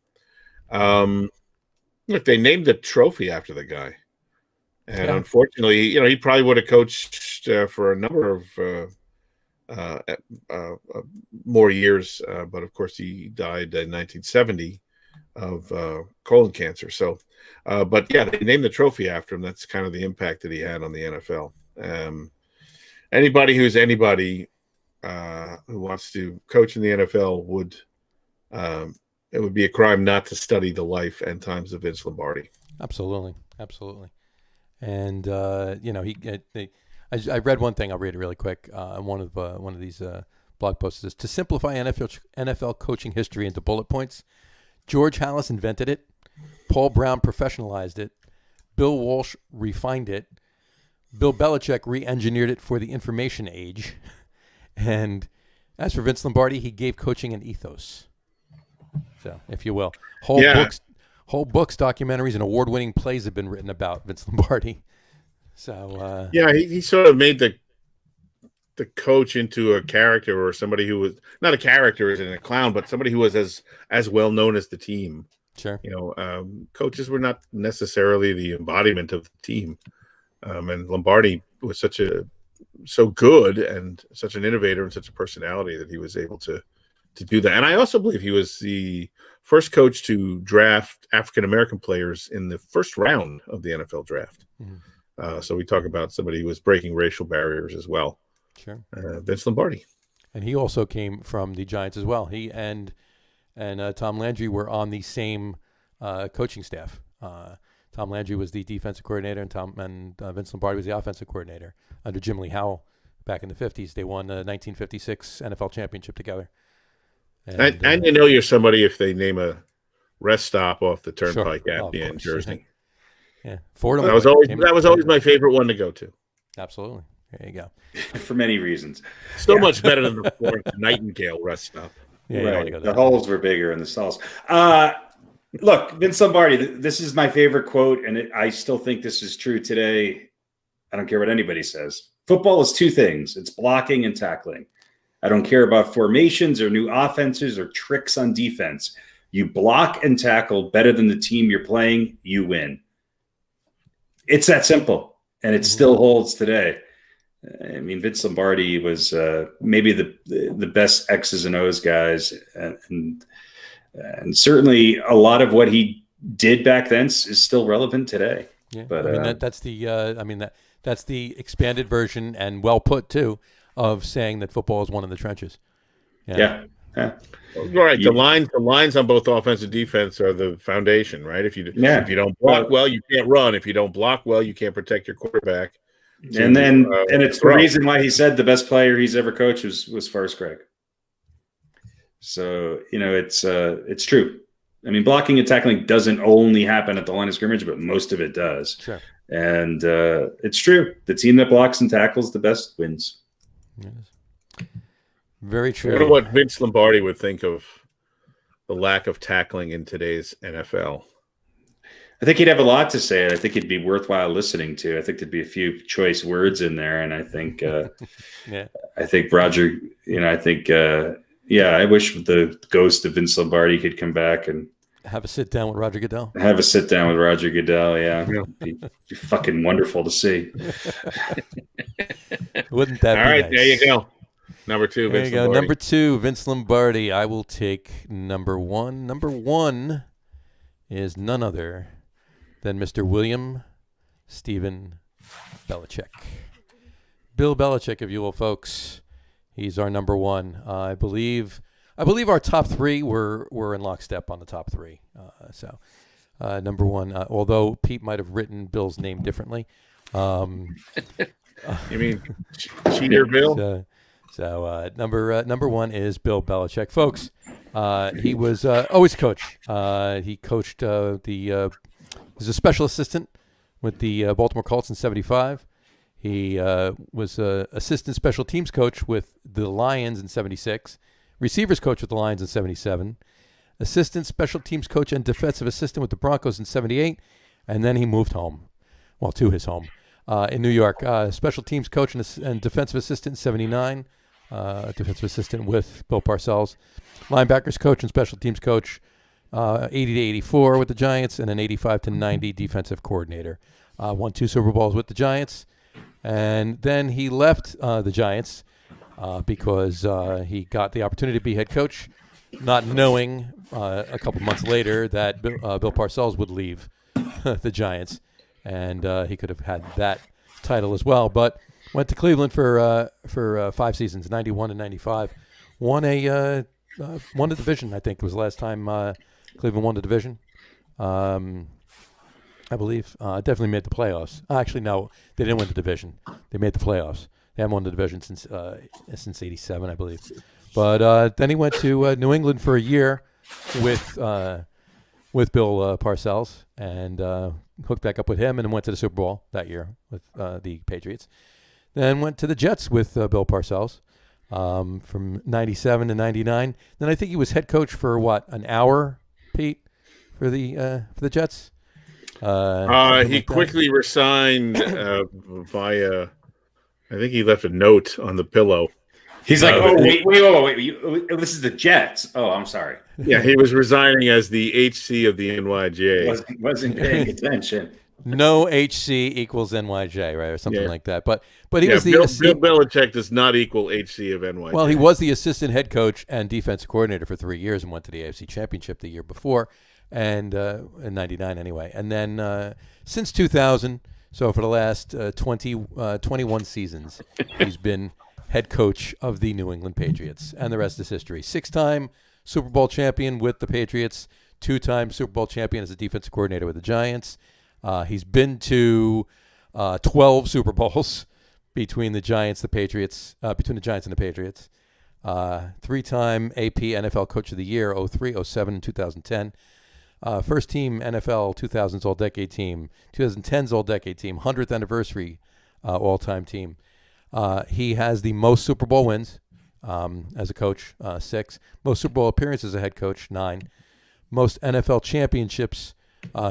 Look, they named the trophy after the guy. And unfortunately, he probably would have coached for a number of more years, but of course he died in 1970 of colon cancer. So, but yeah, they named the trophy after him. That's kind of the impact that he had on the NFL. Anybody who wants to coach in the NFL would, it would be a crime not to study the life and times of Vince Lombardi. Absolutely. And I read one thing. I'll read it really quick. One of these blog posts is to simplify NFL coaching history into bullet points. George Halas invented it. Paul Brown professionalized it. Bill Walsh refined it. Bill Belichick re-engineered it for the information age. And as for Vince Lombardi, he gave coaching an ethos. So, if you will, whole books, documentaries, and award-winning plays have been written about Vince Lombardi. So, he sort of made the coach into a character, or somebody who was not a character as in a clown, but somebody who was as well known as the team. Sure. Coaches were not necessarily the embodiment of the team. And Lombardi was so good and such an innovator and such a personality that he was able to do that. And I also believe he was the first coach to draft African-American players in the first round of the NFL draft. Mm-hmm. So we talk about somebody who was breaking racial barriers as well. Sure. Vince Lombardi. And he also came from the Giants as well. He and Tom Landry were on the same coaching staff. Tom Landry was the defensive coordinator, and Vince Lombardi was the offensive coordinator under Jim Lee Howell back in the 50s. They won the 1956 NFL championship together. And you're somebody if they name a rest stop off the turnpike in Jersey. Yeah, Fordham. That was always my favorite one to go to. Absolutely. There you go. For many reasons. So much better than the Florence Nightingale rest stop. Yeah, right. The holes were bigger in the stalls. Look, Vince Lombardi, this is my favorite quote, and I still think this is true today. I don't care what anybody says. Football is 2 things. It's blocking and tackling. I don't care about formations or new offenses or tricks on defense. You block and tackle better than the team you're playing, you win. It's that simple, and it still holds today. I mean, Vince Lombardi was maybe the best X's and O's guys, and certainly a lot of what he did back then is still relevant today. Yeah, but that's the expanded version, and well put too, of saying that football is one of the trenches. Yeah. Right. The lines on both offense and defense are the foundation, right? If you don't block well, you can't run. If you don't block well, you can't protect your quarterback. And it's the reason why he said the best player he's ever coached was Forrest Gregg. So, it's true. I mean, blocking and tackling doesn't only happen at the line of scrimmage, but most of it does. Sure. And it's true. The team that blocks and tackles the best wins. Yes. Very true. I wonder what Vince Lombardi would think of the lack of tackling in today's NFL. I think he'd have a lot to say. I think it'd be worthwhile listening to. I think there'd be a few choice words in there. And I think, I think Roger, I wish the ghost of Vince Lombardi could come back and Have a sit down with Roger Goodell. Have a sit down with Roger Goodell. Yeah, be fucking wonderful to see. Wouldn't that All be right, nice? there you go. Number 2, There Vince you go. Lombardi. Number 2, Vince Lombardi. I will take number 1. Number 1 is none other than Mr. William Stephen Belichick. Bill Belichick, if you will, folks. He's our number 1. I believe our top 3 were in lockstep on the top 3. So number 1, although Pete might have written Bill's name differently. You mean Cheater Bill? So number 1 is Bill Belichick, folks. He was always a coach. He coached he was a special assistant with the Baltimore Colts in '75. He was assistant special teams coach with the Lions in '76. Receivers coach with the Lions in '77. Assistant special teams coach and defensive assistant with the Broncos in '78. And then he moved home, to his home in New York. Special teams coach and defensive assistant in '79. Defensive assistant with Bill Parcells. Linebackers coach and special teams coach 80 to 84 with the Giants, and an 85 to 90 defensive coordinator. Won 2 Super Bowls with the Giants. And then he left the Giants because he got the opportunity to be head coach, not knowing a couple months later that Bill Parcells would leave the Giants, and he could have had that title as well. But went to Cleveland for 5 seasons, 91 and 95. Won the division. I think was the last time Cleveland won the division. I believe definitely made the playoffs. Actually, no, they didn't win the division. They made the playoffs. They haven't won the division since '87, I believe. But then he went to New England for a year with Bill Parcells, and hooked back up with him, and then went to the Super Bowl that year with the Patriots. Then went to the Jets with Bill Parcells from '97 to '99. Then I think he was head coach for an hour, Pete, for the Jets. He quickly resigned via. I think he left a note on the pillow. He's like, wait. This is the Jets. Oh, I'm sorry. Yeah, he was resigning as the HC of the NYJ. Wasn't paying attention. No HC equals NYJ, right, or something like that. But he was Bill Belichick does not equal HC of NYJ. Well, he was the assistant head coach and defensive coordinator for 3 years, and went to the AFC Championship the year before, and in '99 anyway. And then since 2000, so for the last 21 seasons, he's been head coach of the New England Patriots, and the rest is history. 6-time Super Bowl champion with the Patriots, 2-time Super Bowl champion as a defensive coordinator with the Giants. He's been to 12 Super Bowls between the Giants, the Patriots, between the Giants and the Patriots. 3-time AP NFL Coach of the Year, 03, 07, and 2010. First team NFL 2000s All-Decade Team, 2010s All-Decade Team, 100th anniversary all-time team. He has the most Super Bowl wins as a coach, 6. Most Super Bowl appearances as a head coach, 9. Most NFL championships,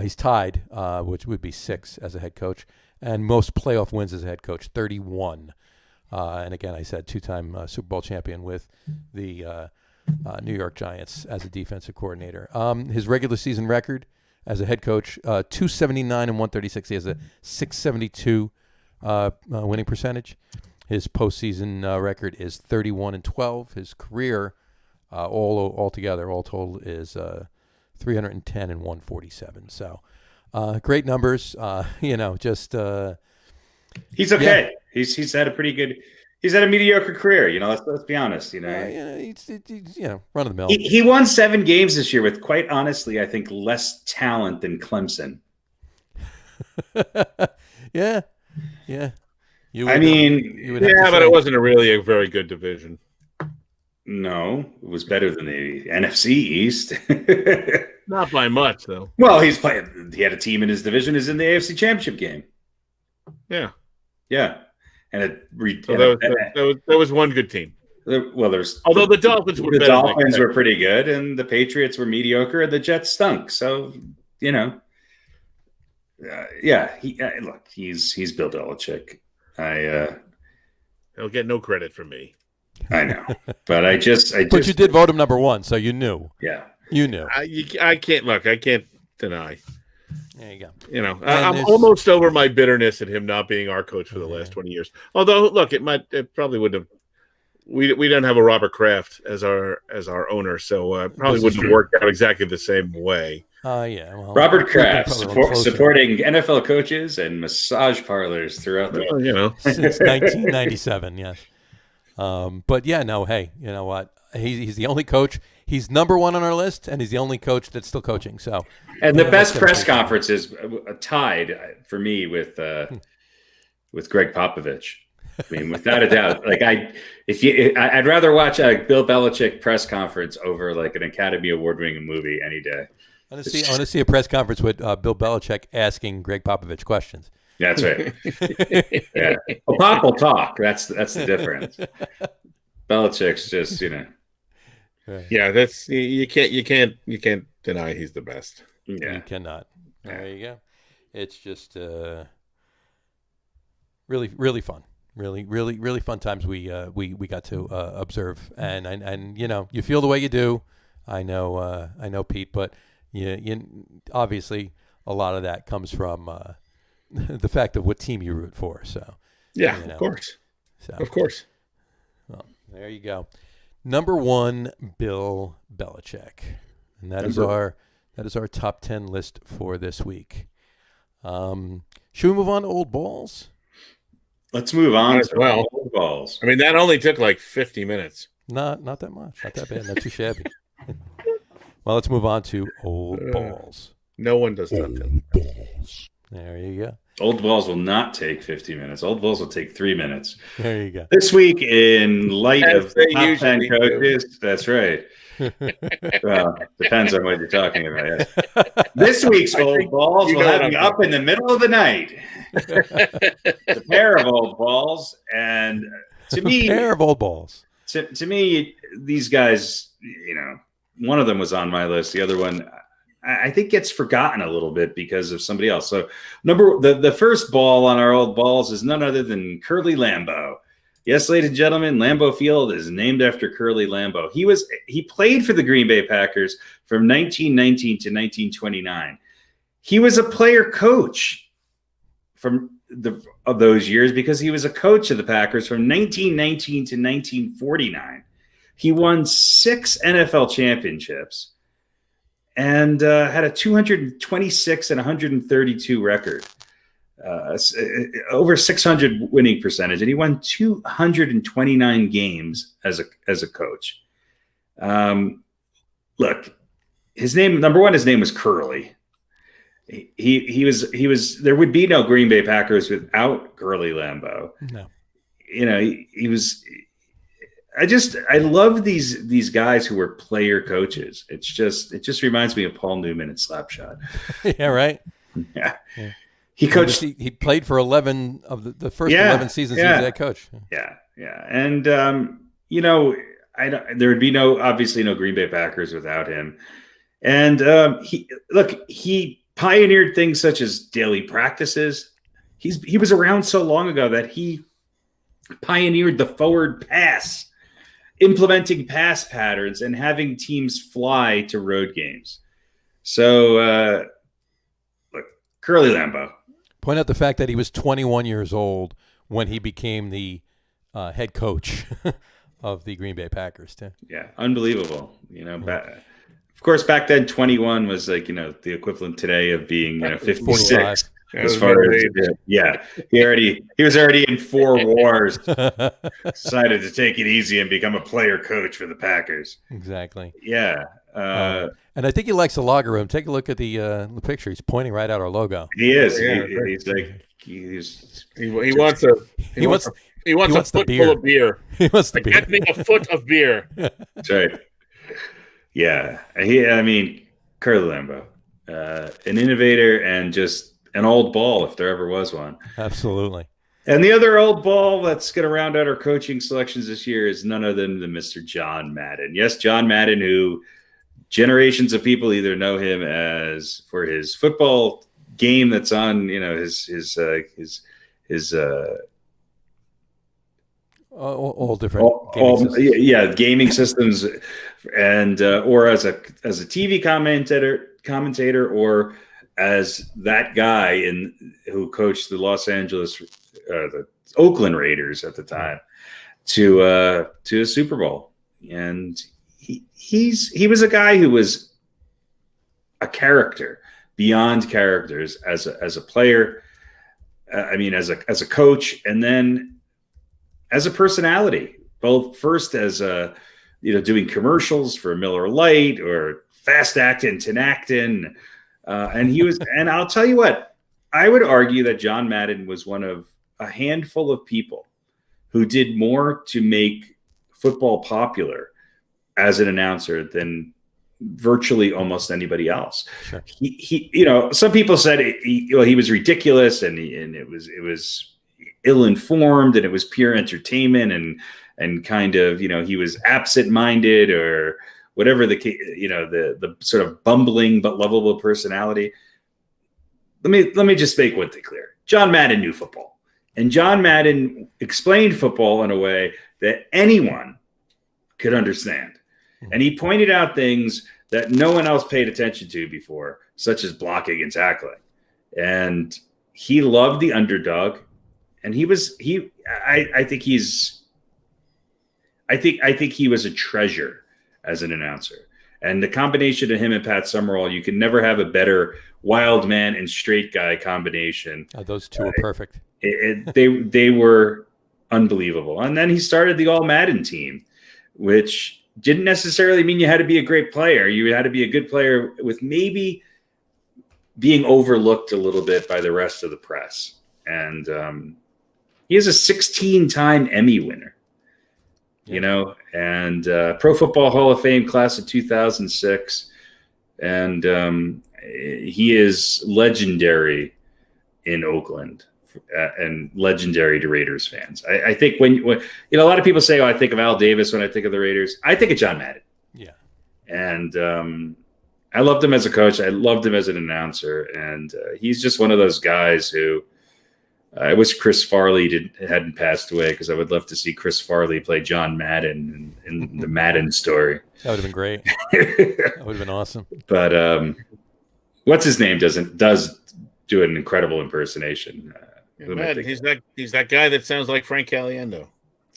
he's tied, which would be 6 as a head coach. And most playoff wins as a head coach, 31. And again, I said 2-time Super Bowl champion with the New York Giants as a defensive coordinator. His regular season record as a head coach, 279 and 136. He has a 672 winning percentage. His postseason record is 31 and 12. His career, all together, all total, is 310 and 147. So, great numbers. Just he's okay. Yeah. He's had a pretty good. He's had a mediocre career. Let's be honest. He's run of the mill. He won 7 games this year with, quite honestly, I think less talent than Clemson. Yeah. But it wasn't really a very good division. No, it was better than the NFC East. Not by much, though. Well, he had a team in his division is in the AFC Championship game. Yeah. And there was one good team. Although the Dolphins were better. The Dolphins were pretty good, and the Patriots were mediocre, and the Jets stunk. So, he's Bill Belichick. He'll get no credit from me. I know, but I just. But you did vote him number 1, so you knew. Yeah. You knew. I can't look. I can't deny. There you go. You know, And I'm there's- almost over my bitterness at him not being our coach for the last 20 years. Although, look, it probably wouldn't have. We don't have a Robert Kraft as our owner, so probably wouldn't have worked out exactly the same way. Yeah. Well, Robert Kraft probably a little closer. supporting NFL coaches and massage parlors throughout the Well, you know, Since 1997, yes. But yeah, no, hey, you know what? He's the only coach. He's number one on our list, and he's the only coach that's still coaching. So, And the that's best gonna press be- conference is tied for me with Greg Popovich. I mean, without a doubt, like I'd rather watch a Bill Belichick press conference over like an Academy Award-winning movie any day. I want to see a press conference with Bill Belichick asking Greg Popovich questions. That's right. Yeah, well, Pop will talk. That's the difference. Belichick's just Right. yeah, that's you can't deny he's the best. yeah. You cannot. There you go. It's just really, really fun. Really fun times we got to observe, and you feel the way you do. I know Pete, but you obviously a lot of that comes from the fact of what team you root for. So Yeah, of course. So Of course. well, there you go. Number 1, Bill Belichick, and that is our top 10 list for this week. Should we move on to old balls? Let's move on Might as to well. old balls. I mean, that only took like 50 minutes. Not that much. Not that bad. Not too shabby. Well, let's move on to old balls. No one does that. There you go. Old balls will not take 50 minutes. Old balls will take 3 minutes. There you go. This week, in light As of they the top 10 usually do. coaches, that's right. Well, depends on what you're talking about. Yes. This week's old balls you will know have what you I'm up in the middle of the night. A pair of old balls, and to me, Pair of old balls. to me, these guys, one of them was on my list. The other one, I think, gets forgotten a little bit because of somebody else. So, the first ball on our old balls is none other than Curly Lambeau. Yes, ladies and gentlemen, Lambeau Field is named after Curly Lambeau. He played for the Green Bay Packers from 1919 to 1929. He was a player coach of those years because he was a coach of the Packers from 1919 to 1949. He won 6 NFL championships and had a 226 and 132 record. Over 600 winning percentage, and he won 229 games as a coach. Look, his name was Curly. He was. There would be no Green Bay Packers without Curly Lambeau. No. He was. I love these guys who were player coaches. It just reminds me of Paul Newman and Slapshot. Yeah, right. Yeah. Yeah. He coached. He played for 11 of the first 11 seasons he was that coach. Yeah, and there would be obviously no Green Bay Packers without him. And he pioneered things such as daily practices. He was around so long ago that he pioneered the forward pass, implementing pass patterns and having teams fly to road games. So, Curly Lambeau. Point out the fact that he was 21 years old when he became the head coach of the Green Bay Packers, too. Yeah, unbelievable. Of course, back then, 21 was like, the equivalent today of being, 56. 45. As far as, he was already in 4 wars. Decided to take it easy and become a player coach for the Packers. Exactly. Yeah. And I think he likes the locker room. Take a look at the picture. He's pointing right at our logo. He is. Yeah, He wants a foot beer. full of beer. He wants the beer. Get me a foot of beer. That's right. Yeah. Curly Lambeau, an innovator and just an old ball if there ever was one. Absolutely. And the other old ball that's going to round out our coaching selections this year is none other than Mr. John Madden. Yes, John Madden, who generations of people either know him as for his football game that's on, his all different gaming systems. gaming systems and or as a TV commentator, or as that guy who coached the the Oakland Raiders at the time to a Super Bowl. And he was a guy who was a character beyond characters as a player. As a coach, and then as a personality, both first as doing commercials for Miller Lite or Fast Actin', Tinactin. And he was, and I'll tell you what, I would argue that John Madden was one of a handful of people who did more to make football popular as an announcer than virtually almost anybody else. Sure. He some people said he was ridiculous and it was ill-informed and it was pure entertainment and kind of, he was absent-minded or whatever the sort of bumbling but lovable personality. Let me just make one thing clear. John Madden knew football, and John Madden explained football in a way that anyone could understand. And he pointed out things that no one else paid attention to before, such as blocking and tackling. And he loved the underdog. And I think he was a treasure as an announcer. And the combination of him and Pat Summerall, you can never have a better wild man and straight guy combination. Oh, those two are perfect. They were unbelievable. And then he started the All Madden team, which didn't necessarily mean you had to be a great player. You had to be a good player with maybe being overlooked a little bit by the rest of the press. And he is a 16-time Emmy winner, and Pro Football Hall of Fame class of 2006. And he is legendary in Oakland. And legendary to Raiders fans. I think when a lot of people say, I think of Al Davis when I think of the Raiders. I think of John Madden. Yeah. And I loved him as a coach. I loved him as an announcer. And he's just one of those guys who I wish Chris Farley hadn't passed away, because I would love to see Chris Farley play John Madden in the Madden story. That would have been great. That would have been awesome. But what's his name does do an incredible impersonation. Man, he's that guy that sounds like Frank Caliendo.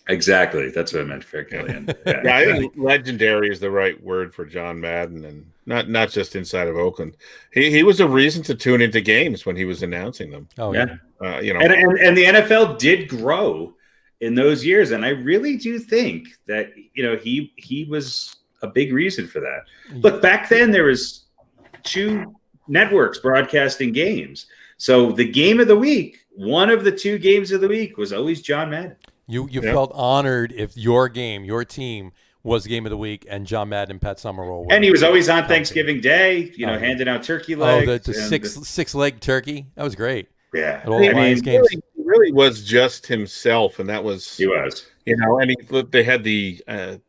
Exactly. That's what I meant, Frank Caliendo. Yeah, I think legendary is the right word for John Madden, and not just inside of Oakland. He was a reason to tune into games when he was announcing them. Oh yeah. And the NFL did grow in those years, and I really do think that he was a big reason for that. Look, back then there was 2 networks broadcasting games, so the game of the week, one of the 2 games of the week, was always John Madden. You felt honored if your team was game of the week and John Madden and Pat Summerall were. And he was always on Thanksgiving Day, handing out turkey legs. Oh, the six-leg turkey. That was great. Yeah. Games. He really was just himself, and that was he was. They had the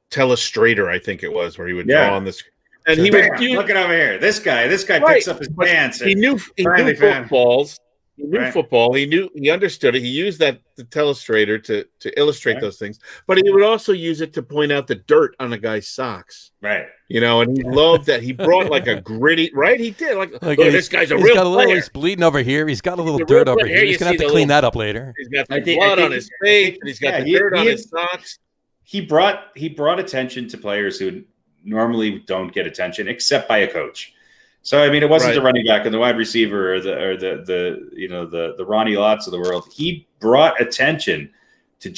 telestrator, I think it was, where he would draw on this. And he was looking over here. This guy picks up his pants. He knew footballs. He knew football. He understood it. He used the telestrator to illustrate those things. But he would also use it to point out the dirt on a guy's socks. Right. And he loved that. He brought like a gritty, right? He did. This guy's a real player. He's bleeding over here. He's got a little dirt over here. He's going to have to clean that up later. He's got the blood on his face, and he's got the dirt on his socks. He brought attention to players who normally don't get attention except by a coach. So it wasn't the running back and the wide receiver or the Ronnie Lotts of the world. He brought attention to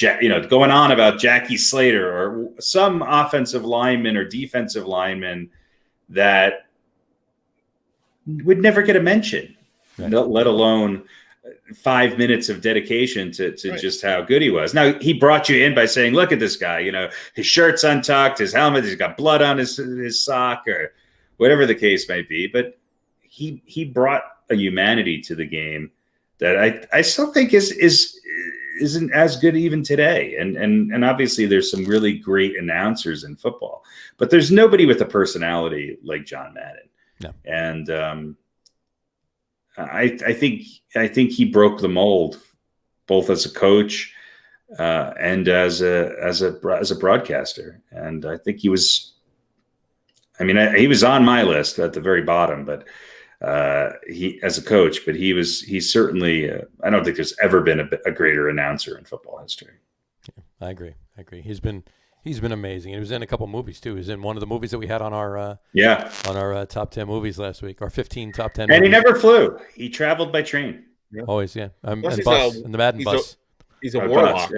going on about Jackie Slater or some offensive lineman or defensive lineman that would never get a mention, let alone 5 minutes of dedication to just how good he was. Now, he brought you in by saying, look at this guy, his shirt's untucked, his helmet, he's got blood on his sock, or whatever the case might be. But he brought a humanity to the game that I still think isn't as good even today. And obviously there's some really great announcers in football, but there's nobody with a personality like John Madden. No. And I think he broke the mold, both as a coach and as a broadcaster. And I think he was I mean, he was on my list at the very bottom, but he as a coach, but he's certainly. I don't think there's ever been a greater announcer in football history. Yeah, I agree. He's been amazing. He was in a couple movies too. He was in one of the movies that we had on our top 10 movies last week, our 15 top 10. And movies. He never flew. He traveled by train. Yeah. Always, yeah. And the Madden bus. He's a warlock.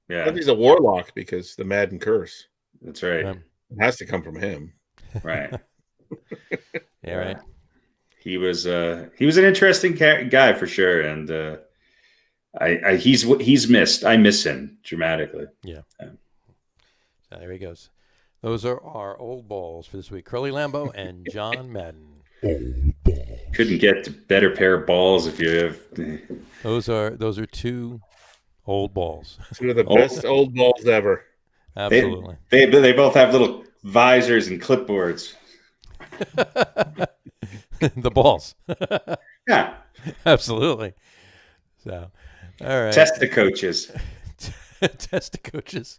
Yeah. He's a warlock because the Madden curse. That's right. Yeah. It has to come from him. Right. Yeah, right. He was an interesting guy for sure, and he's missed. I miss him dramatically. Yeah. So there he goes. Those are our old balls for this week. Curly Lambeau and John Madden. Couldn't get a better pair of balls if you have. Those are two old balls. Two of the best old balls ever. Absolutely. They both have little visors and clipboards. The balls. Yeah. Absolutely. So, all right. Test the coaches. Test the coaches.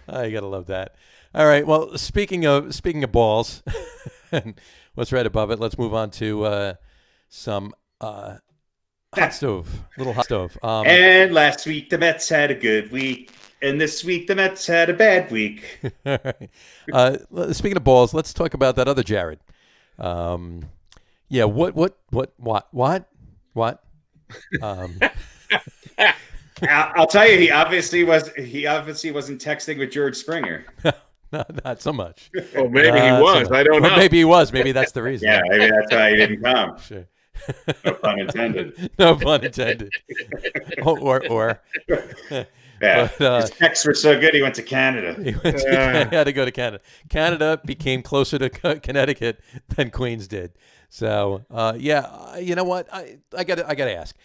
Oh, you gotta love that. All right. Well, speaking of balls, and what's right above it? Let's move on to some hot stove. Little hot stove. And last week the Mets had a good week, and this week the Mets had a bad week. All right. Speaking of balls, let's talk about that other Jared. Yeah. What? I'll tell you, he obviously wasn't texting with George Springer. No, not so much. Well, maybe he was. I don't know. Maybe he was. Maybe that's the reason. Yeah, maybe that's why he didn't come. Sure. No pun intended. No pun intended. Or. Yeah, But, his texts were so good he went to Canada. He had to go to Canada. Canada became closer to Connecticut than Queens did. So, yeah, you know what? I gotta ask.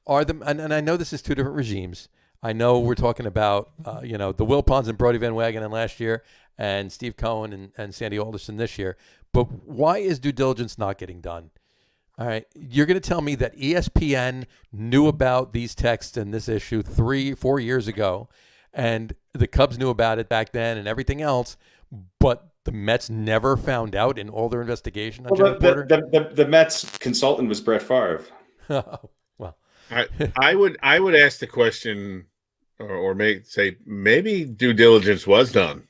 Are them? And I know this is two different regimes. I know we're talking about, the Wilpons and Brody Van Wagenen last year, and Steve Cohen and Sandy Alderson this year. But why is due diligence not getting done? All right, you're going to tell me that ESPN knew about these texts and this issue 3-4 years ago, and the Cubs knew about it back then and everything else, but the Mets never found out in all their investigation on Jimmy Porter? The Mets consultant was Brett Favre. Oh, well, I would ask the question, or say maybe due diligence was done.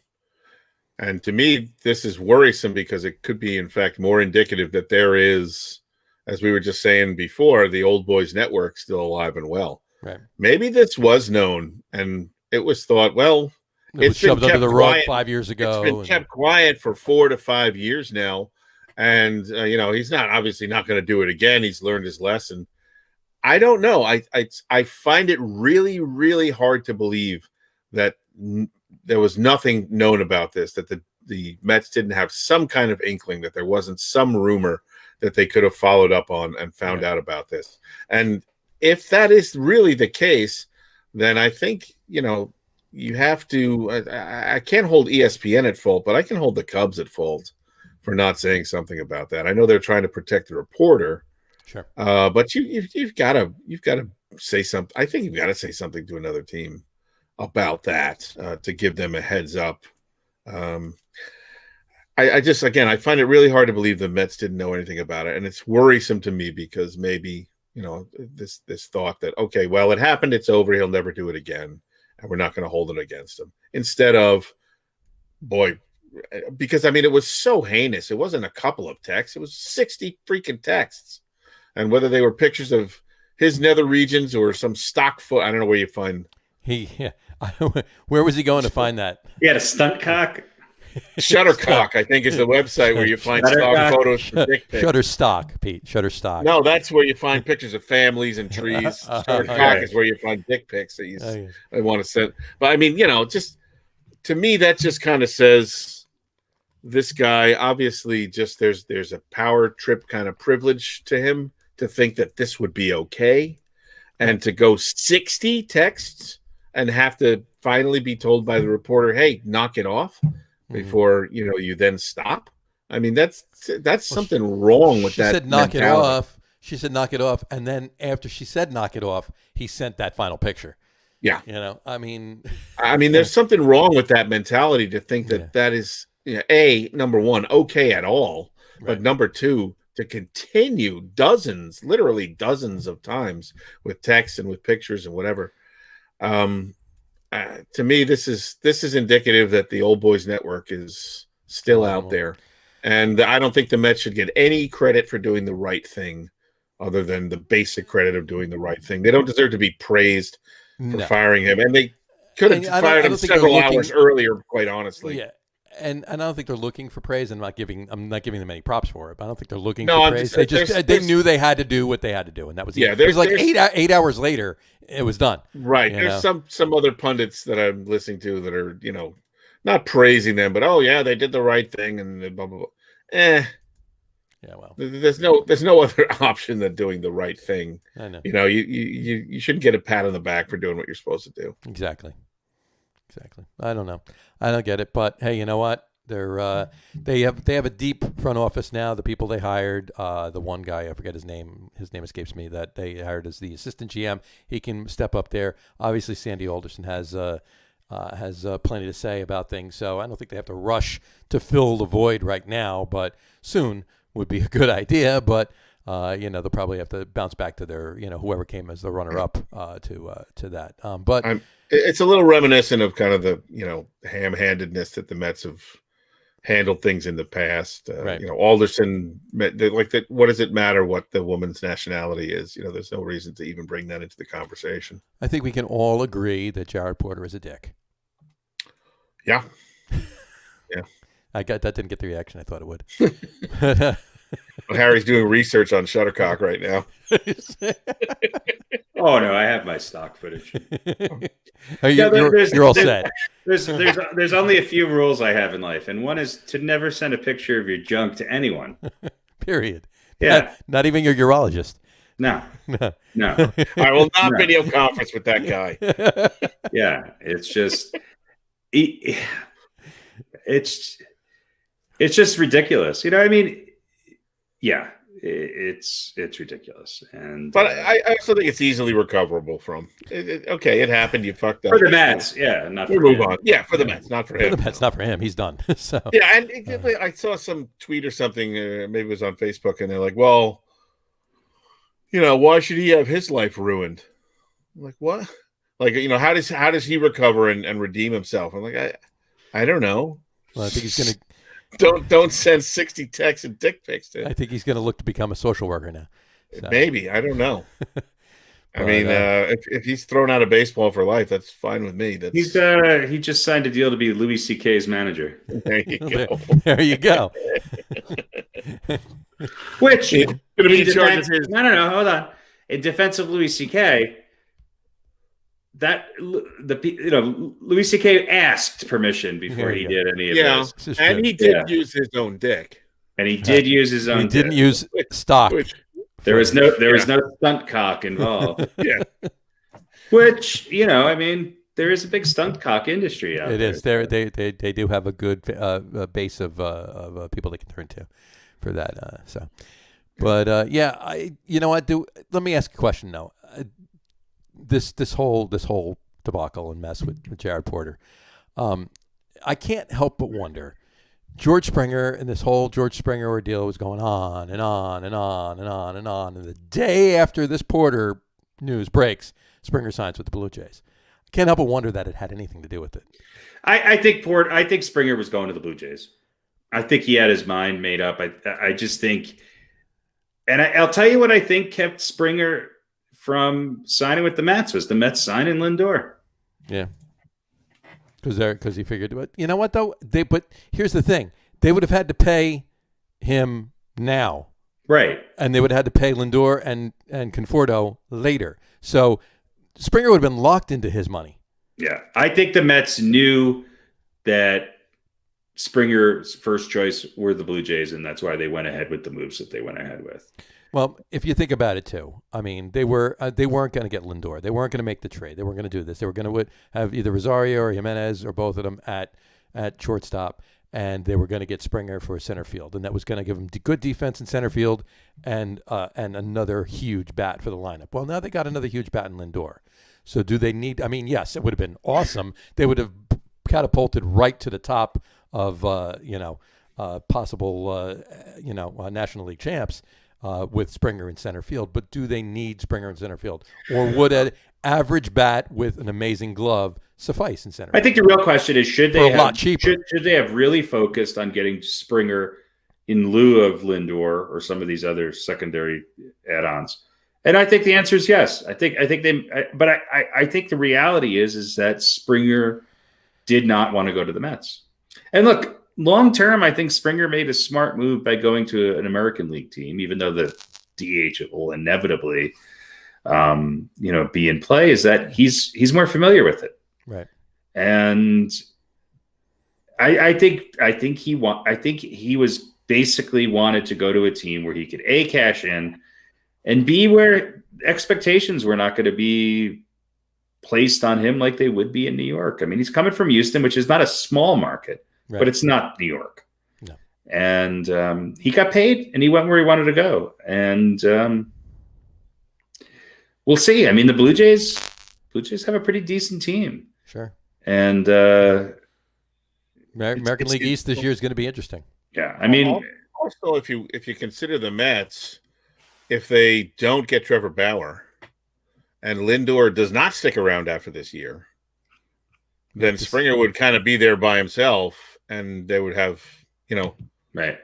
And to me, this is worrisome because it could be, in fact, more indicative that there is, as we were just saying before, the old boys network still alive and well. right. Maybe this was known and it was thought, well, It was shoved under the rug 5 years ago. It's been kept quiet for 4 to 5 years now. And, he's obviously not going to do it again. He's learned his lesson. I don't know. I find it really, really hard to believe that there was nothing known about this, that the Mets didn't have some kind of inkling, that there wasn't some rumor that they could have followed up on and found out about this. And if that is really the case, then I think, you have to I can't hold ESPN at fault, but I can hold the Cubs at fault for not saying something about that. I know they're trying to protect the reporter. Sure. But you've got to say something. I think you've got to say something to another team about that to give them a heads up. I find it really hard to believe the Mets didn't know anything about it, and it's worrisome to me because maybe this thought that, okay, well, it happened, it's over, he'll never do it again, and we're not going to hold it against him. Instead of, because it was so heinous. It wasn't a couple of texts; it was 60 freaking texts. And whether they were pictures of his nether regions or some stock foot, I don't know where you find. Where was he going to find that? He had a stunt cock. Shuttercock, I think, is the website where you find stock photos for dick pics. Shutterstock, Pete. Shutterstock. No, that's where you find pictures of families and trees. Shuttercock is where you find dick pics that I want to send. But just to me, that just kind of says this guy obviously there's a power trip kind of privilege to him to think that this would be okay, and to go 60 texts and have to finally be told by the reporter, hey, knock it off before you then stop. That's something wrong with that. She said knock mentality. It off. She said knock it off, and then after she said knock it off, he sent that final picture. Yeah. There's something wrong with that mentality to think that is number one, okay at all, Right. but number two, to continue literally dozens of times with text and with pictures and whatever. To me, this is indicative that the Old Boys Network is still out there, and I don't think the Mets should get any credit for doing the right thing, other than the basic credit of doing the right thing. They don't deserve to be praised for firing him, and they could have fired him several hours earlier. Quite honestly, yeah. And I don't think they're looking for praise. I'm not giving them any props for it. But I don't think they're looking for praise. They knew they had to do what they had to do, and that was it. It was like 8 hours later, it was done. Right. There's some other pundits that I'm listening to that are not praising them, but they did the right thing and blah blah blah. Yeah. Well, there's no other option than doing the right thing. I know. You shouldn't get a pat on the back for doing what you're supposed to do. Exactly. I don't know. I don't get it, but hey, you know what? They have a deep front office now. The people they hired, the one guy, I forget his name escapes me, that they hired as the assistant GM. He can step up there. Obviously, Sandy Alderson has plenty to say about things, so I don't think they have to rush to fill the void right now, but soon would be a good idea. But they'll probably have to bounce back to their whoever came as the runner-up to that. But it's a little reminiscent of kind of the ham-handedness that the Mets have handled things in the past. Right. Alderson, like that. What does it matter what the woman's nationality is? There's no reason to even bring that into the conversation. I think we can all agree that Jared Porter is a dick. Yeah. Yeah. That didn't get the reaction I thought it would. Well, Harry's doing research on Shuttercock right now. Oh no, I have my stock footage. You're all set. There's only a few rules I have in life, and one is to never send a picture of your junk to anyone. Period. Yeah. Not even your urologist. No. I will not video conference with that guy. Yeah, it's just it's just ridiculous. Yeah, it's ridiculous. But I also think it's easily recoverable from. It happened. You fucked up. For the Mets, yeah, not for move him. on. Yeah, for the Mets, not for him. For the Mets, not for him. He's done. So yeah, and I saw some tweet or something. Maybe it was on Facebook, and they're like, "Well, why should he have his life ruined?" I'm like, what? Like, how does he recover and redeem himself? I'm like, I don't know. Well, I think he's gonna. Don't send 60 texts and dick pics to him. I think he's going to look to become a social worker now. So. Maybe. I don't know. If he's thrown out of baseball for life, that's fine with me. He just signed a deal to be Louis C.K.'s manager. There you go. There you go. Which going to be in charge of his. No, hold on. In defense of Louis C.K., Louis C.K. asked permission before he did any of this. And he did use his own dick. And he did use his own. He didn't use stock. There was no stunt cock involved. Yeah. Which there is a big stunt cock industry out there. It is. They do have a good base of people they can turn to for that. But let me ask a question though. This whole debacle and mess with Jared Porter, I can't help but wonder. George Springer and this whole George Springer ordeal was going on and on and on and on and on. And the day after this Porter news breaks, Springer signs with the Blue Jays. I can't help but wonder that it had anything to do with it. I think Springer was going to the Blue Jays. I think he had his mind made up. I just think, and I'll tell you what I think kept Springer from signing with the Mets was the Mets signing Lindor. Yeah. Because he figured, but you know what though? But here's the thing: they would have had to pay him now, right? And they would have had to pay Lindor and Conforto later. So Springer would have been locked into his money. Yeah, I think the Mets knew that Springer's first choice were the Blue Jays, and that's why they went ahead with the moves that they went ahead with. Well, if you think about it too, I mean, they weren't going to get Lindor. They weren't going to make the trade. They weren't going to do this. They were going to have either Rosario or Jimenez or both of them at shortstop, and they were going to get Springer for center field, and that was going to give them good defense in center field and another huge bat for the lineup. Well, now they got another huge bat in Lindor. So do they need? I mean, yes, it would have been awesome. They would have catapulted right to the top possible National League champs with Springer in center field. But do they need Springer in center field, or would an average bat with an amazing glove suffice in center field? I think the real question is, should they a lot cheaper? Should they have really focused on getting Springer in lieu of Lindor or some of these other secondary add-ons? And I think the answer is yes. I think the reality is that Springer did not want to go to the Mets. And look, long term, I think Springer made a smart move by going to an American League team, even though the DH will inevitably, be in play. Is that he's more familiar with it, right? And I think he was basically wanted to go to a team where he could A, cash in, and B, where expectations were not going to be placed on him like they would be in New York. I mean, he's coming from Houston, which is not a small market, right, but it's not New York. No. And he got paid, and he went where he wanted to go. And we'll see. I mean, the Blue Jays have a pretty decent team. Sure. And American League East this year is going to be interesting. Yeah, I mean, also if you consider the Mets, if they don't get Trevor Bauer and Lindor does not stick around after this year, then Springer would kind of be there by himself, and they would have, right.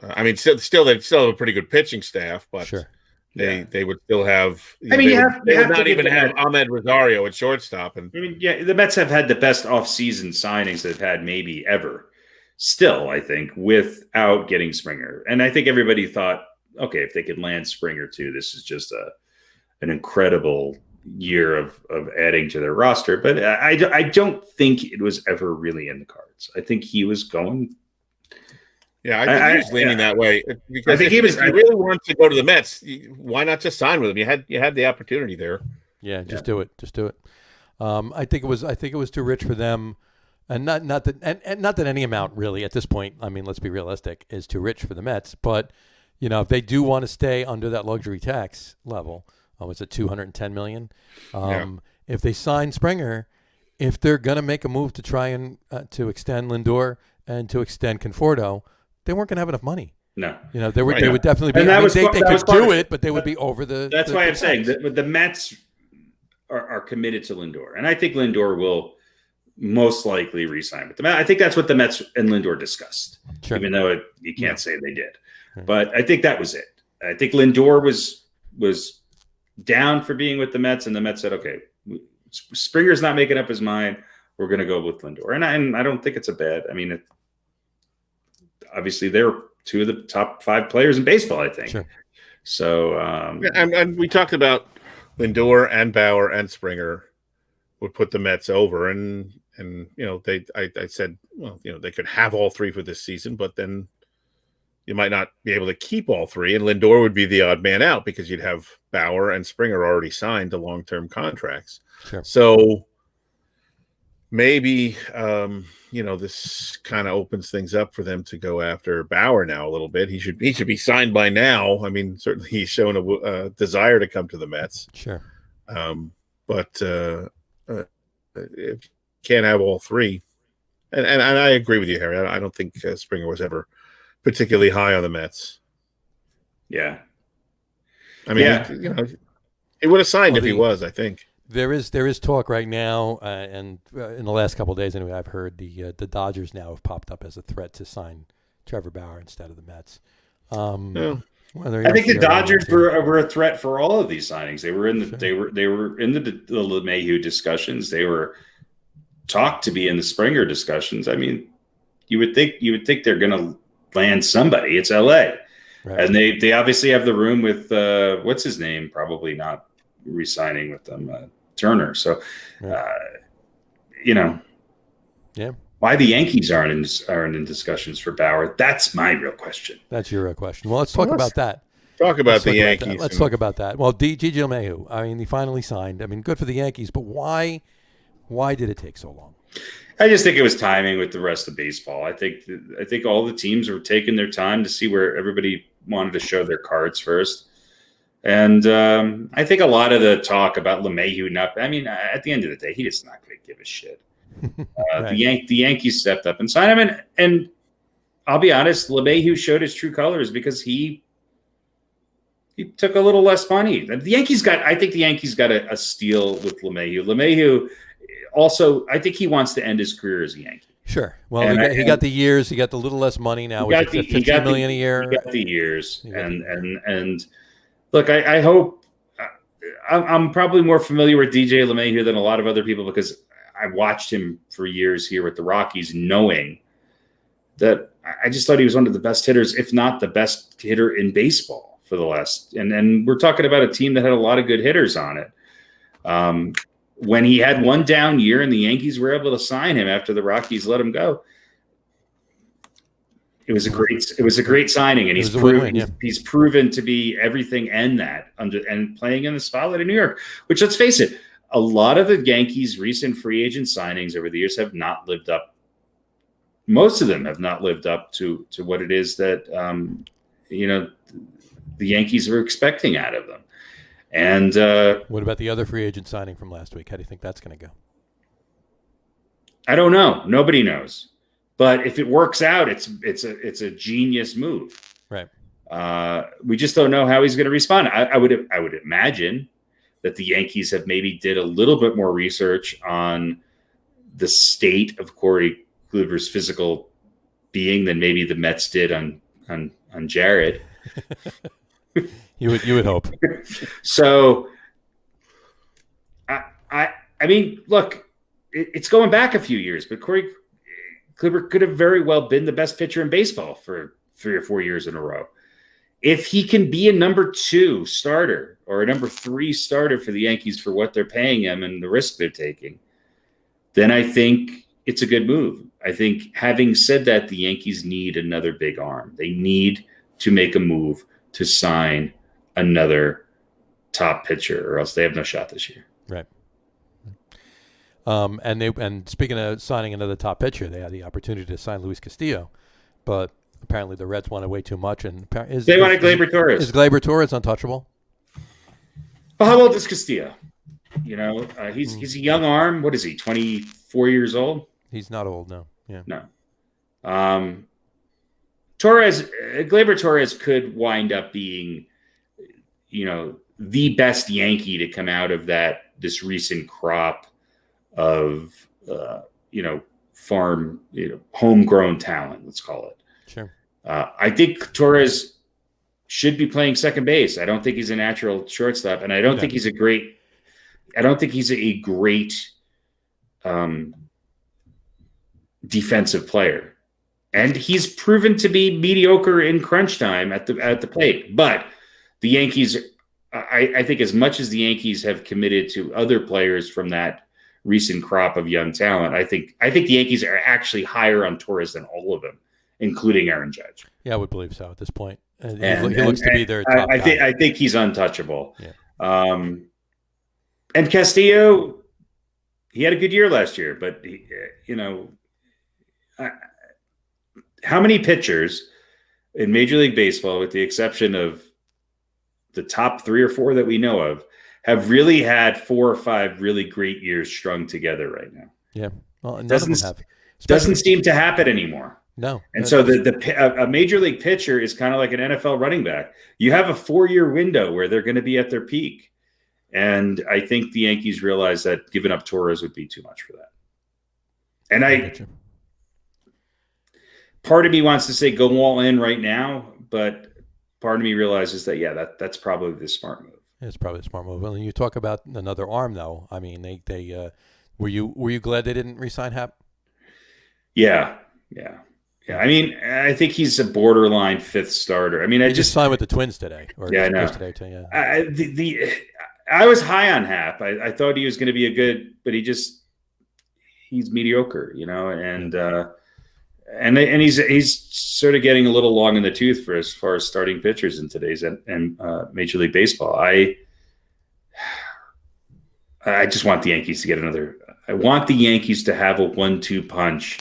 I mean, still they'd still have a pretty good pitching staff, but sure. They would still have. I mean, they would not even have Ahmed Rosario at shortstop, and I mean, yeah, the Mets have had the best offseason signings they've had maybe ever. Still, I think, without getting Springer. And I think everybody thought, okay, if they could land Springer too, this is just an incredible year of adding to their roster. But I don't think it was ever really in the cards. I think he was going. Yeah, I think he was leaning that way. Because if you really wanted to go to the Mets, why not just sign with him? You had the opportunity there. Yeah, just do it. Just do it. I think it was too rich for them. And not that any amount really at this point, I mean, let's be realistic, is too rich for the Mets. But, if they do want to stay under that luxury tax level, it's at $210 million. If they sign Springer, if they're going to make a move to try and to extend Lindor and to extend Conforto, they weren't going to have enough money. No. They would definitely be. They could do it, but they would be over the. That's why I'm saying that the Mets are committed to Lindor. And I think Lindor will most likely re-sign with them. I think that's what the Mets and Lindor discussed, sure, even though you can't say they did. Right. But I think that was it. I think Lindor was down for being with the Mets, and the Mets said, okay, Springer's not making up his mind. We're going to go with Lindor. And I don't think it's a bad. I mean, obviously they're two of the top 5 players in baseball, I think. Sure. So, and we talked about Lindor and Bauer and Springer would put the Mets over, and I said, well, they could have all 3 for this season, but then you might not be able to keep all 3, and Lindor would be the odd man out because you'd have Bauer and Springer already signed to long-term contracts. Sure. So maybe this kind of opens things up for them to go after Bauer now a little bit. He should be signed by now. I mean, certainly he's shown a desire to come to the Mets. Sure. But if you can't have all 3, and I agree with you, Harry. I don't think Springer was ever particularly high on the Mets. Yeah. I mean, he would have signed if he was, I think. There is talk right now, and in the last couple of days anyway, I've heard the Dodgers now have popped up as a threat to sign Trevor Bauer instead of the Mets. I think the Dodgers were a threat for all of these signings. They were in the they were in the LeMahieu discussions. They were talked to be in the Springer discussions. I mean, you would think they're going to land somebody. It's LA, right, and they obviously have the room with what's his name, probably not re-signing with them, Turner. So, yeah. Why the Yankees aren't in discussions for Bauer? That's my real question. That's your real question. Well, let's talk about that. Talk about the Yankees. Let's talk about that. Well, Gigi LeMahieu. I mean, he finally signed. I mean, good for the Yankees, but why did it take so long? I just think it was timing with the rest of baseball. I think all the teams were taking their time to see where everybody wanted to show their cards first. And I think a lot of the talk about LeMahieu at the end of the day, he just not going to give a shit. Right. The Yankees stepped up and signed him, and I'll be honest, LeMahieu showed his true colors because he took a little less money. I think the Yankees got a steal with LeMahieu. LeMahieu also, I think he wants to end his career as a Yankee. Sure. Well, he got the years. He got the little less money now. He got the $15 million a year. He got the years. And look, I hope I'm probably more familiar with DJ LeMahieu than a lot of other people because I watched him for years here with the Rockies, knowing that I just thought he was one of the best hitters, if not the best hitter in baseball for the last. And we're talking about a team that had a lot of good hitters on it. When he had one down year and the Yankees were able to sign him after the Rockies let him go, it was a great signing, and he's proven to be everything and playing in the spotlight in New York. Which, let's face it, a lot of the Yankees' recent free agent signings over the years have not lived up. Most of them have not lived up to what it is that the Yankees were expecting out of them. And what about the other free agent signing from last week? How do you think that's going to go? I don't know. Nobody knows. But if it works out, it's a genius move. Right. We just don't know how he's going to respond. I would imagine that the Yankees have maybe did a little bit more research on the state of Corey Kluber's physical being than maybe the Mets did on Jared. You would hope. So, I mean, look, it's going back a few years, but Corey Kluber could have very well been the best pitcher in baseball for 3 or 4 years in a row. If he can be a number 2 starter or a number 3 starter for the Yankees for what they're paying him and the risk they're taking, then I think it's a good move. I think, having said that, the Yankees need another big arm. They need to make a move to sign another top pitcher, or else they have no shot this year. Right. And speaking of signing another top pitcher, they had the opportunity to sign Luis Castillo, but apparently the Reds wanted way too much. And they wanted Gleyber Torres. Is Gleyber Torres untouchable? Well, how old is Castillo? He's a young arm. What is he? 24 years old. He's not old, no. Yeah. No. Gleyber Torres could wind up being, the best Yankee to come out of this recent crop of, farm, homegrown talent, let's call it. Sure. I think Torres should be playing second base. I don't think he's a natural shortstop, and I don't think he's a great defensive player. And he's proven to be mediocre in crunch time at the plate. But the Yankees, I think, as much as the Yankees have committed to other players from that recent crop of young talent, I think the Yankees are actually higher on Torres than all of them, including Aaron Judge. Yeah, I would believe so at this point. He looks to be their top guy. I think he's untouchable. Yeah. And Castillo, he had a good year last year, but how many pitchers in Major League Baseball, with the exception of the top 3 or 4 that we know of, have really had 4 or 5 really great years strung together right now? Yeah. Well, it doesn't seem to happen anymore. No. And so a Major League pitcher is kind of like an NFL running back. You have a 4-year window where they're going to be at their peak. And I think the Yankees realize that giving up Torres would be too much for that. And part of me wants to say go all in right now, but part of me realizes that that's probably the smart move. It's probably the smart move. Well, you talk about another arm, though. I mean, they were you glad they didn't re-sign Happ? Yeah. I mean, I think he's a borderline 5th starter. I mean, he just signed with the Twins today. I know. Today too, yeah. I was high on Happ. I thought he was going to be but he's mediocre, and he's sort of getting a little long in the tooth for as far as starting pitchers in today's and Major League Baseball. I just want the Yankees to get another. I want the Yankees to have a 1-2 punch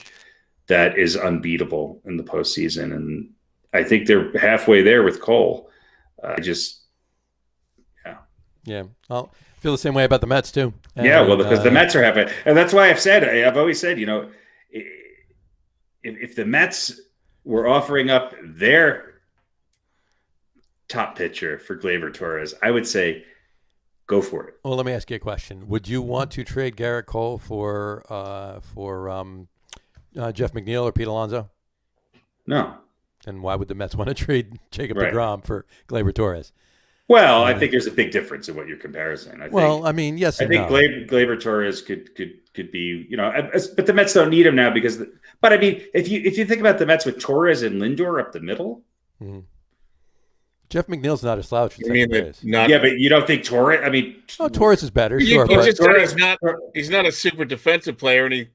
that is unbeatable in the postseason, and I think they're halfway there with Cole. Yeah. Well, Feel the same way about the Mets too. Yeah, well, because the Mets are happy, and that's why I've always said, if the Mets were offering up their top pitcher for Gleyber Torres, I would say go for it. Well, let me ask you a question. Would you want to trade Garrett Cole for Jeff McNeil or Pete Alonso? No. And why would the Mets want to trade Jacob deGrom for Gleyber Torres? Well, I think there's a big difference in what you're comparing. Yes. I think Gleyber Torres could be, but the Mets don't need him now because. But I mean, if you think about the Mets with Torres and Lindor up the middle, Jeff McNeil's not a slouch. Yeah, but you don't think Torres? I mean, Torres is better. Sure, he's not a super defensive player, and he's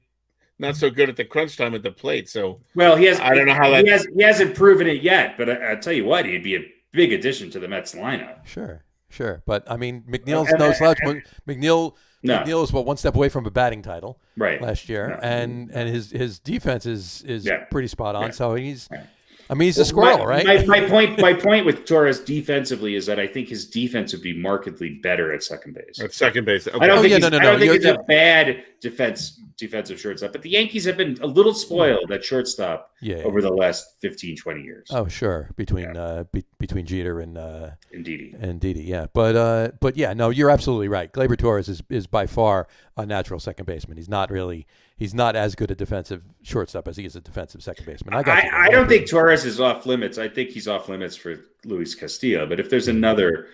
not so good at the crunch time at the plate. So, well, I don't know how that he hasn't proven it yet. But I tell you what, he'd be a big addition to the Mets lineup. Sure. But I mean, McNeil's no slouch. McNeil is one step away from a batting title last year, and his defense is pretty spot on. So he's a squirrel, right? My point with Torres defensively is that I think his defense would be markedly better at second base. At second base, okay. I don't think he's a bad defensive shortstop, but the Yankees have been a little spoiled at shortstop over the last 15, 20 years. Oh, sure, between Jeter and Didi, yeah. But yeah, no, you're absolutely right. Gleyber Torres is by far a natural second baseman. He's not as good a defensive shortstop as he is a defensive second baseman. I don't think Torres is off limits. I think he's off limits for Luis Castillo. But if there's another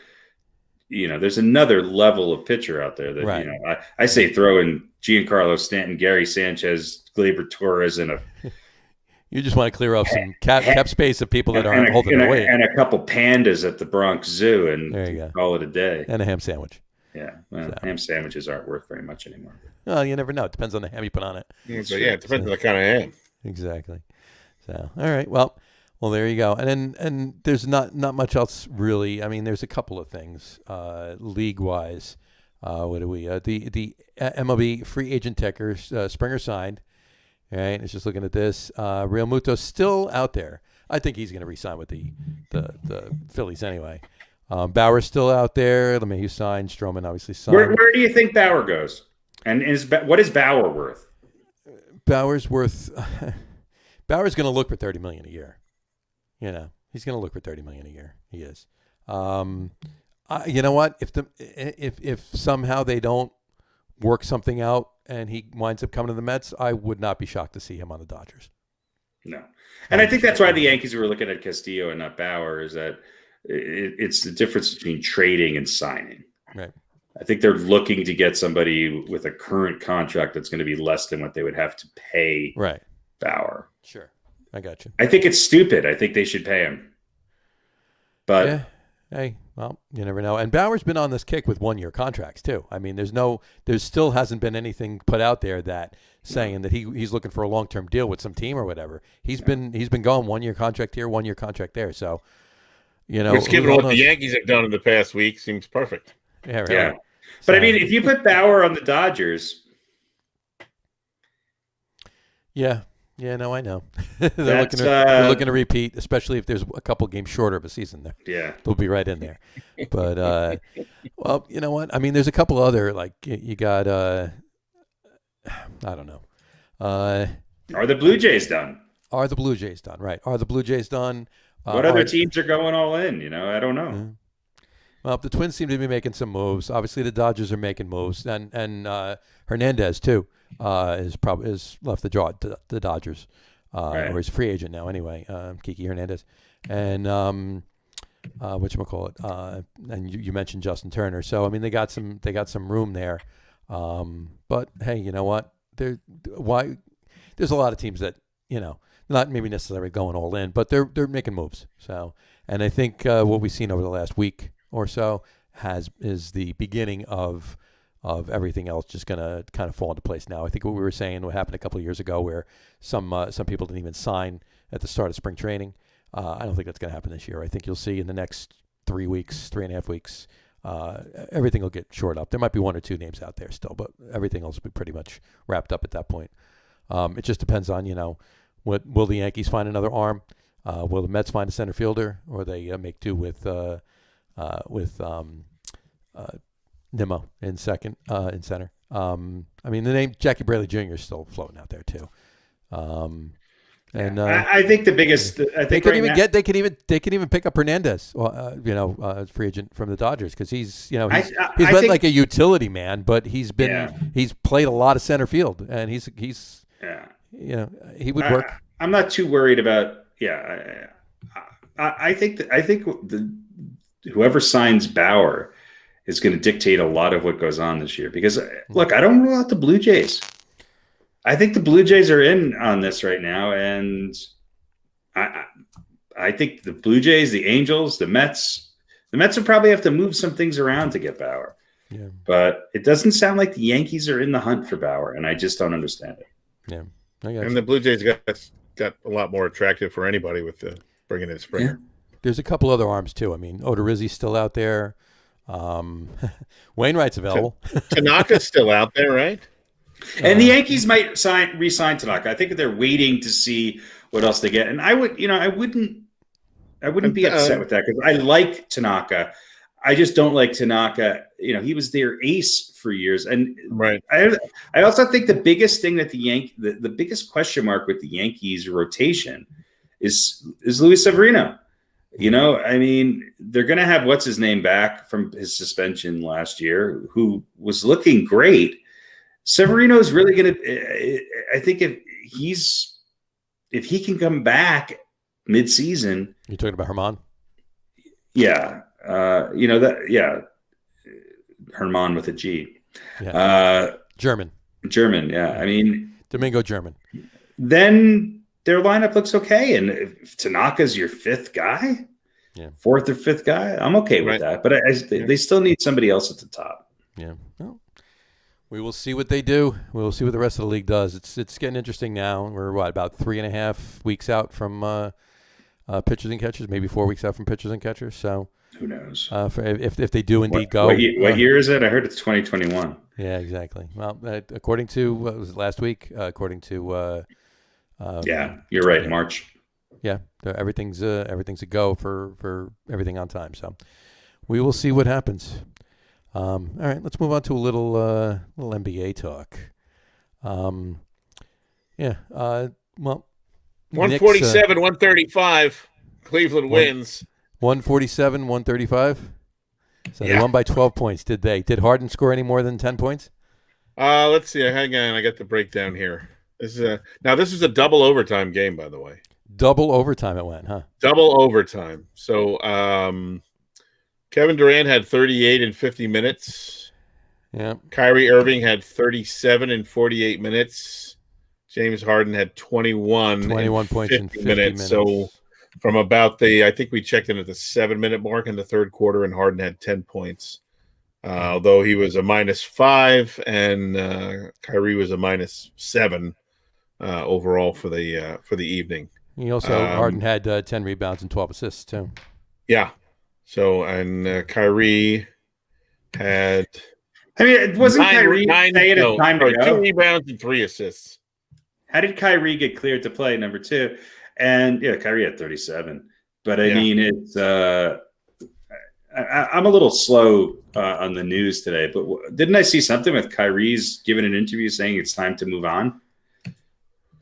level of pitcher out there that I say throw in Giancarlo Stanton, Gary Sanchez, Gleyber Torres, and you just want to clear off some cap space of people that aren't holding their weight, and a couple pandas at the Bronx Zoo, and there you go. Call it a day, and a ham sandwich. Yeah, well, ham sandwiches aren't worth very much anymore. Well, you never know. It depends on the ham you put on it. It depends on the kind of ham. Exactly. So, all right. Well, there you go. And there's not much else really. I mean, there's a couple of things league wise. What do we? The MLB free agent tickers. Springer signed. All right. It's just looking at this. Real Muto's still out there. I think he's going to re-sign with the Phillies anyway. Bauer's still out there. He signed. Stroman obviously signed. Where do you think Bauer goes? And what is Bauer worth? Bauer's going to look for $30 million a year. He's going to look for $30 million a year. He is. You know what? If somehow they don't work something out and he winds up coming to the Mets, I would not be shocked to see him on the Dodgers. No, and I think that's why the Yankees were looking at Castillo and not Bauer. Is that it's the difference between trading and signing. Right. I think they're looking to get somebody with a current contract that's going to be less than what they would have to pay Bauer. Sure. I got you. I think it's stupid. I think they should pay him. But yeah. Hey, well, you never know. And Bauer's been on this kick with 1-year contracts too. I mean, there still hasn't been anything put out there that saying that he's looking for a long-term deal with some team or whatever. He's been going 1-year contract here, 1-year contract there. So, which given what the Yankees have done in the past week seems perfect. Yeah, really. Yeah. But I mean, if you put Bauer on the Dodgers, yeah, no, I know. they're looking to repeat, especially if there's a couple games shorter of a season there. Yeah, they'll be right in there. But well, you know what? I mean, there's a couple other you got. I don't know. Are the Blue Jays done? Are the Blue Jays done? Right? Are the Blue Jays done? What other teams are going all in? I don't know. Yeah. Well, the Twins seem to be making some moves. Obviously, the Dodgers are making moves, and Hernandez too is left the Dodgers, or he's a free agent now anyway. Kiki Hernandez, and whatchamacallit, and you mentioned Justin Turner. So I mean, they got some room there. But hey, you know what? There's a lot of teams that not maybe necessarily going all in, but they're making moves. So, and I think what we've seen over the last week or so is the beginning of everything else just going to kind of fall into place now. I think what we were saying, what happened a couple of years ago, where some people didn't even sign at the start of spring training. I don't think that's going to happen this year. I think you'll see in the next 3.5 weeks, everything will get shored up. There might be 1 or 2 names out there still, but everything else will be pretty much wrapped up at that point. It just depends on, what will the Yankees find another arm? Will the Mets find a center fielder, or they make do with Nimmo in second, in center. I mean, the name Jackie Bradley Jr. is still floating out there too. And I think the biggest. I think they could even pick up Hernandez, free agent from the Dodgers, because he's been like a utility man, but he's played a lot of center field, and he would work. I'm not too worried about. I think whoever signs Bauer is going to dictate a lot of what goes on this year. Because look, I don't rule out the Blue Jays. I think the Blue Jays are in on this right now, and I think the Blue Jays, the Angels, the Mets will probably have to move some things around to get Bauer. Yeah. But it doesn't sound like the Yankees are in the hunt for Bauer, and I just don't understand it. Yeah, and the Blue Jays got a lot more attractive for anybody with the bringing in Springer. Yeah. There's a couple other arms too. I mean, Odorizzi's still out there. Wainwright's available. Tanaka's still out there, right? And the Yankees might re-sign Tanaka. I think they're waiting to see what else they get. And I wouldn't be upset with that, because I like Tanaka. I just don't like Tanaka. He was their ace for years. And right. I also think the biggest thing that the biggest question mark with the Yankees rotation is Luis Severino. I mean, they're going to have what's his name back from his suspension last year, who was looking great. Severino is really going to. I think if he can come back mid-season. You're talking about Herman? Yeah, Herman with a G. Yeah. German. Yeah, I mean Domingo German. Then their lineup looks okay, and if Tanaka's your fifth guy, fourth or fifth guy, I'm okay with that. But they still need somebody else at the top. Yeah. Well, we will see what they do. We will see what the rest of the league does. It's getting interesting now. We're about 3.5 weeks out from pitchers and catchers, maybe 4 weeks out from pitchers and catchers. So who knows if they do indeed go? What year is it? I heard it's 2021. Yeah, exactly. Well, according to what was it last week? According to you're right. March. Yeah, everything's a go for everything on time. So we will see what happens. All right, let's move on to a little NBA talk. 147, 135. Cleveland wins. 147, 135. So they won by 12 points. Did Harden score any more than 10 points? Let's see. Hang on, I got the breakdown here. This is a double overtime game, by the way. Double overtime it went, huh? Double overtime. So Kevin Durant had 38 in 50 minutes. Yeah. Kyrie Irving had 37 in 48 minutes. James Harden had 21 points in 50 minutes. So from about I think we checked in at the 7-minute mark in the third quarter, and Harden had 10 points. Although he was a -5 and Kyrie was a -7 overall for the evening. He also Harden had 10 rebounds and 12 assists too. Yeah. So Kyrie had. I mean, it wasn't Kyrie saying it's time to go? 2 rebounds and 3 assists. How did Kyrie get cleared to play number 2? And Kyrie had 37. But I mean, it's. I'm a little slow on the news today, but didn't I see something with Kyrie's giving an interview saying it's time to move on?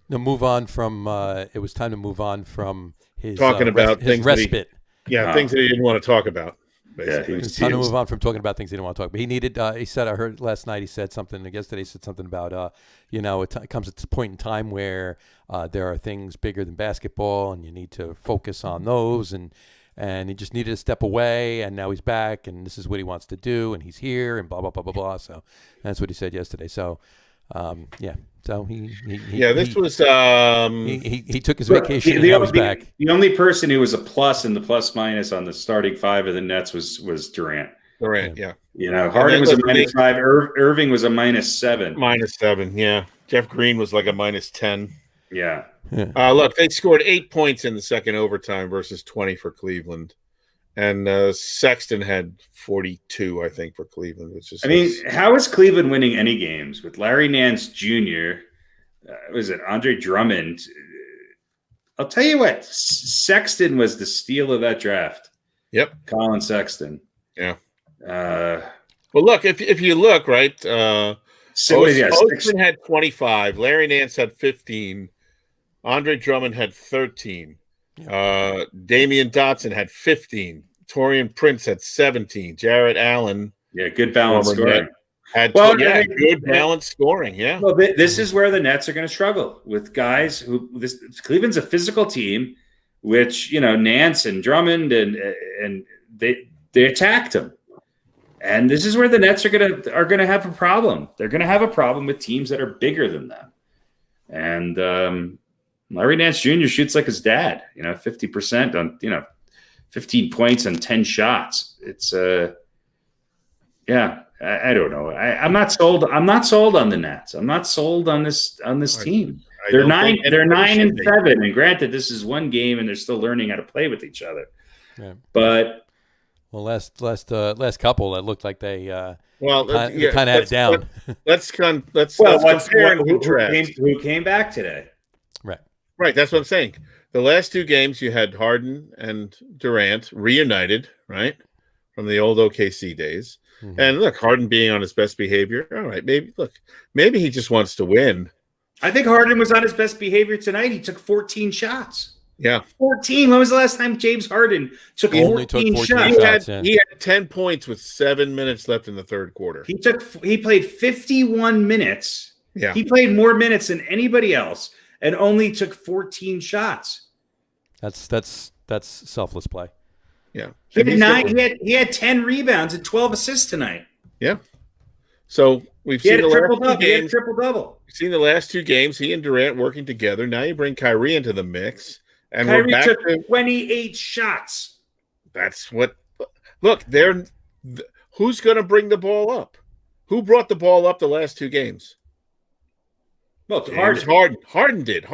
No, move on from. It was time to move on from his talking about his respite. Things that he didn't want to talk about. Basically. It's time to move on from talking about things he didn't want to talk about. He needed. He said. I heard last night. He said something. Yesterday, he said something about. It comes at a point in time where there are things bigger than basketball, and you need to focus on those. And he just needed to step away, and now he's back, and this is what he wants to do, and he's here, and blah blah blah blah blah. So that's what he said yesterday. So, So he took his vacation and now he's back. The only person who was a plus in the plus minus on the starting 5 of the Nets was Durant. Yeah. Harden was a -5. Irving was a -7. -7, yeah. Jeff Green was like a -10. Yeah. Look, they scored 8 points in the second overtime versus 20 for Cleveland. And Sexton had 42, I think, for Cleveland. How is Cleveland winning any games with Larry Nance Jr.? Was it Andre Drummond? I'll tell you what, Sexton was the steal of that draft. Yep. Colin Sexton. Yeah. Well, look, if you look, right, Ostman had 25, Larry Nance had 15, Andre Drummond had 13, Damian Dotson had 15, Torian Prince had 17, Jarrett Allen, good balance scoring. Good balanced scoring. Yeah. Well, this is where the Nets are going to struggle with guys Cleveland's a physical team, which Nance and Drummond and they attacked him, and this is where the Nets are going to have a problem. They're going to have a problem with teams that are bigger than them, and Larry Nance Jr. shoots like his dad. 50% on 15 points and 10 shots. It's I don't know. I'm not sold. I'm not sold on the Nets. I'm not sold on this team. They're 9-7, and granted, this is one game, and they're still learning how to play with each other. Yeah. But last couple, it looked like they kind of had it down. Let's compare and contrast. Who came back today? Right. That's what I'm saying. The last two games, you had Harden and Durant reunited, right, from the old OKC days. Mm-hmm. And look, Harden being on his best behavior. All right, maybe he just wants to win. I think Harden was on his best behavior tonight. He took 14 shots. Yeah, 14. When was the last time James Harden took 14 shots? He had 10 points with 7 minutes left in the third quarter. He played 51 minutes. Yeah, he played more minutes than anybody else, and only took 14 shots. That's selfless play. Yeah, he had 10 rebounds and 12 assists tonight. Yeah. So we've seen the last 2 games. He had a triple-double. We've seen the last 2 games. He and Durant working together. Now you bring Kyrie into the mix, and Kyrie we're back took to 28 shots. That's what. Look, who's going to bring the ball up? Who brought the ball up the last 2 games? Well, Harden did.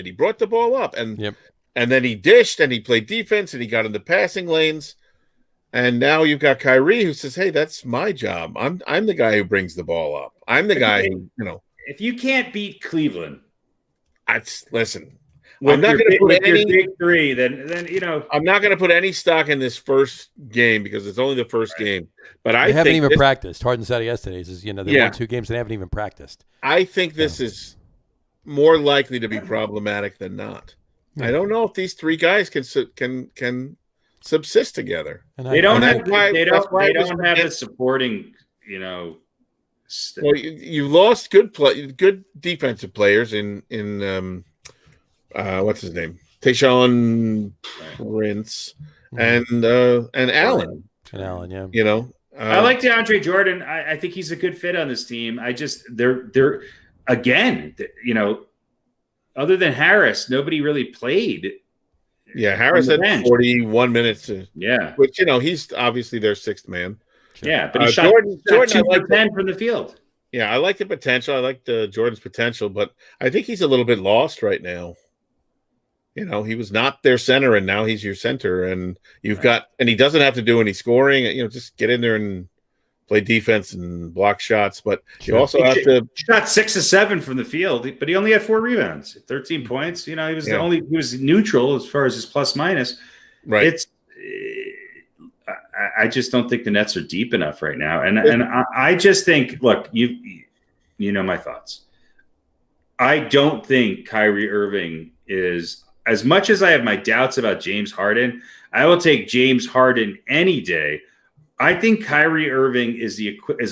He brought the ball up, and then he dished, and he played defense, and he got in the passing lanes. And now you've got Kyrie who says, "Hey, that's my job. I'm the guy who brings the ball up. I'm the guy who, If you can't beat Cleveland, listen. I'm not going to put any big three. Then I'm not going to put any stock in this first game because it's only the first game. But they haven't even practiced. Harden said yesterday, they won 2 games and they haven't even practiced. I think this is more likely to be problematic than not. I don't know if these 3 guys can subsist together. And they don't have a supporting, Well, you lost good defensive players in what's his name, Tayshaun Prince and Allen. And Allen, yeah. I like DeAndre Jordan. I think he's a good fit on this team. They're again, other than Harris, nobody really played. Yeah, Harris had 41 minutes. Which he's obviously their 6th man. Sure. Yeah, but he shot Jordan 2 for 10 from the field. Yeah, I like the potential. I like Jordan's potential, but I think he's a little bit lost right now. He was not their center, and now he's your center, and and he doesn't have to do any scoring. Just get in there and play defense and block shots. But you also have to shot 6 of 7 from the field, but he only had 4 rebounds, 13 points. He was he was neutral as far as his plus minus. Right. I just don't think the Nets are deep enough right now, and I just think, look, you know my thoughts. I don't think Kyrie Irving is. As much as I have my doubts about James Harden, I will take James Harden any day. I think Kyrie Irving is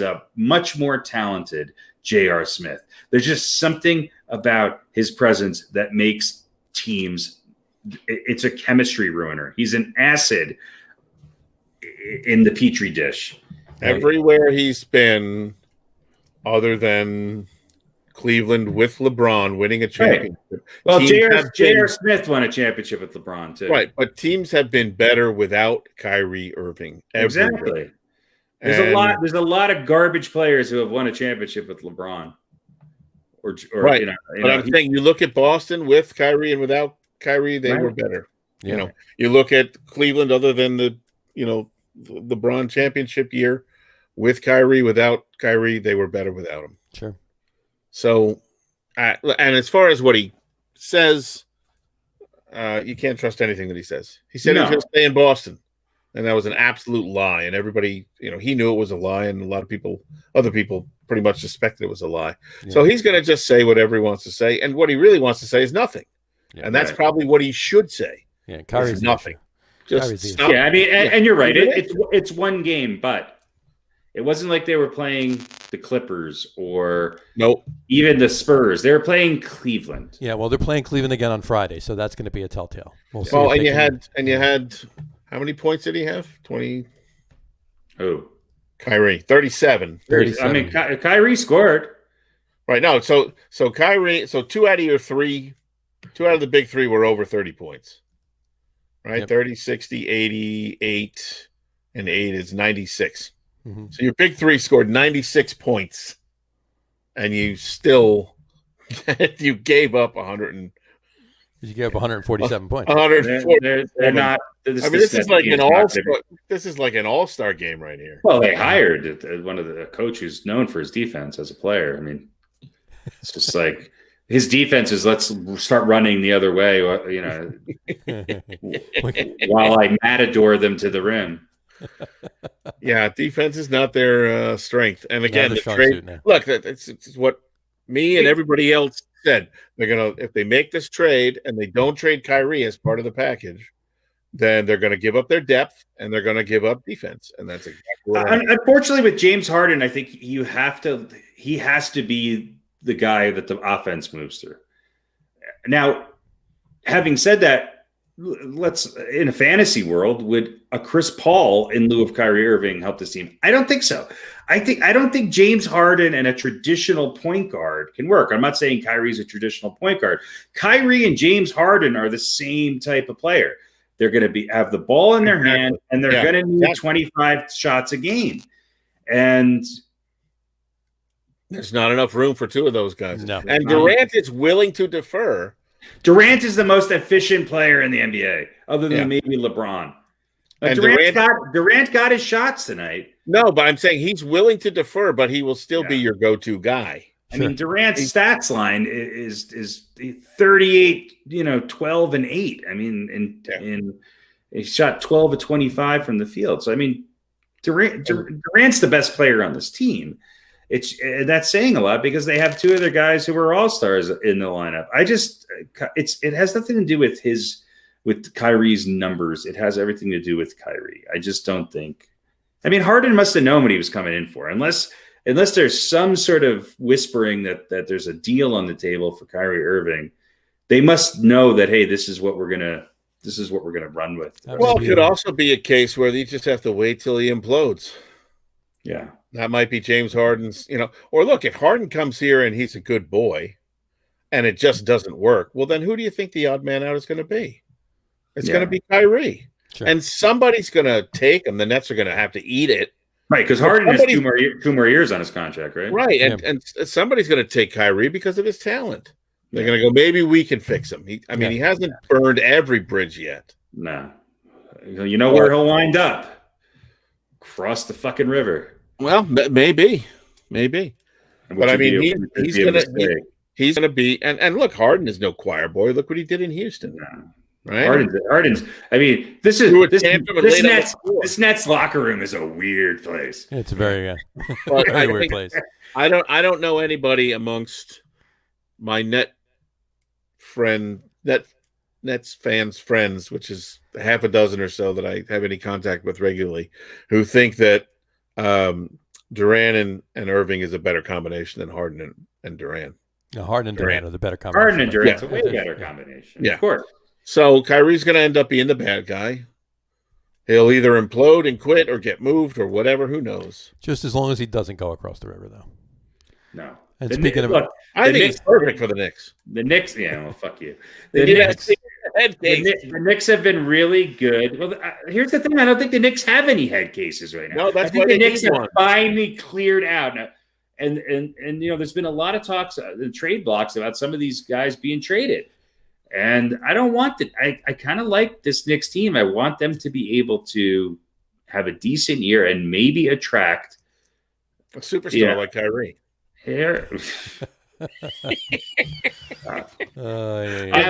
a much more talented J.R. Smith. There's just something about his presence that makes teams. It's a chemistry ruiner. He's an acid in the petri dish. Everywhere he's been, other than Cleveland with LeBron winning a championship. Right. Well, J.R. Smith won a championship with LeBron too. Right, but teams have been better without Kyrie Irving. Exactly. There's a lot of garbage players who have won a championship with LeBron. Right. But I'm saying you look at Boston with Kyrie and without Kyrie, they were better. Yeah. You look at Cleveland, other than the LeBron championship year, with Kyrie, without Kyrie, they were better without him. Sure. So, and as far as what he says, you can't trust anything that he says. He said he's going to stay in Boston. and that was an absolute lie. And everybody, he knew it was a lie, and a lot of other people, pretty much suspected it was a lie. Yeah. So he's going to just say whatever he wants to say, and what he really wants to say is nothing. Yeah, and that's probably what he should say. Yeah, Kyrie's nothing. Just I mean, and you're right. It's one game, but it wasn't like they were playing the Clippers or even the Spurs. They were playing Cleveland. Yeah, well, they're playing Cleveland again on Friday, so that's going to be a telltale. We'll see. Well, and you had how many points did he have? 20. Who? Kyrie, 37. 37. I mean, Kyrie scored. Right. No, so Kyrie, so two out of the big three were over 30 points. Right? Yep. 30, 60, 80, 8, and 8 is 96. Mm-hmm. So your big three scored 96 points, and you still you gave up 100. You gave up 147 points. 140. They're not. This is like an all-star. This is like an all-star game right here. Well, they hired one of the coach who's known for his defense as a player. I mean, it's just like his defense is let's start running the other way. While I matador them to the rim. Yeah, defense is not their strength. And again, look, it's what me and everybody else said. They're gonna, if they make this trade and they don't trade Kyrie as part of the package, then they're going to give up their depth and they're going to give up defense, and that's exactly what unfortunately with James Harden. I think he has to be the guy that the offense moves through. Now, having said that, let's in a fantasy world, would a Chris Paul in lieu of Kyrie Irving help this team? I don't think so. I don't think James Harden and a traditional point guard can work. I'm not saying Kyrie's a traditional point guard. Kyrie and James Harden are the same type of player. They're going to have the ball in their hand, and they're going to need 25 shots a game. And there's not enough room for two of those guys. No. And Durant is willing to defer. Durant is the most efficient player in the NBA, other than maybe LeBron. Like Durant got his shots tonight. No, but I'm saying he's willing to defer, but he will still be your go-to guy. I mean, Durant's stats line is 38, 12 and 8. I mean, and he shot 12 of 25 from the field. So I mean, Durant's the best player on this team. That's saying a lot because they have two other guys who were all-stars in the lineup. It has nothing to do with Kyrie's numbers. It has everything to do with Kyrie. I just don't think. I mean, Harden must have known what he was coming in for, unless there's some sort of whispering that there's a deal on the table for Kyrie Irving. They must know that, hey, this is what we're gonna run with. Well, it could also be a case where you just have to wait till he implodes. Yeah. That might be James Harden's, or look, if Harden comes here and he's a good boy and it just doesn't work, well, then who do you think the odd man out is going to be? It's going to be Kyrie. Sure. And somebody's going to take him. The Nets are going to have to eat it. Right, because Harden has two more years on his contract, right? Right, and somebody's going to take Kyrie because of his talent. They're going to go, maybe we can fix him. He hasn't burned every bridge yet. No. You know where he'll wind up? Across the fucking river. Well, maybe. But I mean, he's going to be, and look, Harden is no choir boy. Look what he did in Houston. Yeah. Right? Harden's. I mean, this Nets locker room is a weird place. It's a very weird place. I don't know anybody amongst my Nets fans friends, which is half a dozen or so that I have any contact with regularly, who think that Durant and Irving is a better combination than Harden and Durant. No, Harden and Durant are the better combination. Harden and Durant's a way better combination. Yeah, of course. So Kyrie's going to end up being the bad guy. He'll either implode and quit or get moved or whatever. Who knows? Just as long as he doesn't go across the river, though. No. And speaking of, I think it's perfect for the Knicks. The Knicks, well, fuck you. The Knicks have been really good. Well, here's the thing: I don't think the Knicks have any head cases right now. No, that's I think why the Knicks have one. finally cleared out. Now, and there's been a lot of talks in trade blocks about some of these guys being traded. And I don't want that. I kind of like this Knicks team. I want them to be able to have a decent year and maybe attract a superstar like Kyrie. Here. I'm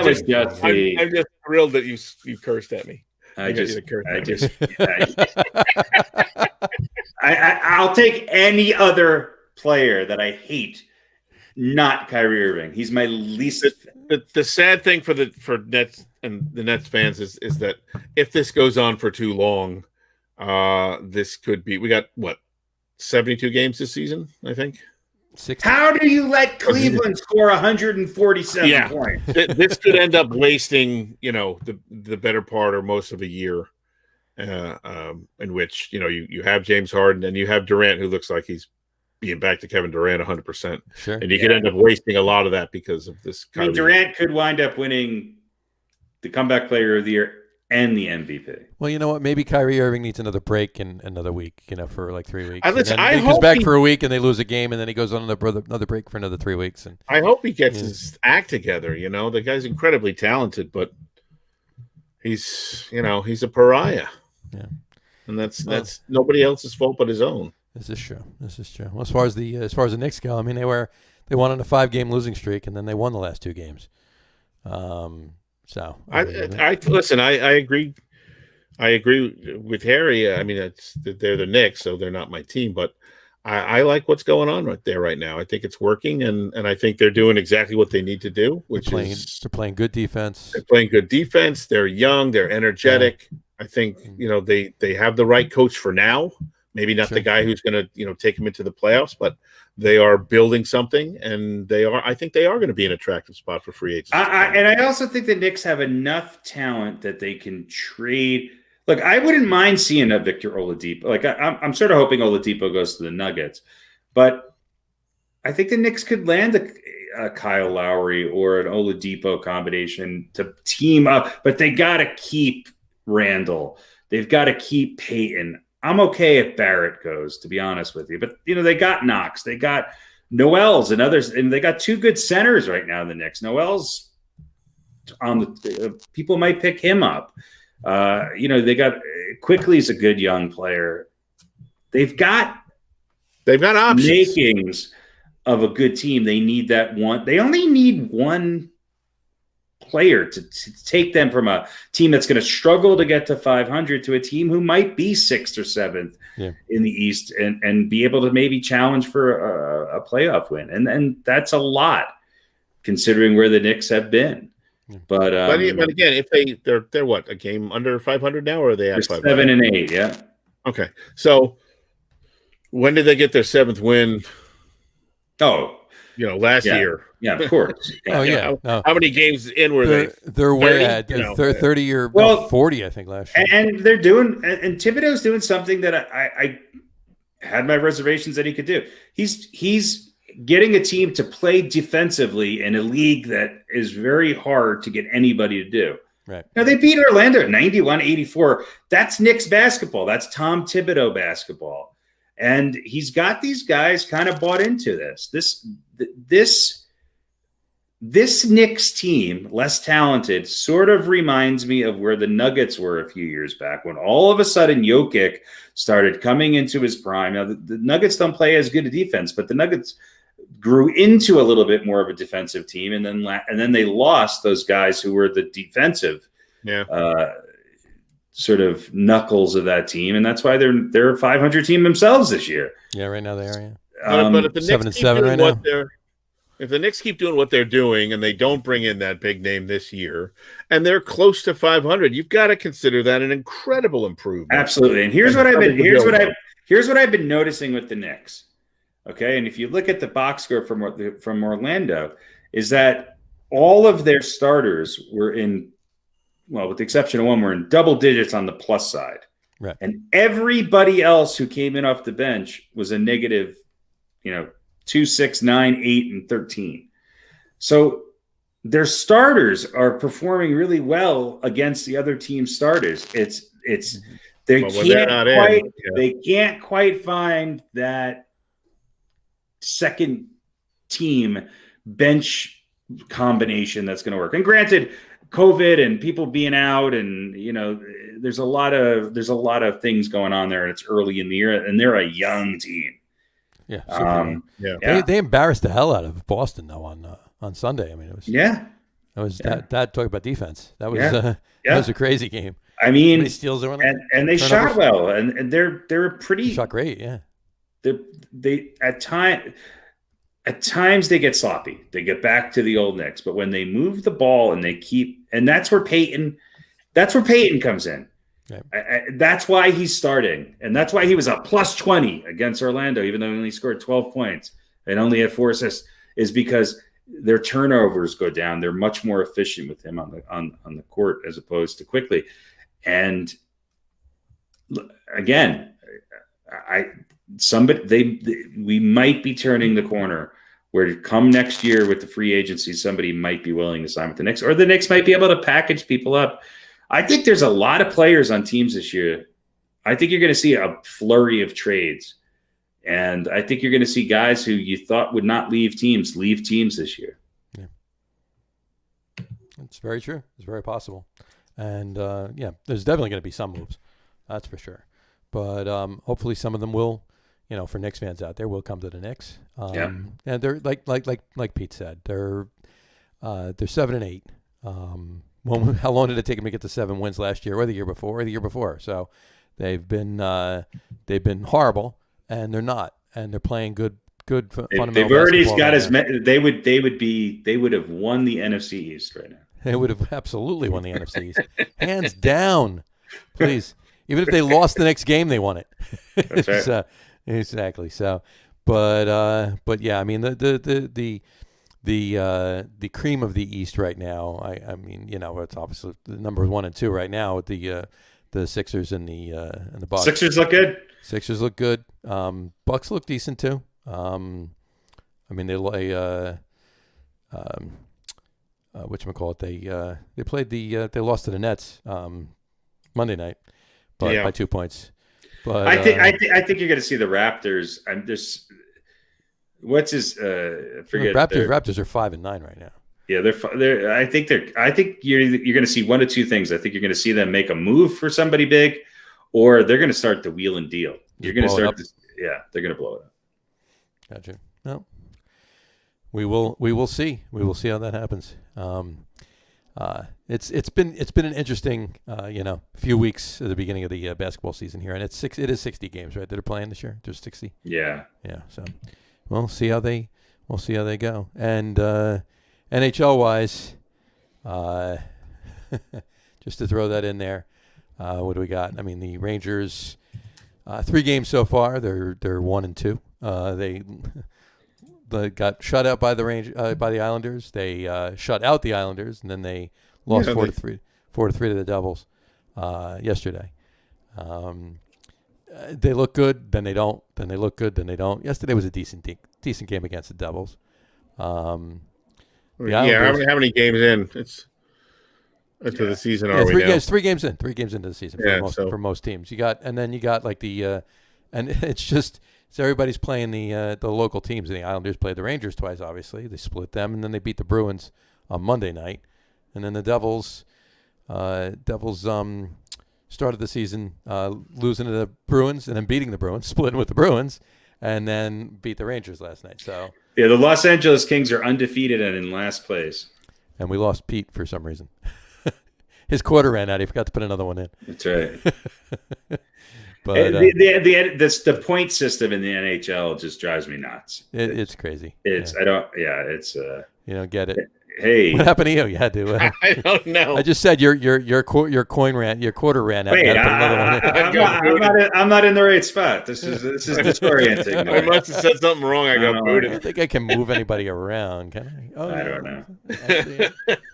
just thrilled that you cursed at me. I'll take any other player that I hate, not Kyrie Irving. He's my least. The sad thing for Nets and the Nets fans is that if this goes on for too long, this could be. We got what 72 games this season, I think. 60. How do you let Cleveland score 147 points? This could end up wasting, the better part or most of a year, in which you have James Harden and you have Durant, who looks like he's being back to Kevin Durant 100%. Sure. And you could end up wasting a lot of that because of this. Durant could wind up winning the Comeback Player of the Year and the MVP. Well, you know what? Maybe Kyrie Irving needs another break in another week, for like 3 weeks. I he comes back for a week and they lose a game, and then he goes on another break for another 3 weeks. And I hope he gets his act together. The guy's incredibly talented, but he's a pariah. Yeah, and that's nobody else's fault but his own. This is true. Well, as far as the Knicks go, I mean, they won on a 5-game losing streak, and then they won the last 2 games. So I listen. I agree. I agree with Harry. I mean, they're the Knicks, so they're not my team, but I like what's going on right there right now. I think it's working, and I think they're doing exactly what they need to do, which they're playing good defense. They're playing good defense. They're young. They're energetic. Yeah. I think they have the right coach for now. Maybe not the guy who's going to take them into the playoffs, but they are building something, and I think they are going to be an attractive spot for free agents. And I also think the Knicks have enough talent that they can trade. Look, I wouldn't mind seeing a Victor Oladipo. Like I'm sort of hoping Oladipo goes to the Nuggets, but I think the Knicks could land a Kyle Lowry or an Oladipo combination to team up, but they got to keep Randall. They've got to keep Peyton. I'm okay if Barrett goes, to be honest with you. But, they got Knox. They got Noel's and others. And they got 2 good centers right now in the Knicks. Noel's on the people might pick him up. They got Quickly's a good young player. They've got options. Makings of a good team. They need that one. They only need one player to take them from a team that's going to struggle to get to 500 to a team who might be 6th or 7th in the East and be able to maybe challenge for a playoff win. And that's a lot considering where the Knicks have been. But again, if they're what, a game under 500 now, or are they at 7 and 8? Yeah. Okay. So when did they get their 7th win? Oh, last year. Yeah, of course. Yeah. How many games in were they? They're way at 30 or 40, I think, last year. And they're doing, and Thibodeau's doing something that I had my reservations that he could do. He's getting a team to play defensively in a league that is very hard to get anybody to do. Right. Now, they beat Orlando 91-84. That's Knicks basketball. That's Tom Thibodeau basketball. And he's got these guys kind of bought into this. This Knicks team, less talented, sort of reminds me of where the Nuggets were a few years back when all of a sudden Jokic started coming into his prime. Now, the Nuggets don't play as good a defense, but the Nuggets grew into a little bit more of a defensive team, and then they lost those guys who were the defensive sort of knuckles of that team, and that's why they're a 500 team themselves this year. Yeah, right now they are. But if the 7-7 right now. If the Knicks keep doing what they're doing and they don't bring in that big name this year, and they're close to 500, you've got to consider that an incredible improvement. Absolutely. And here's what I've been noticing with the Knicks. Okay, and if you look at the box score from Orlando, is that all of their starters were with the exception of one, were in double digits on the plus side. Right. And everybody else who came in off the bench was a negative, 2, 6, 9, 8, and 13. So their starters are performing really well against the other team's starters. They can't quite find that second team bench combination that's going to work. And granted, COVID and people being out, and there's a lot of things going on there, and it's early in the year, and they're a young team. Yeah, they embarrassed the hell out of Boston though on Sunday. I mean, it was that talk about defense. That was that was a crazy game. I mean, many steals are on them? and they Turnovers? shot well, and they're a pretty Shot great, yeah. they at times they get sloppy. They get back to the old Knicks, but when they move the ball and they keep, and that's where Peyton comes in. Right. That's why he's starting, and that's why he was a plus 20 against Orlando, even though he only scored 12 points and only had 4 assists, is because their turnovers go down. They're much more efficient with him on the court as opposed to quickly. And again, we might be turning the corner where to come next year with the free agency, somebody might be willing to sign with the Knicks, or the Knicks might be able to package people up. I think there's a lot of players on teams this year. I think you're going to see a flurry of trades. And I think you're going to see guys who you thought would not leave teams this year. Yeah. It's very true. It's very possible. And, there's definitely going to be some moves. That's for sure. But hopefully some of them will, for Knicks fans out there, will come to the Knicks. And they're like Pete said, they're 7-8. How long did it take them to get to 7 wins last year, or the year before? So they've been horrible, and they're not, and they're playing good fundamental. They've already basketball got right as now. many. They would have won the NFC East right now. They would have absolutely won the NFC East, hands down. Please, even if they lost the next game, they won it. That's right. So, exactly. So, but yeah, I mean the cream of the East right now. I mean, it's obviously the numbers 1 and 2 right now with the Sixers and the Bucks. Sixers look good. Sixers look good. Bucks look decent too. I mean, they lay whatchamacallit, they played they lost to the Nets Monday night, by 2 points. But I think you're going to see the Raptors. I'm just what's his forget Raptors are 5-9 right now. Yeah, I think you're going to see one of two things. I think you're going to see them make a move for somebody big, or they're going to start the wheel and deal. You're going to start they're going to blow it up. Gotcha. No. We will see. We will see how that happens. It's been an interesting few weeks at the beginning of the basketball season here, and it is 60 games, right? That are playing this year. There's 60. Yeah. So we'll see how they go. And NHL wise, just to throw that in there, what do we got? I mean, the Rangers, 3 games so far. They're 1-2. They got shut out by by the Islanders. They shut out the Islanders, and then they lost 4-3 to the Devils yesterday. They look good, then they don't. Then they look good, then they don't. Yesterday was a decent game against the Devils. How many games in? It's into the season are we now? 3 games in. 3 games into the season for most teams. You got like the and it's just. So everybody's playing the local teams, and the Islanders played the Rangers twice. Obviously, they split them, and then they beat the Bruins on Monday night, and then the Devils started the season losing to the Bruins, and then beating the Bruins, splitting with the Bruins, and then beat the Rangers last night. So yeah, the Los Angeles Kings are undefeated and in last place, and we lost Pete for some reason. His quarter ran out. He forgot to put another one in. That's right. But the point system in the NHL just drives me nuts. It's crazy. It's you don't get it. Hey, what happened to you? You had to. I don't know. I just said your quarter ran out. Wait, I'm not in the right spot. This is disorienting. I must have said something wrong. I got booted. I don't think I can move anybody around, can I? I don't know.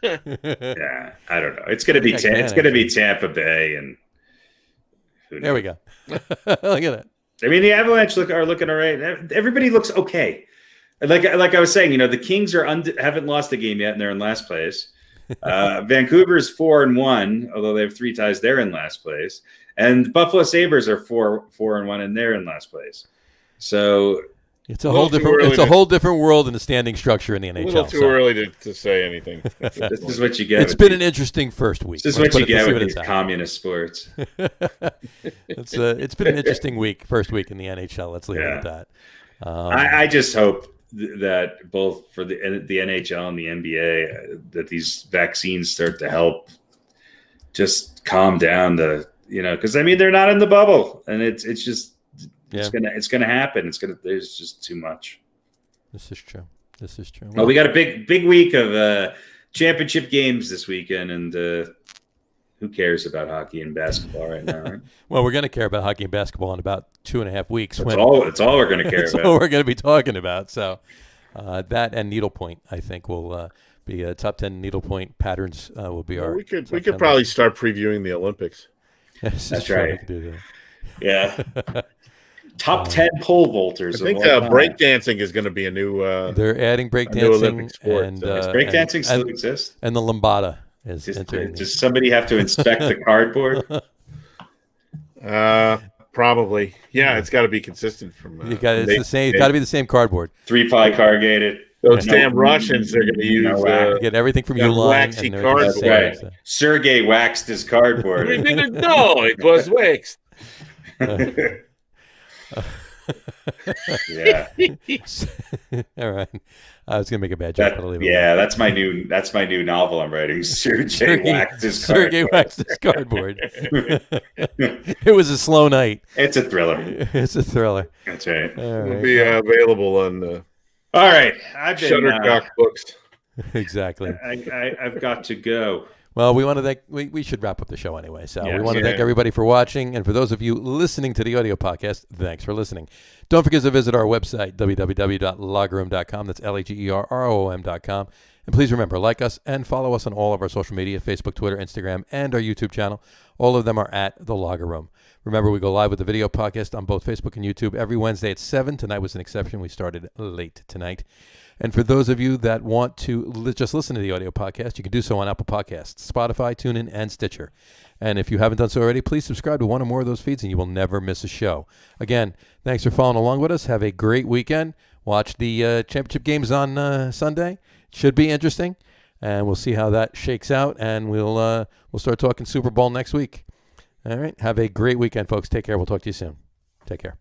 Yeah, I don't know. It's gonna be Tampa Bay and. There we go. Look at that. I mean, the Avalanche are looking all right. Everybody looks okay. Like I was saying, the Kings haven't lost a game yet, and they're in last place. Vancouver's 4-1, although they have 3 ties. They're in last place, and the Buffalo Sabres are 4-1, and they're in last place. So it's a whole different world in the standing structure in the NHL. A little too early to say anything. This is what you get. It's been an interesting first week. This is what you get with these communist sports. It's been an interesting first week in the NHL. Let's leave it at that. I just hope that both for the NHL and the NBA that these vaccines start to help just calm down because I mean they're not in the bubble, and it's just it's gonna happen. There's just too much. This is true. Well, we got a big week of championship games this weekend, and who cares about hockey and basketball right now, right? Well, we're going to care about hockey and basketball in about 2.5 weeks. That's all we're going to care that's about. all we're going to be talking about. So that and needlepoint, I think, will be top 10 needlepoint patterns will be our. We could probably start previewing the Olympics. That's right. We could do that. Yeah. Top 10 pole vaulters. I think breakdancing is going to be a new. They're adding breakdancing, and does breakdancing still exist? And the lambada is. Does somebody have to inspect the cardboard? Probably. Yeah, it's got to be consistent from. It's the same. It's got to be the same cardboard. 3-ply corrugated. Those damn Russians are going to use. Get everything from Uline. Waxy cardboard. Right. Sergey waxed his cardboard. We didn't know it was waxed. Yeah. All right. I was gonna make a bad joke. That's my new novel I'm writing. Sergey waxed his cardboard. It was a slow night. It's a thriller. It's a thriller. That's right. It'll be available on. All right. I've been Shuttercock books. Exactly. I've got to go. Well, we want to thank. We should wrap up the show anyway. So we want to thank everybody for watching, and for those of you listening to the audio podcast, thanks for listening. Don't forget to visit our website www.logaroom.com. That's LAGERROM.com. And please remember, like us and follow us on all of our social media: Facebook, Twitter, Instagram, and our YouTube channel. All of them are at the Logger Room. Remember, we go live with the video podcast on both Facebook and YouTube every Wednesday at 7. Tonight was an exception. We started late tonight. And for those of you that want to just listen to the audio podcast, you can do so on Apple Podcasts, Spotify, TuneIn, and Stitcher. And if you haven't done so already, please subscribe to one or more of those feeds, and you will never miss a show. Again, thanks for following along with us. Have a great weekend. Watch the championship games on Sunday. Should be interesting, and we'll see how that shakes out. And we'll start talking Super Bowl next week. All right. Have a great weekend, folks. Take care. We'll talk to you soon. Take care.